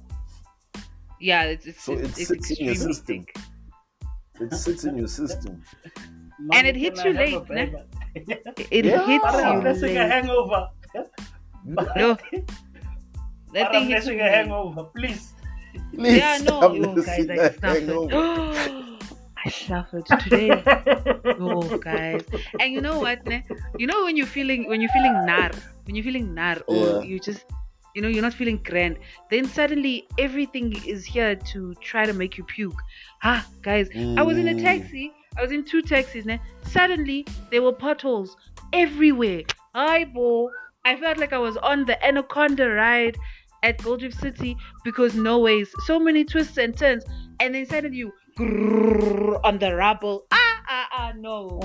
Yeah, it's So it sits in your extremely system. thick. It sits in your system. And it hits you late, ne? ne? It Yeah. hits But I'm you blessing a late. hangover. No, that But I'm thing hits blessing you a late. hangover, please. Please, Yeah, no, I'm yo, guys, missing I that suffered. hangover. I suffered today. Oh, guys, and you know what? Ne? You know when you're feeling nar, or Yeah. you just, you're not feeling grand. Then suddenly everything is here to try to make you puke. Guys, I was in a taxi. I was in 2 taxis. Ne? Suddenly there were potholes everywhere. I felt like I was on the Anaconda ride at Gold Reef City, because no ways, so many twists and turns, and then suddenly you grrr on the rubble. No.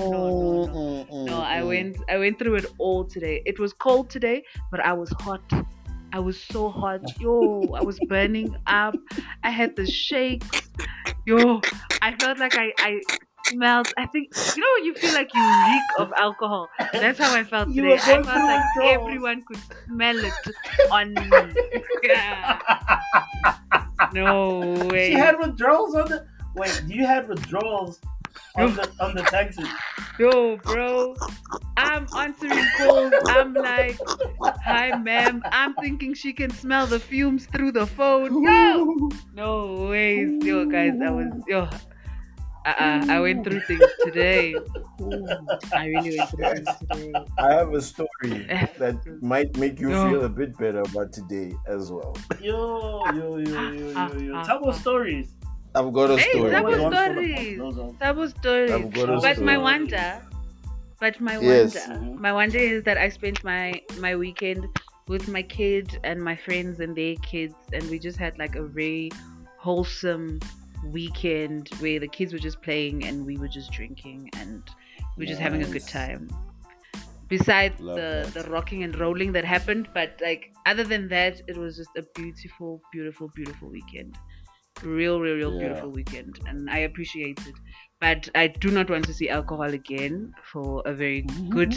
I went through it all today. It was cold today, but I was hot. I was so hot. I was burning up. I had the shakes. I felt like I smelled. I think, when you feel like you reek of alcohol. That's how I felt You today. were I going felt through like withdrawals. everyone could smell it on me. Yeah. No way. She had withdrawals on the. Wait, you had withdrawals on the taxi. Yo, bro. I'm answering calls. I'm like, hi, ma'am. I'm thinking she can smell the fumes through the phone. Yo! No ways. Yo, guys, I went through things today. I really went through things today. I have a story that might make you Yo. feel a bit better about today as well. Yo. Tell us stories. I've got a Hey, story. Tabu Those ones for the stories. those ones. Tabu I've stories. got a But story. my Yes. wonder. My wonder is that I spent my weekend with my kids and my friends and their kids, and we just had like a very wholesome weekend where the kids were just playing and we were just drinking and we were just having a good Nice. time. Besides Love the that. rocking and rolling that happened, but like other than that, it was just a beautiful, beautiful, beautiful weekend. Real Yeah. beautiful weekend, and I appreciate it. But I do not want to see alcohol again for a very good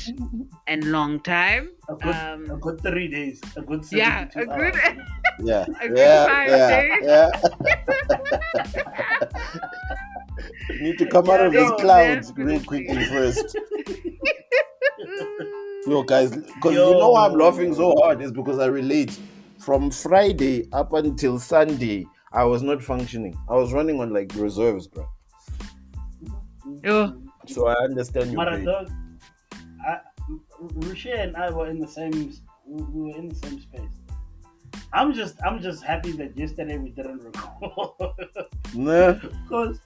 and long time. A good 3 days. A good 72 Yeah, a good hours. Yeah. a good Yeah. 5 Yeah. days. Yeah. You need to come out of Yeah, these no, clouds real definitely. quickly first. Yo, guys, because you know why I'm laughing so hard is because I relate. From Friday up until Sunday, I was not functioning. I was running on like reserves, bro. Yo, So I understand your pain. Maradona, Rushe and I were in the same. We were in the same space. I'm just happy that yesterday we didn't record. Nah. Because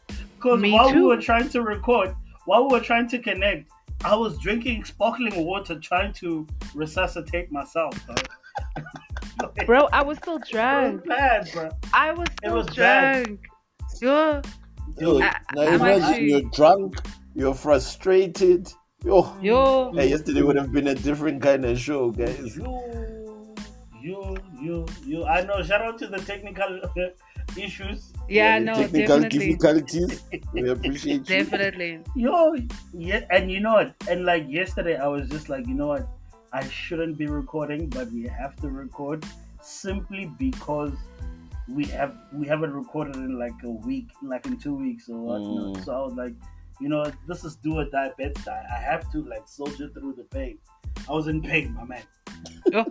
Me while we too. were trying to record, while we were trying to connect, I was drinking sparkling water trying to resuscitate myself. bro, I was still It was drunk. bad, bro. I was still was bad. drunk. Yo, Yo, I- now I'm imagine actually- you're drunk, you're frustrated. yo. Hey, yesterday would have been a different kind of show, guys. You. I know. Shout out to the technical issues. Yeah, the no, technical definitely. difficulties. We appreciate you. Definitely. Yeah, and you know what? And like yesterday, I was just like, you know what? I shouldn't be recording, but we have to record simply because we haven't recorded in like a week, like in 2 weeks or whatnot. So I was like, you know, this is do or die, bed die. I have to like soldier through the pain. I was in pain, my man. Yo.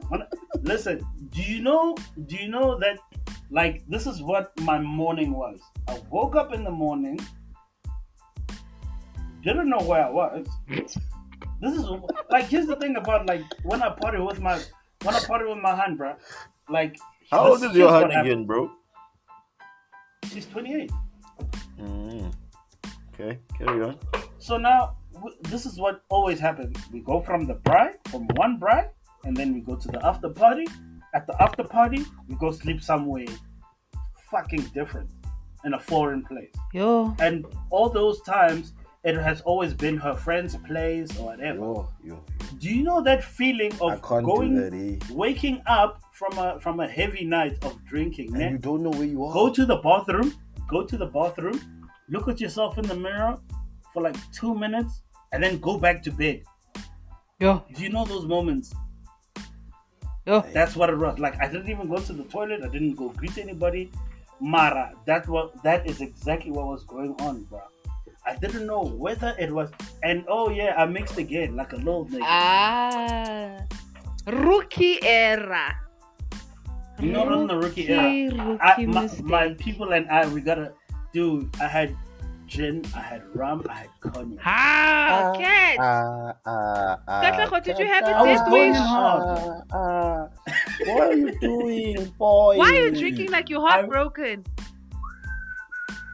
Listen, do you know that like this is what my morning was? I woke up in the morning, didn't know where I was. This is like here's the thing about like when I party with my hand, bro. Like How old this- is your here's hand what again, bro? She's 28. Okay, carry on. So now this is what always happens. We go from one bride, and then we go to the after party. At the after party, we go sleep somewhere fucking different in a foreign place. Yo. And all those times, it has always been her friend's place or whatever. Yo. Do you know that feeling I of can't going, do that, eh? waking up from a heavy night of drinking? And Man? you don't know where you are. Go to the bathroom, look at yourself in the mirror for like 2 minutes, and then go back to bed. Yo. Do you know those moments? Yo. That's what it was. Like I didn't even go to the toilet. I didn't go greet anybody. Mara, that is exactly what was going on, bro. I didn't know whether it was, and oh yeah, I mixed again like a little nigga. Ah. Rookie era. You know, in the rookie era. Rookie My mistake. people and I, we gotta, dude. I had gin, I had rum, I had cognac. Ah, cat. Katla, did you have a I was death going wish? hard. What are you doing, boy? Why are you drinking like you're heartbroken?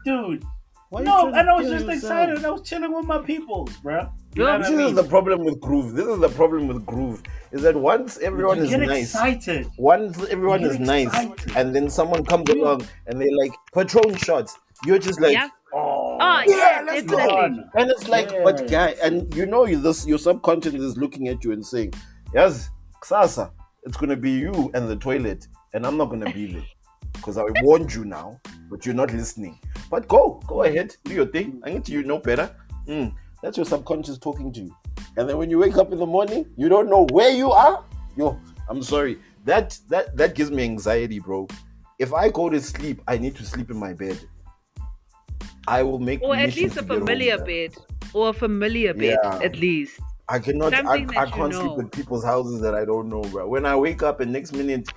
Dude. Why you No, trying to and I was kill just yourself? excited. I was chilling with my people, bro. You know what I This is mean? the problem with groove. Is that once everyone You is get nice, excited. once everyone You is get nice, excited. and then someone comes along and they like Patron shots, you're just like, Yeah. oh, yeah, let's definitely. go. And it's like, Yeah. but guy, and you know, your subconscious is looking at you and saying, yes, Ksasa, it's gonna be you and the toilet, and I'm not gonna be there because I warned you now, but you're not listening. But go ahead, do your thing. I need you know better. That's your subconscious talking to you. And then when you wake up in the morning, you don't know where you are. Yo, I'm sorry. That gives me anxiety, bro. If I go to sleep, I need to sleep in my bed. I will make Or at missions least a to get home. familiar Bruh. bed. Or a familiar bed, Yeah. at least. I cannot. Something I that you can't sleep know. at people's houses that I don't know, bro. When I wake up and next minute,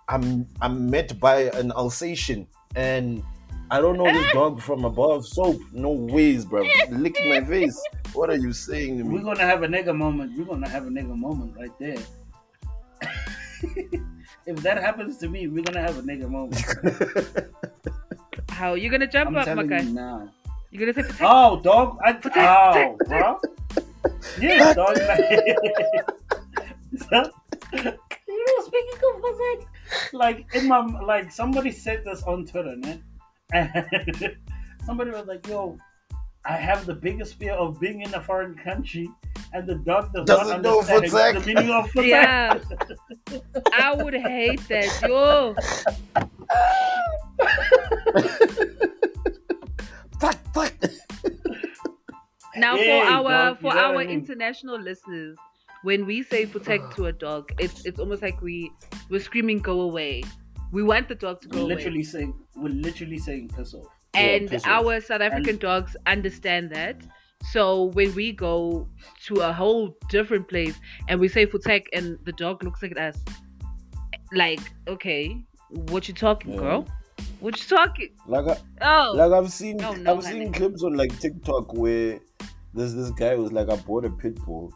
I'm met by an Alsatian and I don't know this dog from above. Soap, no ways, bro. Lick my face. What are you saying to We're me? gonna have a nigga moment. We're gonna have a nigga moment right there. If that happens to me, we're gonna have a nigga moment. How you gonna jump I'm up, telling Makai? you now. You gonna say, Oh, dog! Bro. Yes, dog. So, speaking of physics, like somebody said this on Twitter, man, and somebody was like, "Yo, I have the biggest fear of being in a foreign country, and the dog does not Doesn't know understand the Futzak. meaning of Futzak." yeah. I would hate that. Yo. Fuck. Now Hey, for dog, you know our what I mean? international listeners, when we say protect to a dog, it's almost like we're screaming go away. We want the dog to go We're away. literally saying piss off. And piss off. our South African dogs understand that. So when we go to a whole different place and we say protect and the dog looks like us, like, okay, what you talking, girl? What you talking? Like Oh, I've seen No, no, I've honey. seen clips on like TikTok where there's this guy who's like, I bought a pit bull,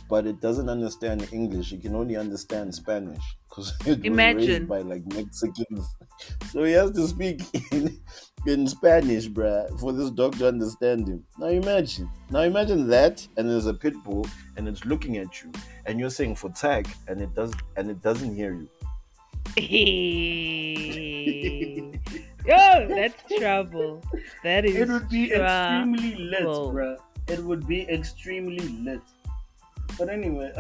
but it doesn't understand English. It can only understand Spanish because it was Imagine. raised by like Mexicans. So he has to speak in Spanish, bruh, for this dog to understand him. Now imagine that, and there's a pit bull and it's looking at you, and you're saying for tag, and it doesn't hear you. Yo, that's trouble. That is. It would be extremely lit, trouble. bruh. It would be extremely lit. But anyway,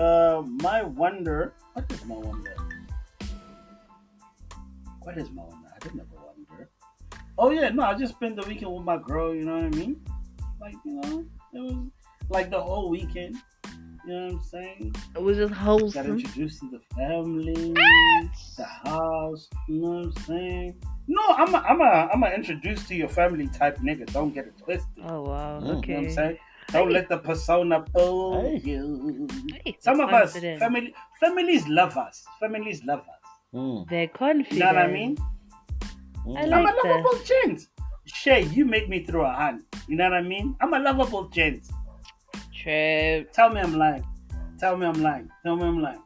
my wonder. What is my wonder? What is my wonder? I didn't ever wonder. Oh yeah, no, I just spent the weekend with my girl. You know what I mean? Like, you know, it was like the whole weekend. You know what I'm saying? It was just Got wholesome. introduced to the family, the house. You know what I'm saying? No, I'm a introduced to your family type nigga. Don't get it twisted. Oh wow. Mm. You know what Okay. I'm saying? Don't let the persona fool Hey. you. Hey, Some they're of us, confident. families love us. Families love us. They're confident. You know what I mean? I I'm like a that. lovable gent. Shay, you make me throw a hand. You know what I mean? I'm a lovable gent. Trip. Tell me I'm lying. Tell me I'm lying. Tell me I'm lying.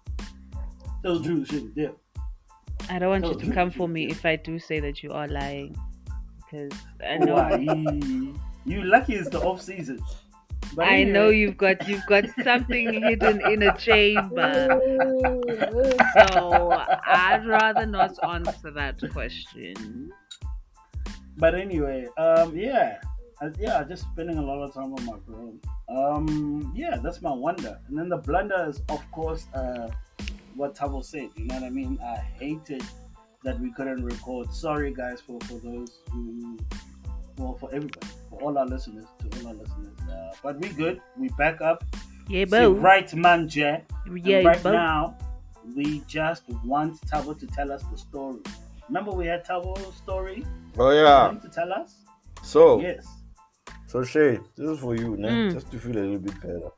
Tell the truth, shit. Yeah. I don't want you Oh, to come for me if I do say that you are lying, because I know Why? You lucky it's the off season. But I know anyway. you've got something hidden in a chamber. So I'd rather not answer that question. But anyway, just spending a lot of time with my girl. That's my wonder. And then the blunder is, of course, what Tabo said. You know what I mean? I hated that we couldn't record. Sorry, guys, for those who, well, for everybody, for all our listeners, but we good. We back up. Yeah, See, boo. right, man, Jay. Yeah, And right boo. now, we just want Tabo to tell us the story. Remember, we had Tabo's story. Oh yeah. To tell us? So Yes. So Shay, this is for you, Mm. just to feel a little bit better.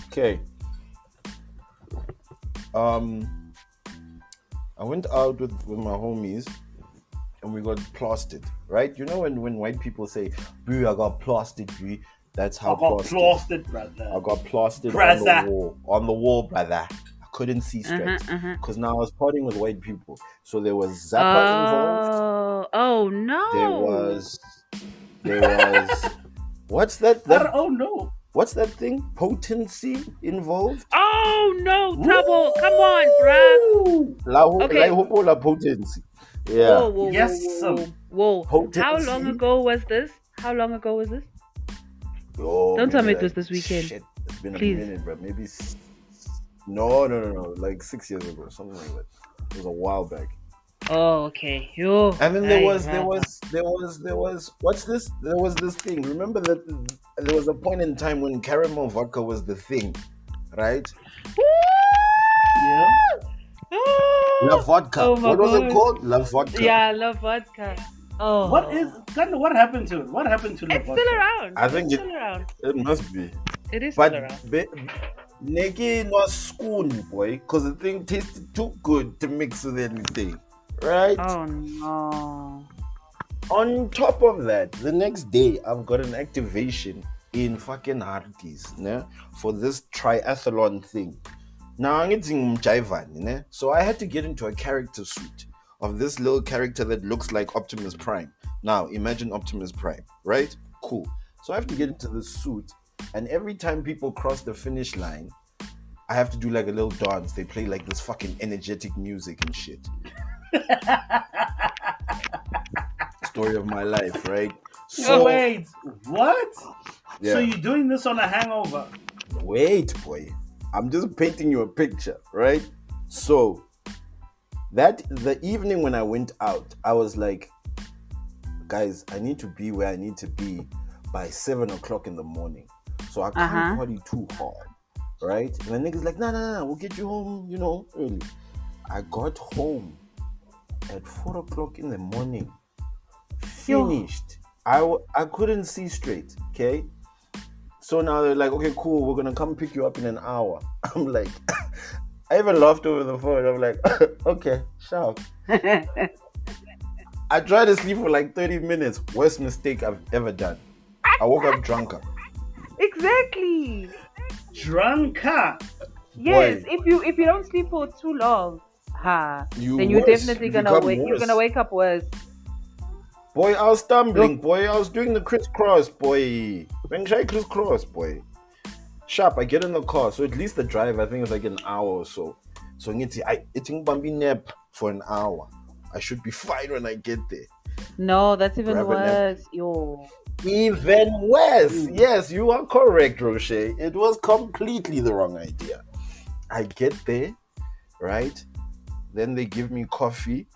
Okay. I went out with my homies and we got plastered, right? You know when white people say, "Boo, I got plastered, boo," that's how I got plastered. plastered, brother. I got plastered Brother. on the wall, brother. I couldn't see straight Uh-huh. because now I was partying with white people, so there was Zappa involved. Oh no. There was what's that? Oh no. What's that thing? Potency involved? Oh no, Tabo, come on, bruh. Okay. La potency. Yeah. Whoa, Yes, whoa. Potency. How long ago was this? Oh, Don't tell me maybe it was this weekend. Shit, it's been Please. a minute, bro. Maybe no, like 6 years ago, something like that. It was a while back. Oh, okay. Yo. And then there was what's this? There was this thing. Remember that there was a point in time when caramel vodka was the thing, right? Yeah. La vodka. Oh my What was it God. called? La vodka. Yeah, I love vodka. What is Oh, what happened to it? What happened to the it's still vodka? around. I It's think still around. it must be. It is still But around. Negi was school, boy, because the thing tasted too good to mix with anything. Right? Oh no. On top of that, the next day I've got an activation in fucking Harties, ne, for this triathlon thing. Now I'm getting Jaivan, ne? So I had to get into a character suit of this little character that looks like Optimus Prime. Now imagine Optimus Prime, right? Cool. So I have to get into this suit, and every time people cross the finish line, I have to do like a little dance. They play like this fucking energetic music and shit. Story of my life, right? So Wait, what? yeah. So you're doing this on a hangover? Wait, boy. I'm just painting you a picture, right? So that the evening when I went out, I was like, guys, I need to be where I need to be by 7 o'clock in the morning. So I can't Uh-huh. party too hard, right? And the nigga's like, nah, we'll get you home, early. I got home at 4 o'clock in the morning, finished. I couldn't see straight, okay? So now they're like, okay, cool, we're gonna come pick you up in an hour. I'm like, I even laughed over the phone. I'm like, okay, sharp. I tried to sleep for like 30 minutes. Worst mistake I've ever done. I woke up drunker. Exactly. Drunker. Yes. Boy, If you don't sleep for too long, you then you're worse. definitely You gonna become wake. You're worse. gonna wake up worse. Boy, I was stumbling, boy. I was doing the crisscross, boy. When try crisscross, boy. Sharp, I get in the car. So at least the drive, I think, is like an hour or so. So it's Bambi nap for an hour. I should be fine when I get there. No, that's even Grab a nap. worse. Yo. Even worse. Yes, you are correct, Roche. It was completely the wrong idea. I get there, right? Then they give me coffee.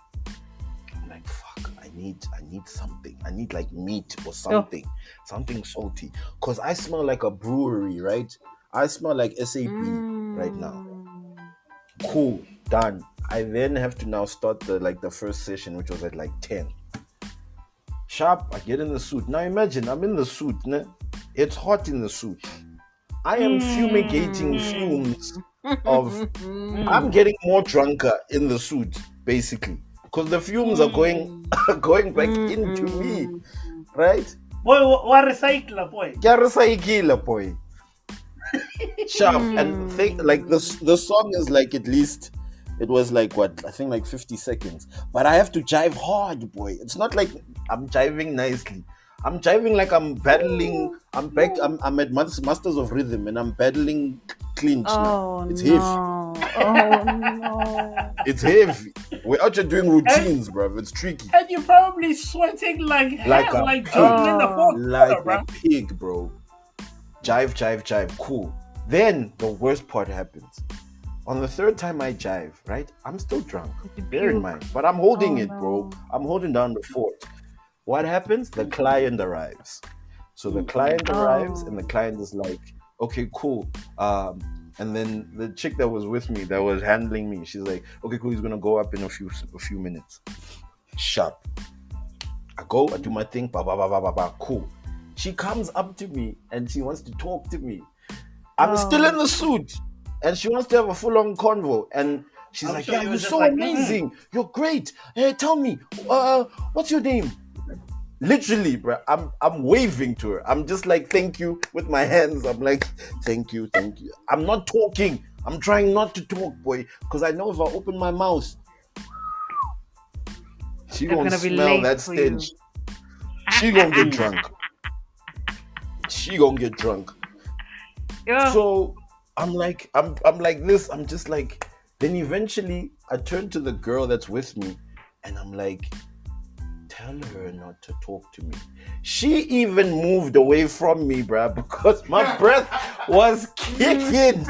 I'm like, fuck, I need something. I need like meat or something. Something salty. Because I smell like a brewery, right? I smell like SAP right now. Cool, done. I then have to now start the first session, which was at like 10. Sharp, I get in the suit. Now imagine, I'm in the suit, ne? It's hot in the suit. I am fumigating fumes of... I'm getting more drunker in the suit, basically. Because the fumes are going back into me, right? Boy, what recycler, boy? Recycle, boy. Sharp. And think like the song is like at least... It was like what? I think like 50 seconds. But I have to jive hard, boy. It's not like I'm jiving nicely. I'm jiving like I'm battling. I'm at Masters of Rhythm and I'm battling clinch now. It's heavy. Oh no. It's heavy. We're out here doing routines, bruv. It's tricky. And you're probably sweating like hell, like jogging in the fourth Like bro. a pig, bro. Jive. Cool. Then the worst part happens. On the third time I jive, right? I'm still drunk. Bear in mind. But I'm holding it, bro. I'm holding down the fort. What happens? The client arrives. So the client arrives and the client is like, okay, cool. And then the chick that was with me, that was handling me, she's like, okay, cool, he's gonna go up in a few minutes. Sharp. I go, I do my thing, cool. She comes up to me and she wants to talk to me. I'm still in the suit. And she wants to have a full-on convo. And she's like, yeah, you're so amazing. You're great. Hey, tell me, what's your name? Literally, bro, I'm waving to her. I'm just like, thank you with my hands. I'm like, thank you. I'm not talking. I'm trying not to talk, boy. Because I know if I open my mouth, she gonna smell that stench. She gonna get drunk. Yeah. So I'm like this. I'm just like, then eventually I turn to the girl that's with me and I'm like, tell her not to talk to me. She even moved away from me, bruh, because my breath was kicking.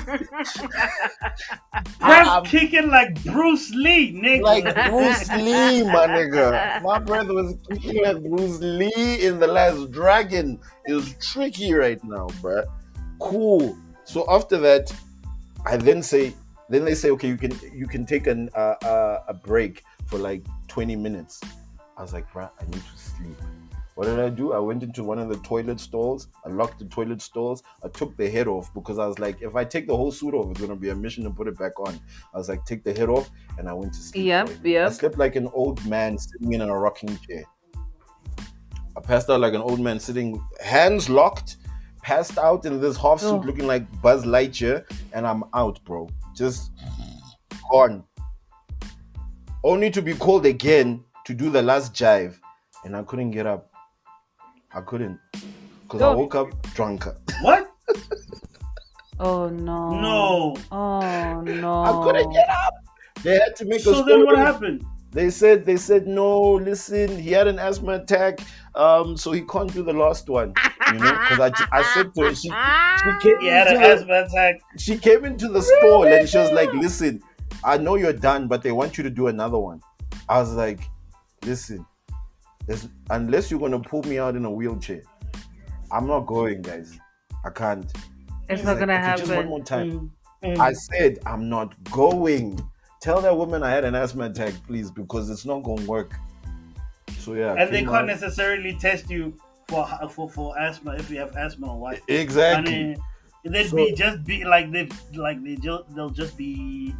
Breath kicking like Bruce Lee, nigga. Like Bruce Lee, my nigga. My breath was kicking like Bruce Lee in The Last Dragon. It was tricky right now, bruh. Cool. So after that, they say, okay, you can take a break for like 20 minutes. I was like, bruh, I need to sleep. What did I do? I went into one of the toilet stalls. I locked the toilet stalls. I took the head off because I was like, if I take the whole suit off, it's going to be a mission to put it back on. I was like, take the head off, and I went to sleep. Yep, boy. I yep. slept like an old man sitting in a rocking chair. I passed out like an old man sitting, hands locked, passed out in this half suit looking like Buzz Lightyear, and I'm out, bro. Just gone. Only to be called again to do the last jive, and I couldn't get up. I couldn't. Because I woke up drunker. What? Oh no. No. Oh no. I couldn't get up. They had to make a So then what happened? They said, no, listen, he had an asthma attack, so he can't do the last one. You know, because I said to her, she came He had an asthma attack. She came into the stall and she was like, listen, I know you're done, but they want you to do another one. I was like, listen, unless you're going to pull me out in a wheelchair, I'm not going, guys. I can't. It's not gonna happen. Just one more time. I said, I'm not going. Tell that woman I had an asthma attack, please, because it's not going to work. So yeah. And they can't necessarily test you for asthma if you have asthma or what. Exactly. And they'll just be,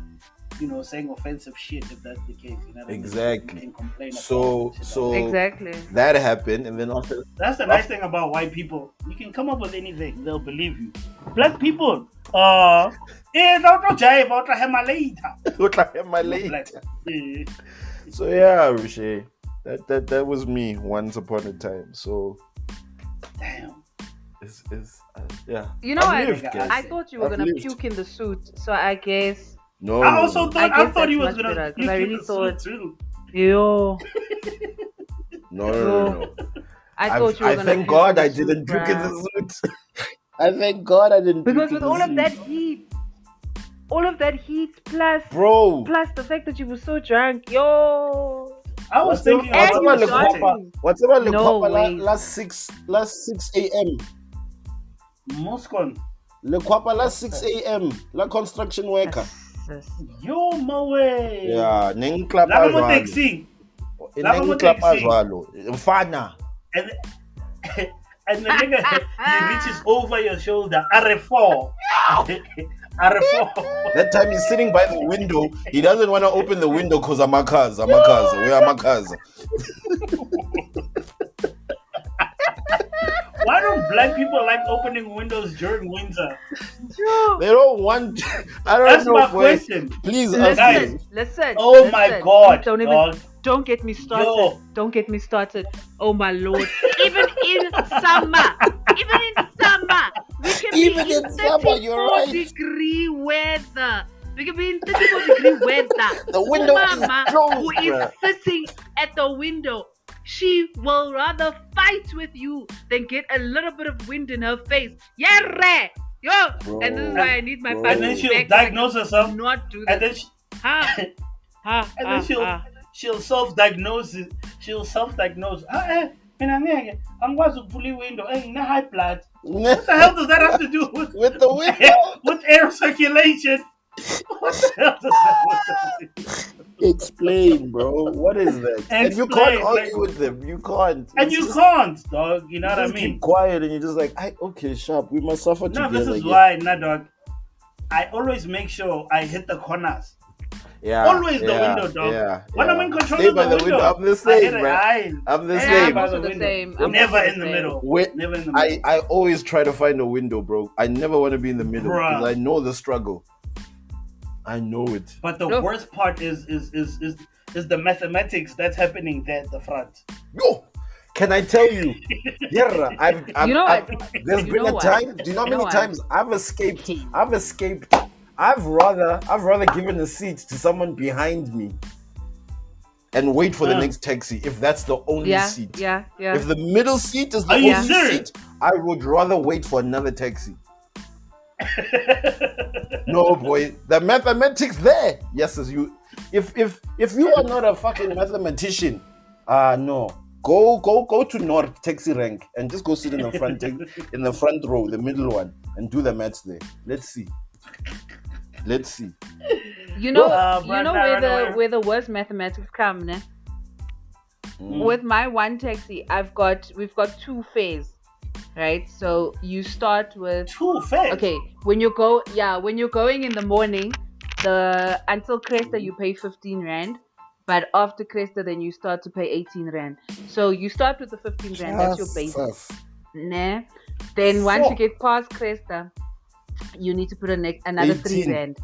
you know, saying offensive shit if that's the case. You know what I mean? Exactly. You can complain so exactly. That happened, and then after. That's the nice thing about white people. You can come up with anything, they'll believe you. Black people, don't jive, I'll try my later. So yeah, Rishi, that was me once upon a time. So damn, it's yeah. You know, I thought you were gonna puke in the suit, so I guess. No, I also thought he was gonna puke because I really in the thought suit too. Yo. No. I thought you were gonna. Thank God I didn't puke in the suit. I thank God I didn't. Because with all of that heat, plus the fact that you were so drunk, yo. I was thinking what's about last 6 a.m. Moscon. Le Kwapa last 6 a.m. La construction worker. Yo, my way. Yeah, neng klapa jwalo. Neng klapa jwalo. Mfana. And the nigga, he reaches over your shoulder. R4. R4. That time he's sitting by the window. He doesn't want to open the window because amakaza. Where amakaza? Why don't black people like opening windows during winter? They don't want. I don't That's know. That's my question. Please, listen. Oh my God! Don't get me started. Yo. Don't get me started. Oh my Lord! Even in summer, we can be in 34-degree weather. We can be in 34-degree weather. The window Mama, is closed, who is sitting at the window, she will rather fight with you than get a little bit of wind in her face. Yeah, yo. Bro, and this is why I need my partner. And then she'll diagnose herself. Not do that. And then she'll self-diagnose. She'll self-diagnose. I'm going to pull window. No high blood. What the hell does that have to do with the window? With air circulation? What the hell does that have to do? Explain, bro. What is that? And you can't argue with them. You can't. And you can't, dog. You know what I mean? Keep quiet and you're just like, okay, sharp. We must suffer together. No, this is why, dog. I always make sure I hit the corners. Yeah. Always the window, dog. Yeah. When I'm in control of the window, I'm the same, man. I'm the same. Never in the middle. Never in the middle. I always try to find a window, bro. I never want to be in the middle because I know the struggle. I know it. But the worst part is the mathematics that's happening there at the front. Yo, can I tell you? Yeah, there's been a time. Do you know how many times I've escaped? I've rather given a seat to someone behind me and wait for the next taxi if that's the only seat. Yeah. If the middle seat is the only seat, I would rather wait for another taxi. No, boy, the mathematics there. Yes, as you. If you are not a fucking mathematician, no. Go to North taxi rank and just go sit in the front in the front row, the middle one, and do the maths there. Let's see. You know where the worst mathematics come, ne? with my one taxi, we've got two fares, right? So you start with 2 fares. okay, when you're going in the morning, until Cresta you pay 15 rand, but after Cresta then you start to pay 18 rand. So you start with the 15 rand, that's your basic. Nah. Then once you get past Cresta, you need to put another 3 18. rand.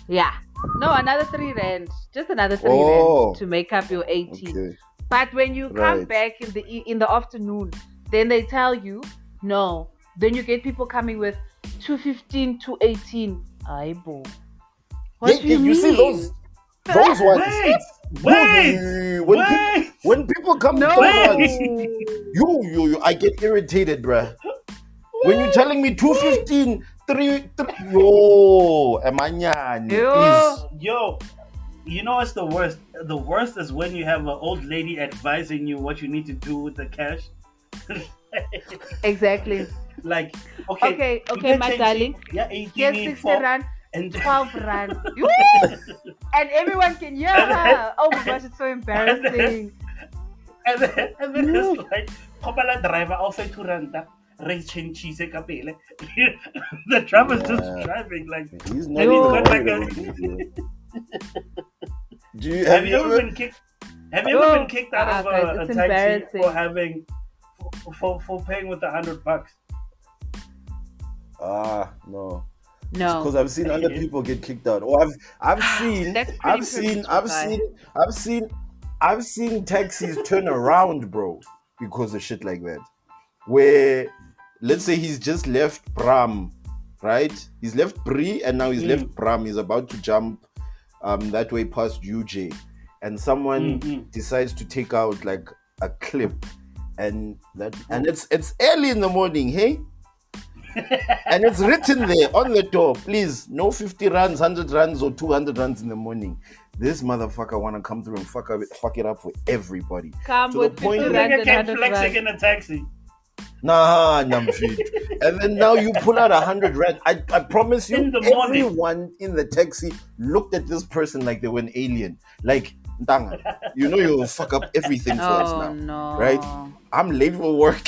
Yeah. No, another 3 rand. Just another 3 Oh. rand to make up your 18. Okay. But when you come Right. back in the afternoon, then they tell you no. Then you get people coming with 215, 218. Aibo. What do you mean? see those ones? Wait. When people come No. to those ones, you, I get irritated, bruh. When you're telling me 215, 3, yo, amanyani, please. Yo, you know what's the worst? The worst is when you have an old lady advising you what you need to do with the cash. Exactly. Like, Okay, my darling. Yeah, Here's 18, 60 rand, and 12 rand. And everyone can hear her. Oh my gosh, it's so embarrassing. and then it's like, Kopala driver, I'll say 2 rand. The driver's just driving like He's and not he's even got like worried a. Have you ever been kicked? Have you ever been kicked out of a it's taxi for embarrassing. having for paying with $100? No. No. Because I've seen other people get kicked out. Or I've seen That's pretty I've seen taxis turn around, bro, because of shit like that. Where let's say he's just left Bram, right? He's left Brie and now he's left Bram. He's about to jump that way past UJ, and someone decides to take out like a clip, and it's early in the morning, hey? And it's written there on the door, please, no 50 rands, 100 rands, or 200 rands in the morning. This motherfucker wanna come through and fuck it up for everybody. Come To with the point 50 where- rand and Can't 100 flexing rand. in a taxi. Nah, namfit. And then now you pull out 100 rand. I promise you, In the morning. everyone in the taxi looked at this person like they were an alien. Like, Ntanga, you know you'll fuck up everything for us Oh now. no. Right? I'm late for work.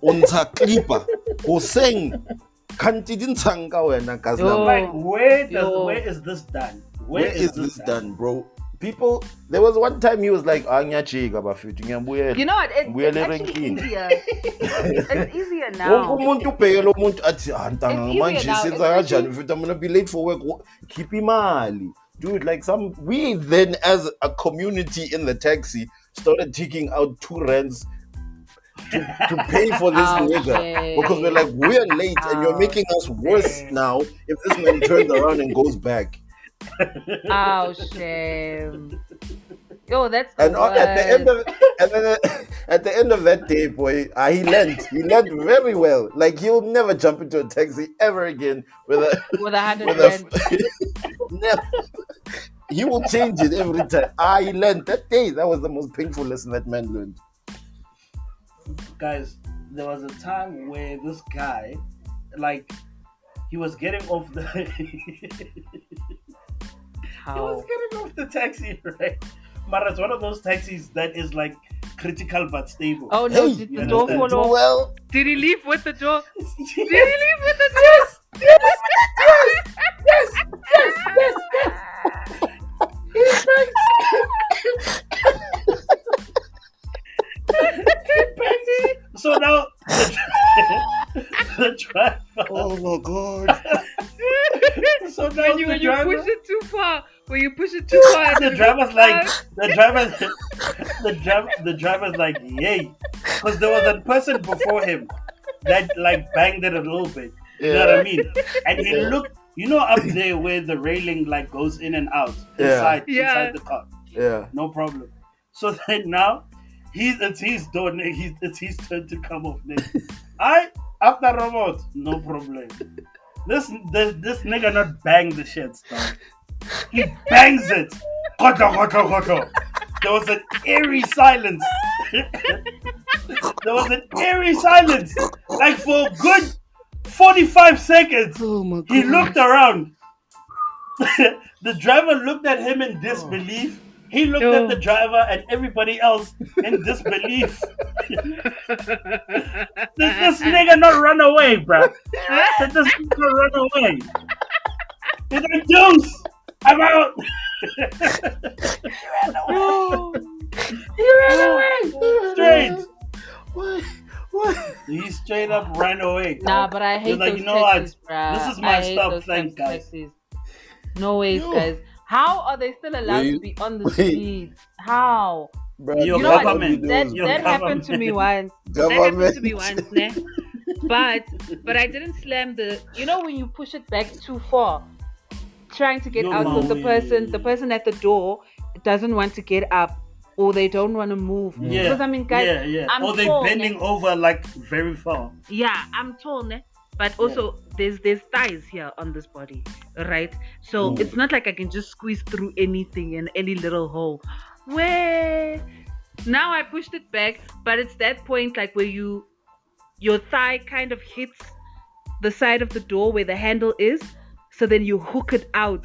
Unta klipa. Hoseng. Kanti dintanga wena Yo. kaslam. Like, where Yo. is this done? Where is this done, bro? People, there was one time he was like, "Anyachika bafethu ngiyambuyela." You know what? It's Ngibuyele actually erenkini. easier. It's easier Wonke now. umuntu ubhekela umuntu athi ntanga It's manje easier now, senza kanjani especially- mfethu, I'm gonna be late for work. Keep imali. Dude, like we then as a community in the taxi started taking out 2 rands to pay for this nigga. shit. Because we're like, we're late and you're making us worse now if this man turns around and goes back. Oh shame. Yo, that's the And at the end worst. at the end of that day, boy, he learned very well. Like he'll never jump into a taxi ever again with a With 100 with rand. never. He will change it every time. He learned that day. That was the most painful lesson that man learned. Guys, there was a time where this guy, like, he was getting off the How? the taxi, right? But it's one of those taxis that is like critical but stable. Oh no, Hey, did you the door understand? fall off? Well, Did he leave with the door? Yes. Did he leave with the door? So now the driver. oh my god. So now When you the driver. push it too far, when you push it too far, The driver's like the driver's like, yay, because there was a person before him that like banged it a little bit. You know what I mean? And he looked, you know, up there where the railing like goes in and out inside the car. Yeah. No problem. So then now it's his door. It's his turn to come off next. After robot, no problem. This nigga not bang the shit stuff. He bangs it. Koto, koto, koto. There was an eerie silence. Like for a good 45 seconds. Oh my god. He looked around. The driver looked at him in disbelief. He looked at the driver and everybody else in disbelief. This nigga not run away, bruh. Did this nigga run away? Did I deuce? I'm out. He ran away. Straight. What? He straight up ran away. Nah, but I hate He's like, those you know what? taxis, bruh. This is I my hate stop. those Thanks, types of guys. taxis. No ways, Yo. guys. How are they still allowed to be on the streets? How? Bruh, Your You know what? government. Those, That Your happened to me once. government. That happened to me once, ne? But I didn't slam the. You know when you push it back too far, trying to get Your out because mom. the person at the door doesn't want to get up or they don't want to move. Yeah. Because I mean, guys, yeah. I'm Or they tall, bending ne? over like very far. Yeah, I'm tall, ne? But also there's thighs here on this body, right? So it's not like I can just squeeze through anything in any little hole. Where now I pushed it back, but it's that point like where your thigh kind of hits the side of the door where the handle is, so then you hook it out.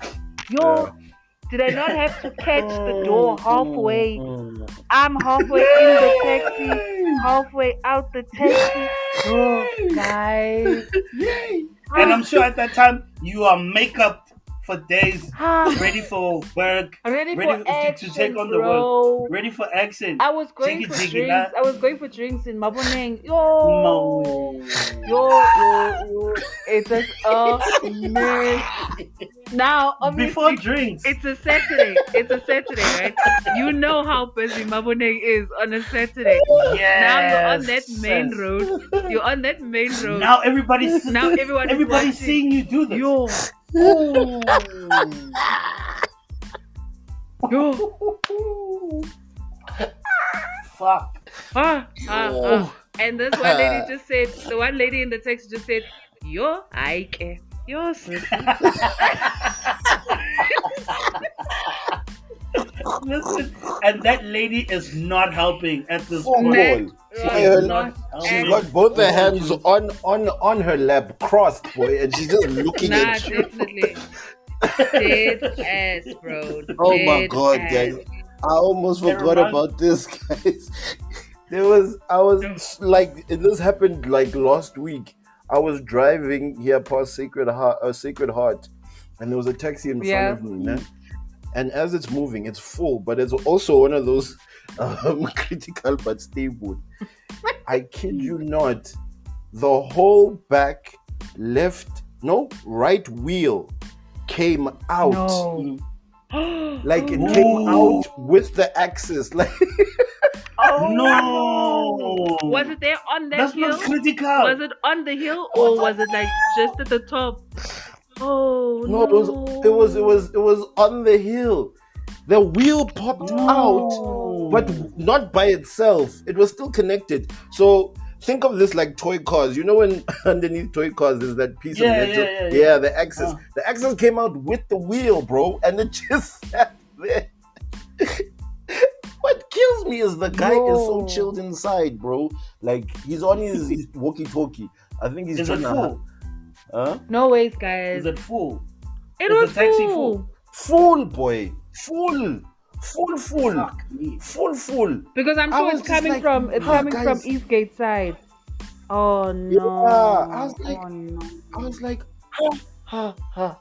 Did I not have to catch the door halfway? I'm halfway in the taxi, halfway out the taxi. Oh, guys. And I'm sure at that time you are makeup for days, Ah, ready for work, ready for action, to take on the bro. world, ready for action. I was going for Jiggy, drinks. nah. I was going for drinks in Maboneng. No. Yo. It's just a mess. Now, obviously, Before drinks. it's a Saturday. It's a Saturday, right? You know how busy Maboneng is on a Saturday. Yes. Now you're on that main road. You're on that main road. Now everybody's everybody's watching. seeing you do this. Yo. Fuck. And this one lady just said, the one lady in the text just said, yo, I care. Yo, sis. Listen, and that lady is not helping at this Fuck point. all. She is not She's helping. got both her hands on her lap, crossed, boy, and she's just looking Nah, at you. definitely. Dead ass, bro. Oh my Dead god, ass. guys! I almost It forgot reminds- about this, guys. This happened like last week. I was driving here past Sacred Heart, and there was a taxi in front of me, né? And as it's moving, it's full, but it's also one of those critical but stable. I kid you not, the whole back right wheel came out. No. Like it Ooh. came out with the axis. Like No. Was it there on that That's hill? not critical. Was it on the hill or was it like just at the top? Oh no, it was on the hill. The wheel popped out, but not by itself. It was still connected. So think of this like toy cars. You know when underneath toy cars there's that piece of metal? Yeah. The axis. The axis came out with the wheel, bro, and it just sat there. What kills me is the guy is so chilled inside, bro. Like he's on his walkie-talkie. I think he's Is trying it to. full? Huh? No ways, guys. Is it full? It is was the taxi full. Full, boy. Full. Fuck me. Full. Because I'm I sure was it's just coming like, from guys. from Eastgate side. Oh no. Yeah, I was like- oh no. I was like, ha.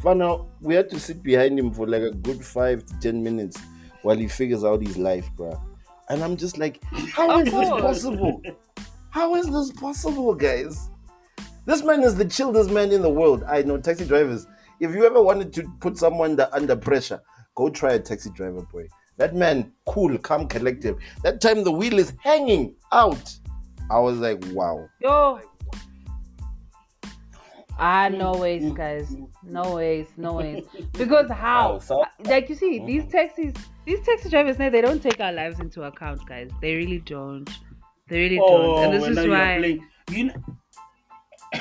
But now we had to sit behind him for like a good 5 to 10 minutes while he figures out his life, bruh. And I'm just like, how Of is this course. possible? How is this possible, guys? This man is the chillest man in the world. I know taxi drivers. If you ever wanted to put someone under pressure, go try a taxi driver, boy. That man, cool, calm, collective. That time the wheel is hanging out. I was like, wow. Yo. No ways, guys. No ways. Because how? Wow, so- Like you see, these taxi drivers now, they don't take our lives into account, guys. They really don't. And this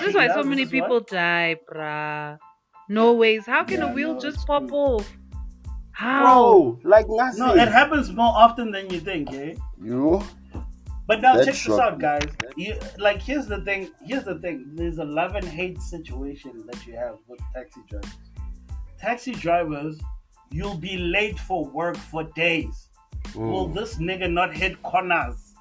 is why so many people die, bruh. No ways. How can a wheel just pop off? How? Bro, like nothing. No, it happens more often than you think, eh? You? But now That check this shocked out, me. guys. Here's the thing. There's a love and hate situation that you have with taxi drivers. Taxi drivers you'll be late for work for days. Will this nigga not hit corners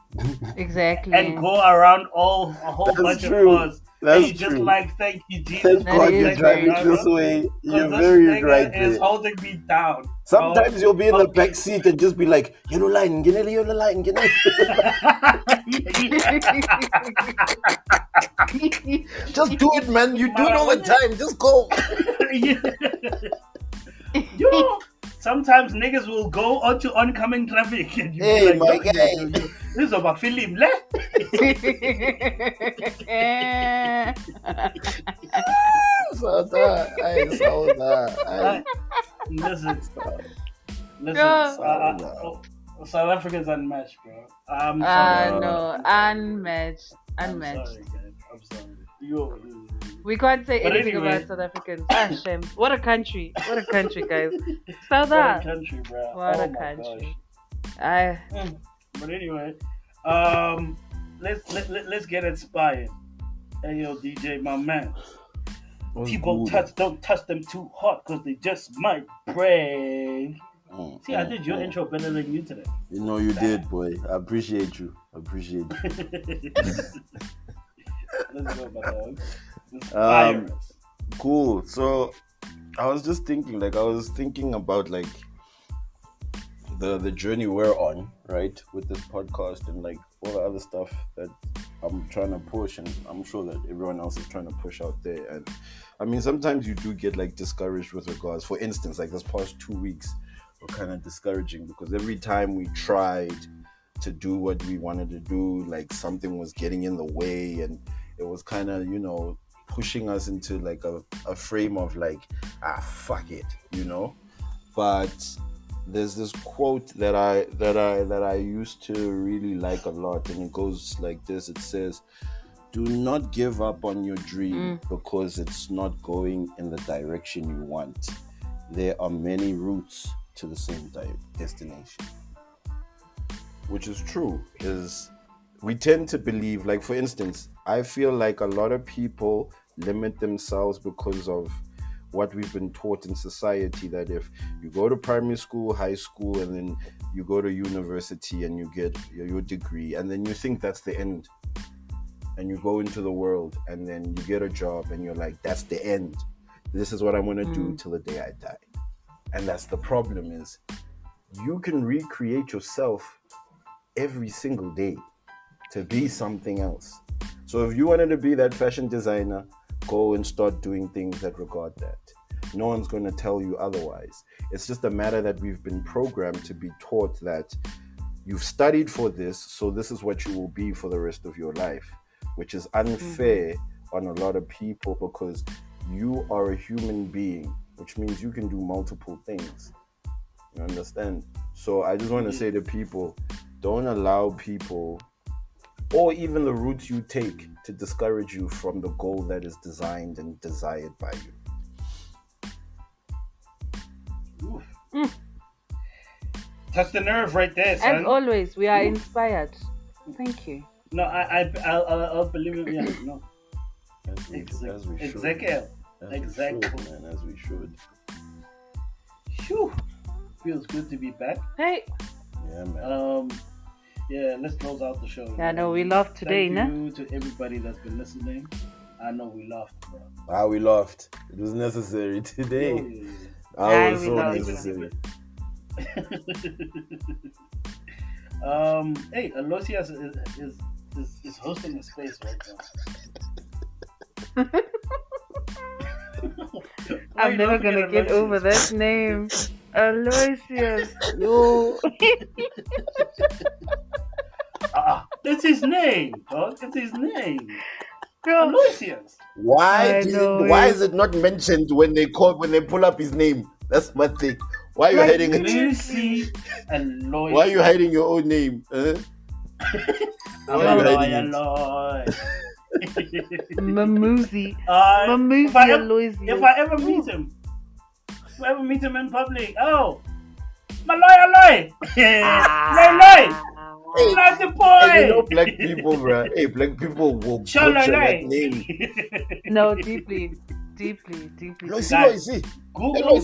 Exactly. and go around a whole bunch of cars? And you just like, thank you, Jesus. Thank God you're is driving very this true. way. You're Because very this nigga right is there. holding me down. bro. Sometimes you'll be in the back seat and just be like, yellow line, yellow line, yellow Just do it, man. You do it all the time. Just go. Yo, sometimes niggas will go onto oncoming traffic and you Hey, be my like, guy. yo. This is about film, le? Listen, South Africa's unmatched, bro. I'm sorry. No, unmatched. I'm sorry, guys. I'm sorry. You. We can't say But anything anyway. about South Africans. Ah, shame. What a country. What a country, guys. South What a Africa. country, bro. What Oh a my country. gosh. But anyway, let's get inspired. Hey yo, DJ, my man. People don't touch them too hard because they just might break. See, I did your intro better than you today. You know you did, boy. I appreciate you. Let's go, my dog. Inspire us. Cool. So I was just thinking, about like the journey we're on, right, with this podcast and like all the other stuff that I'm trying to push, and I'm sure that everyone else is trying to push out there. And I mean, sometimes you do get like discouraged with regards. For instance, like this past 2 weeks were kind of discouraging because every time we tried to do what we wanted to do, like something was getting in the way, and it was kind of, pushing us into like a frame of like, fuck it, But there's this quote that I used to really like a lot, and it goes like this. It says, "Do not give up on your dream because it's not going in the direction you want. There are many routes to the same destination." Which is true. Is we tend to believe, like for instance, I feel like a lot of people limit themselves because of what we've been taught in society, that if you go to primary school, high school, and then you go to university and you get your degree, and then you think that's the end, and you go into the world and then you get a job and you're like, that's the end. This is what I'm going to do till the day I die. And that's the problem, is you can recreate yourself every single day to be something else. So if you wanted to be that fashion designer, go and start doing things that regard that. No one's going to tell you otherwise. It's just a matter that we've been programmed to be taught that you've studied for this, so this is what you will be for the rest of your life, which is unfair on a lot of people, because you are a human being, which means you can do multiple things. You understand? So I just want to say to people, don't allow people, or even the routes you take, to discourage you from the goal that is designed and desired by you. Touch the nerve right there, son. As always, we are inspired. Thank you. No, I'll believe it. Yeah, no. As we should. Exactly. Man, as we should. Phew. Feels good to be back. Hey. Yeah, man. Yeah, let's close out the show. Yeah, no, we laughed today, Thank you to everybody that's been listening. I know we laughed, bro. We laughed. It was necessary today. Yeah, It was we so laughed. necessary. Hey, Aloysias is hosting a space right now. I'm never gonna get over that name. Aloysius. Yo. It's his name, dog. It's his name. Girl. Aloysius. Why I is it not mentioned when they pull up his name? That's my thing. Why are you hiding it? Mmusi Aloysias. Why are you hiding your own name? Mmusi. If I Aloysius. ever meet him, in public, Malloy. Hey, Like the and boy. black people, bro. Hey, black people will butcher Shalai. that name. No, deeply. Loisy. Google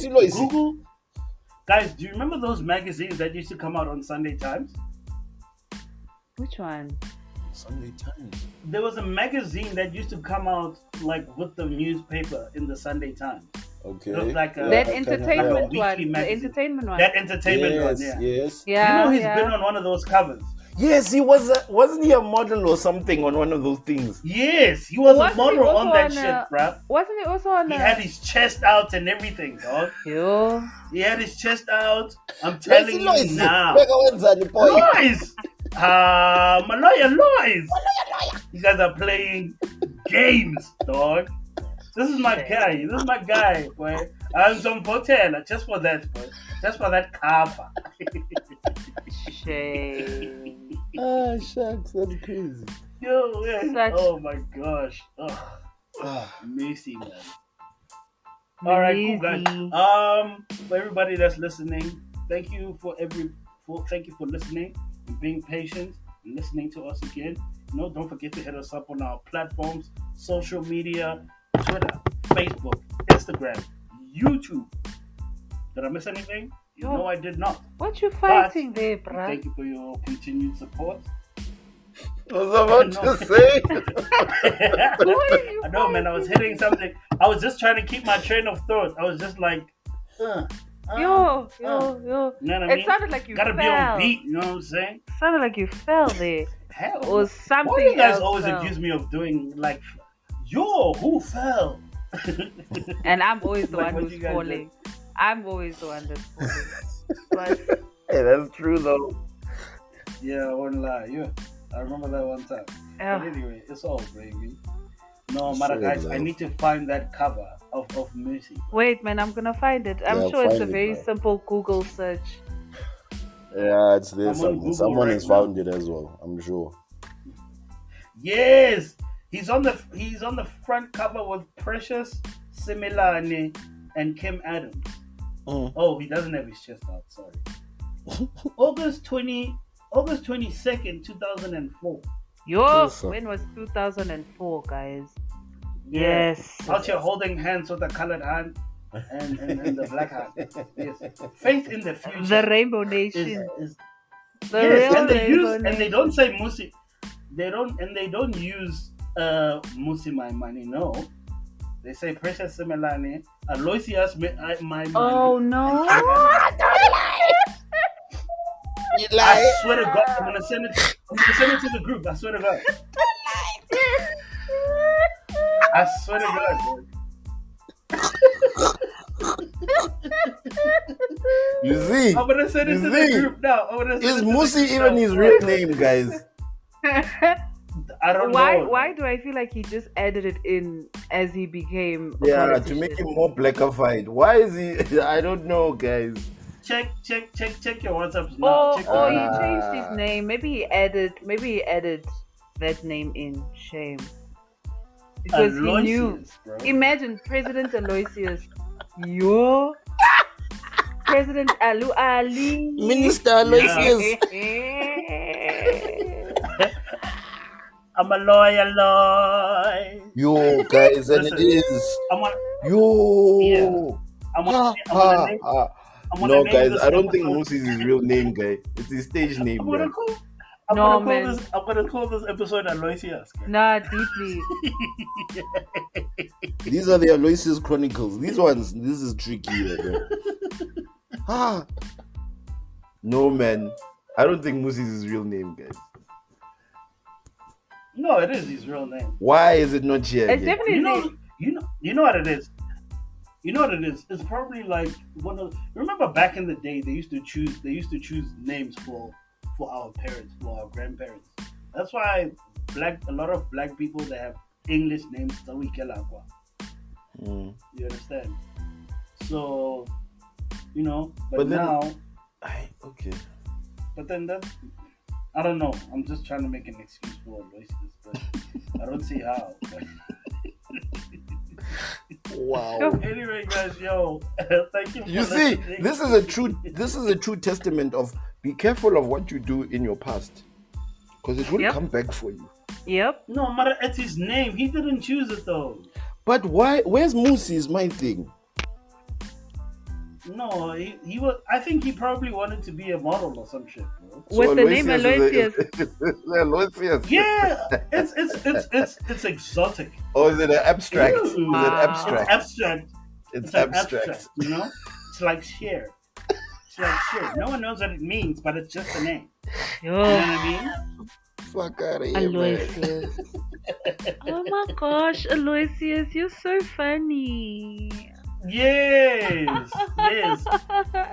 Guys, do you remember those magazines that used to come out on Sunday Times? Which one? Sunday Times. There was a magazine that used to come out like with the newspaper in the Sunday Times. Okay. It was like a, That I kinda- entertainment weekly one. The magazine. entertainment one. that entertainment one, yeah. Yes. Yeah. You know he's yeah. been on one of those covers. Yes, he was. Wasn't he a model or something on one of those things? Yes, he was Wasn't a he model also on that on shit, a- bruh. Wasn't it also on He the... had his chest out and everything, dog. Yo. He had his chest out. I'm telling you now. Lois! My lawyer, Lois! You guys are playing games, dog. This is my guy. This is my guy, boy. I'm some hotel just for that, boy. Just for that cover. Shame. Ah, shucks, that's crazy. Yo, man. Such- Oh my gosh. Oh, Mmusi, man. All right, cool guys. Easy. For everybody that's listening, thank you for listening and being patient and listening to us again. Don't forget to hit us up on our platforms, social media, Twitter, Facebook, Instagram, YouTube. Did I miss anything? No, I did not. What you fighting there, bruh? Thank you for your continued support. I was about to say. I know, man. I was hitting something. I was just trying to keep my train of thought. I was just like, Yo. You know what I mean? It sounded like you Gotta fell. be on beat. You know what I'm saying? Sounded like you fell there. Hell, Or something why do you guys else always fell. accuse me of doing like, yo, who fell? And I'm always the Like one what who's you guys falling. I'm always the one that's falling. But Hey, that's true though. Yeah, I won't lie. Yeah, I remember that one time. yeah. But anyway, it's all gravy. No Sure, matter, guys. I love. need to find that cover of Mmusi. Wait, man, I'm gonna find it. I'm Yeah, sure it's a find it, very bro. simple Google search. Yeah, it's there. I'm on Google Someone right has now. found it as well. I'm sure. Yes, he's on the front cover with Precious Similane and Kim Adams. Mm. Oh, he doesn't have his chest out. Sorry. August 22nd, 2004. Yo, Yes, sir. when was 2004, guys? Yeah. Yes. Out here holding hands with the colored hand and the black hand. Yes. Faith in the future. The Rainbow is, Nation. is The yes, real and they Rainbow use and they don't say Mmusi. They don't use Mmusi Maimane. No, they say Precious Similane, Aloysias Maimane. Oh no. You I swear to God, I'm gonna send it to the group. I swear to God. I swear to God, You see? I'm gonna send it You to the see? group now. I'm gonna send Is it to the Mmusi group even now. his real name, guys? I don't know. Why do I feel like he just added it in as he became a Yeah, to politician? make him more blackified. Why is he? I don't know, guys. Check your WhatsApps now. Oh, Check oh, your he Ah. changed his name. Maybe he added that name in. Shame. Because he knew. Aloysius, bro. Imagine President Aloysius. Yo. President Alu Ali. Minister Aloysius. I'm a lawyer. Yo, guys, and it Listen. is. I'm on. Yo. Yeah. I'm Ha, on. ha, ha. No, guys, this I don't think episode- Mmusi is his real name, guy. It's his stage name, I'm gonna guy. call. I'm No, gonna man. call this. I'm gonna call this episode Aloysius. guys. Nah, deeply. These are the Aloysius Chronicles. These ones, this is tricky, bro. Ah. No, man. I don't think Mmusi is his real name, guys. No, it is his real name. Why is it not here? It's again? definitely. You know what it is. You know what it is. It's probably like one of. Remember back in the day, they used to choose names for our parents, for our grandparents. That's why a lot of black people that have English names, Tawikelakwa. Mm. You understand? So, but But then- now, Okay. but then that, I don't know. I'm just trying to make an excuse for Aloysius, but I don't see how. Wow. Anyway, guys, yo, thank you. For You see, listening. this is a true testament of be careful of what you do in your past, because it will Yep. come back for you. Yep. No, matter it's his name. He didn't choose it though. But why? Where's Mmusi is my thing. No, he was. I think he probably wanted to be a model or some shit, bro. So With the name Aloysius Aloysius. is Aloysius. Yeah, it's exotic. Or is it an abstract? Is Ew. it It's Wow. abstract? abstract. It's It's an abstract. abstract. You know, it's like share. It's like share. No one knows what it means, but it's just a name. You know Yo, what I mean? Fuck out of here, man. Aloysius. Oh my gosh, Aloysius, you're so funny. Yes, yes.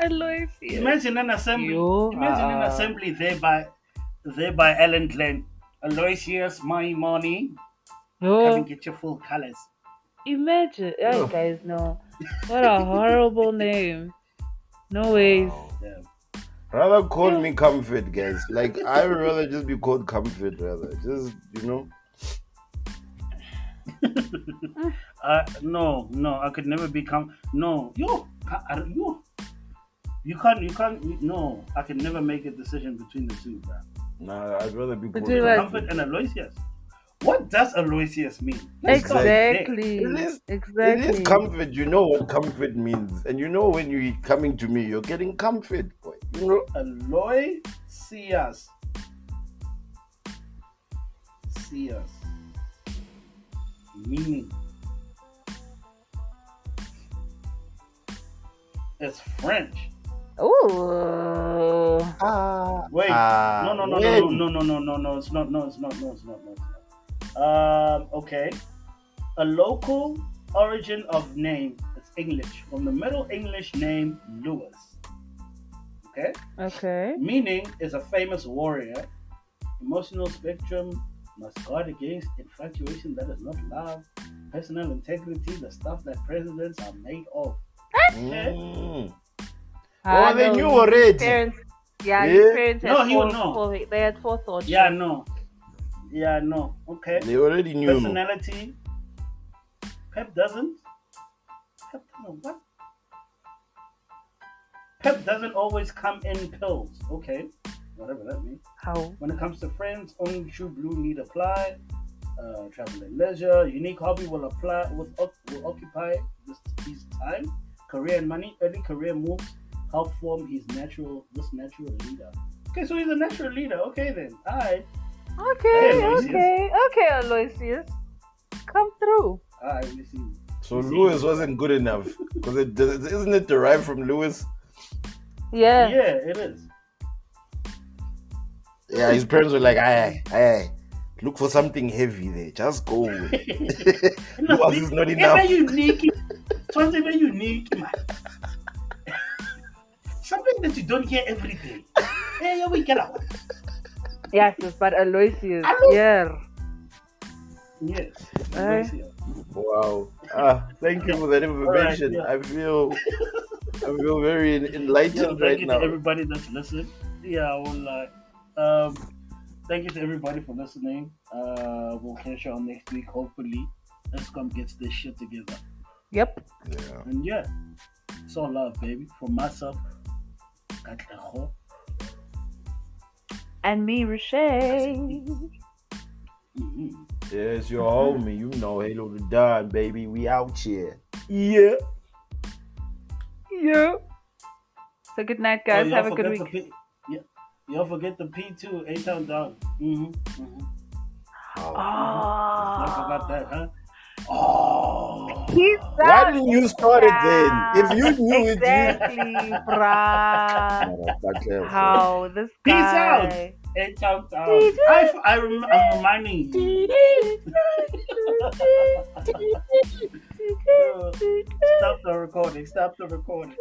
Aloysius. Imagine an assembly. Yo, Imagine an assembly there by Alan Glenn. Aloysius Maimane. Come and Yo, get your full colors. imagine. Yo. You guys know. What a horrible name. No ways. Wow. Yeah. Rather call Yo. me Comfort, guys. Like I would rather just be called Comfort, rather. Just No, I could never become. No, you can't. No, I can never make a decision between the two, bro. Nah, I'd rather be called Between what? Comfort and Aloysius. What does Aloysius mean? Let's start Exactly. It is Exactly. comfort. You know what comfort means, and you know when you're coming to me, you're getting comfort. Boy. You know. Aloysius. Meaning. It's French. Ooh. Wait. No. It's not. Okay. A local origin of name. It's English. From the Middle English name Lewis. Okay. Okay. Meaning is a famous warrior. Emotional spectrum must guard against infatuation that is not love. Personal integrity, the stuff that presidents are made of. Okay. Oh, they no, knew his already. Parents, his Yeah. parents No, had he would know. they had forethought. Yeah, no. Okay. They already knew. Personality. Pep doesn't. What? Pep doesn't always come in pills. Okay. Whatever that means. How? When it comes to friends, only true blue need apply. Travel and leisure, unique hobby will occupy his time. Career and money, early career moves help form this natural leader. Okay, so he's a natural leader. Okay then, alright, Okay, Aloysius. Come through. alright. We see. So Lewis wasn't good enough because isn't it derived from Lewis? Yeah. Yeah, it is. Yeah, his parents were like, aye, look for something heavy there. Just go with it. Lewis is not enough. It's very unique. Something very unique, man. Something that you don't hear every day. Hey, we get out. Yes, but Aloysius. Yeah. Yes. Wow. Thank you for that information. Alright, I feel very enlightened thank right you now. to everybody that's listening. Yeah, I will thank you to everybody for listening. We'll catch you on next week, hopefully. Let's come get this shit together. Yep. Yeah. And yeah, it's all love, baby. From myself, Katleho. And me, Rochelle. Mm-hmm. Yes, your homie. You know, Halo to Don, baby. We out here. Yeah. Yeah. So good night, guys. Have a good week. Y'all forget the P2, 8-town dog. Oh. I forgot that, huh? Oh. Why didn't you start it then? If you knew exactly, bruh. it, How this Peace guy. out. 8-town dog. I'm reminding you. Stop the recording.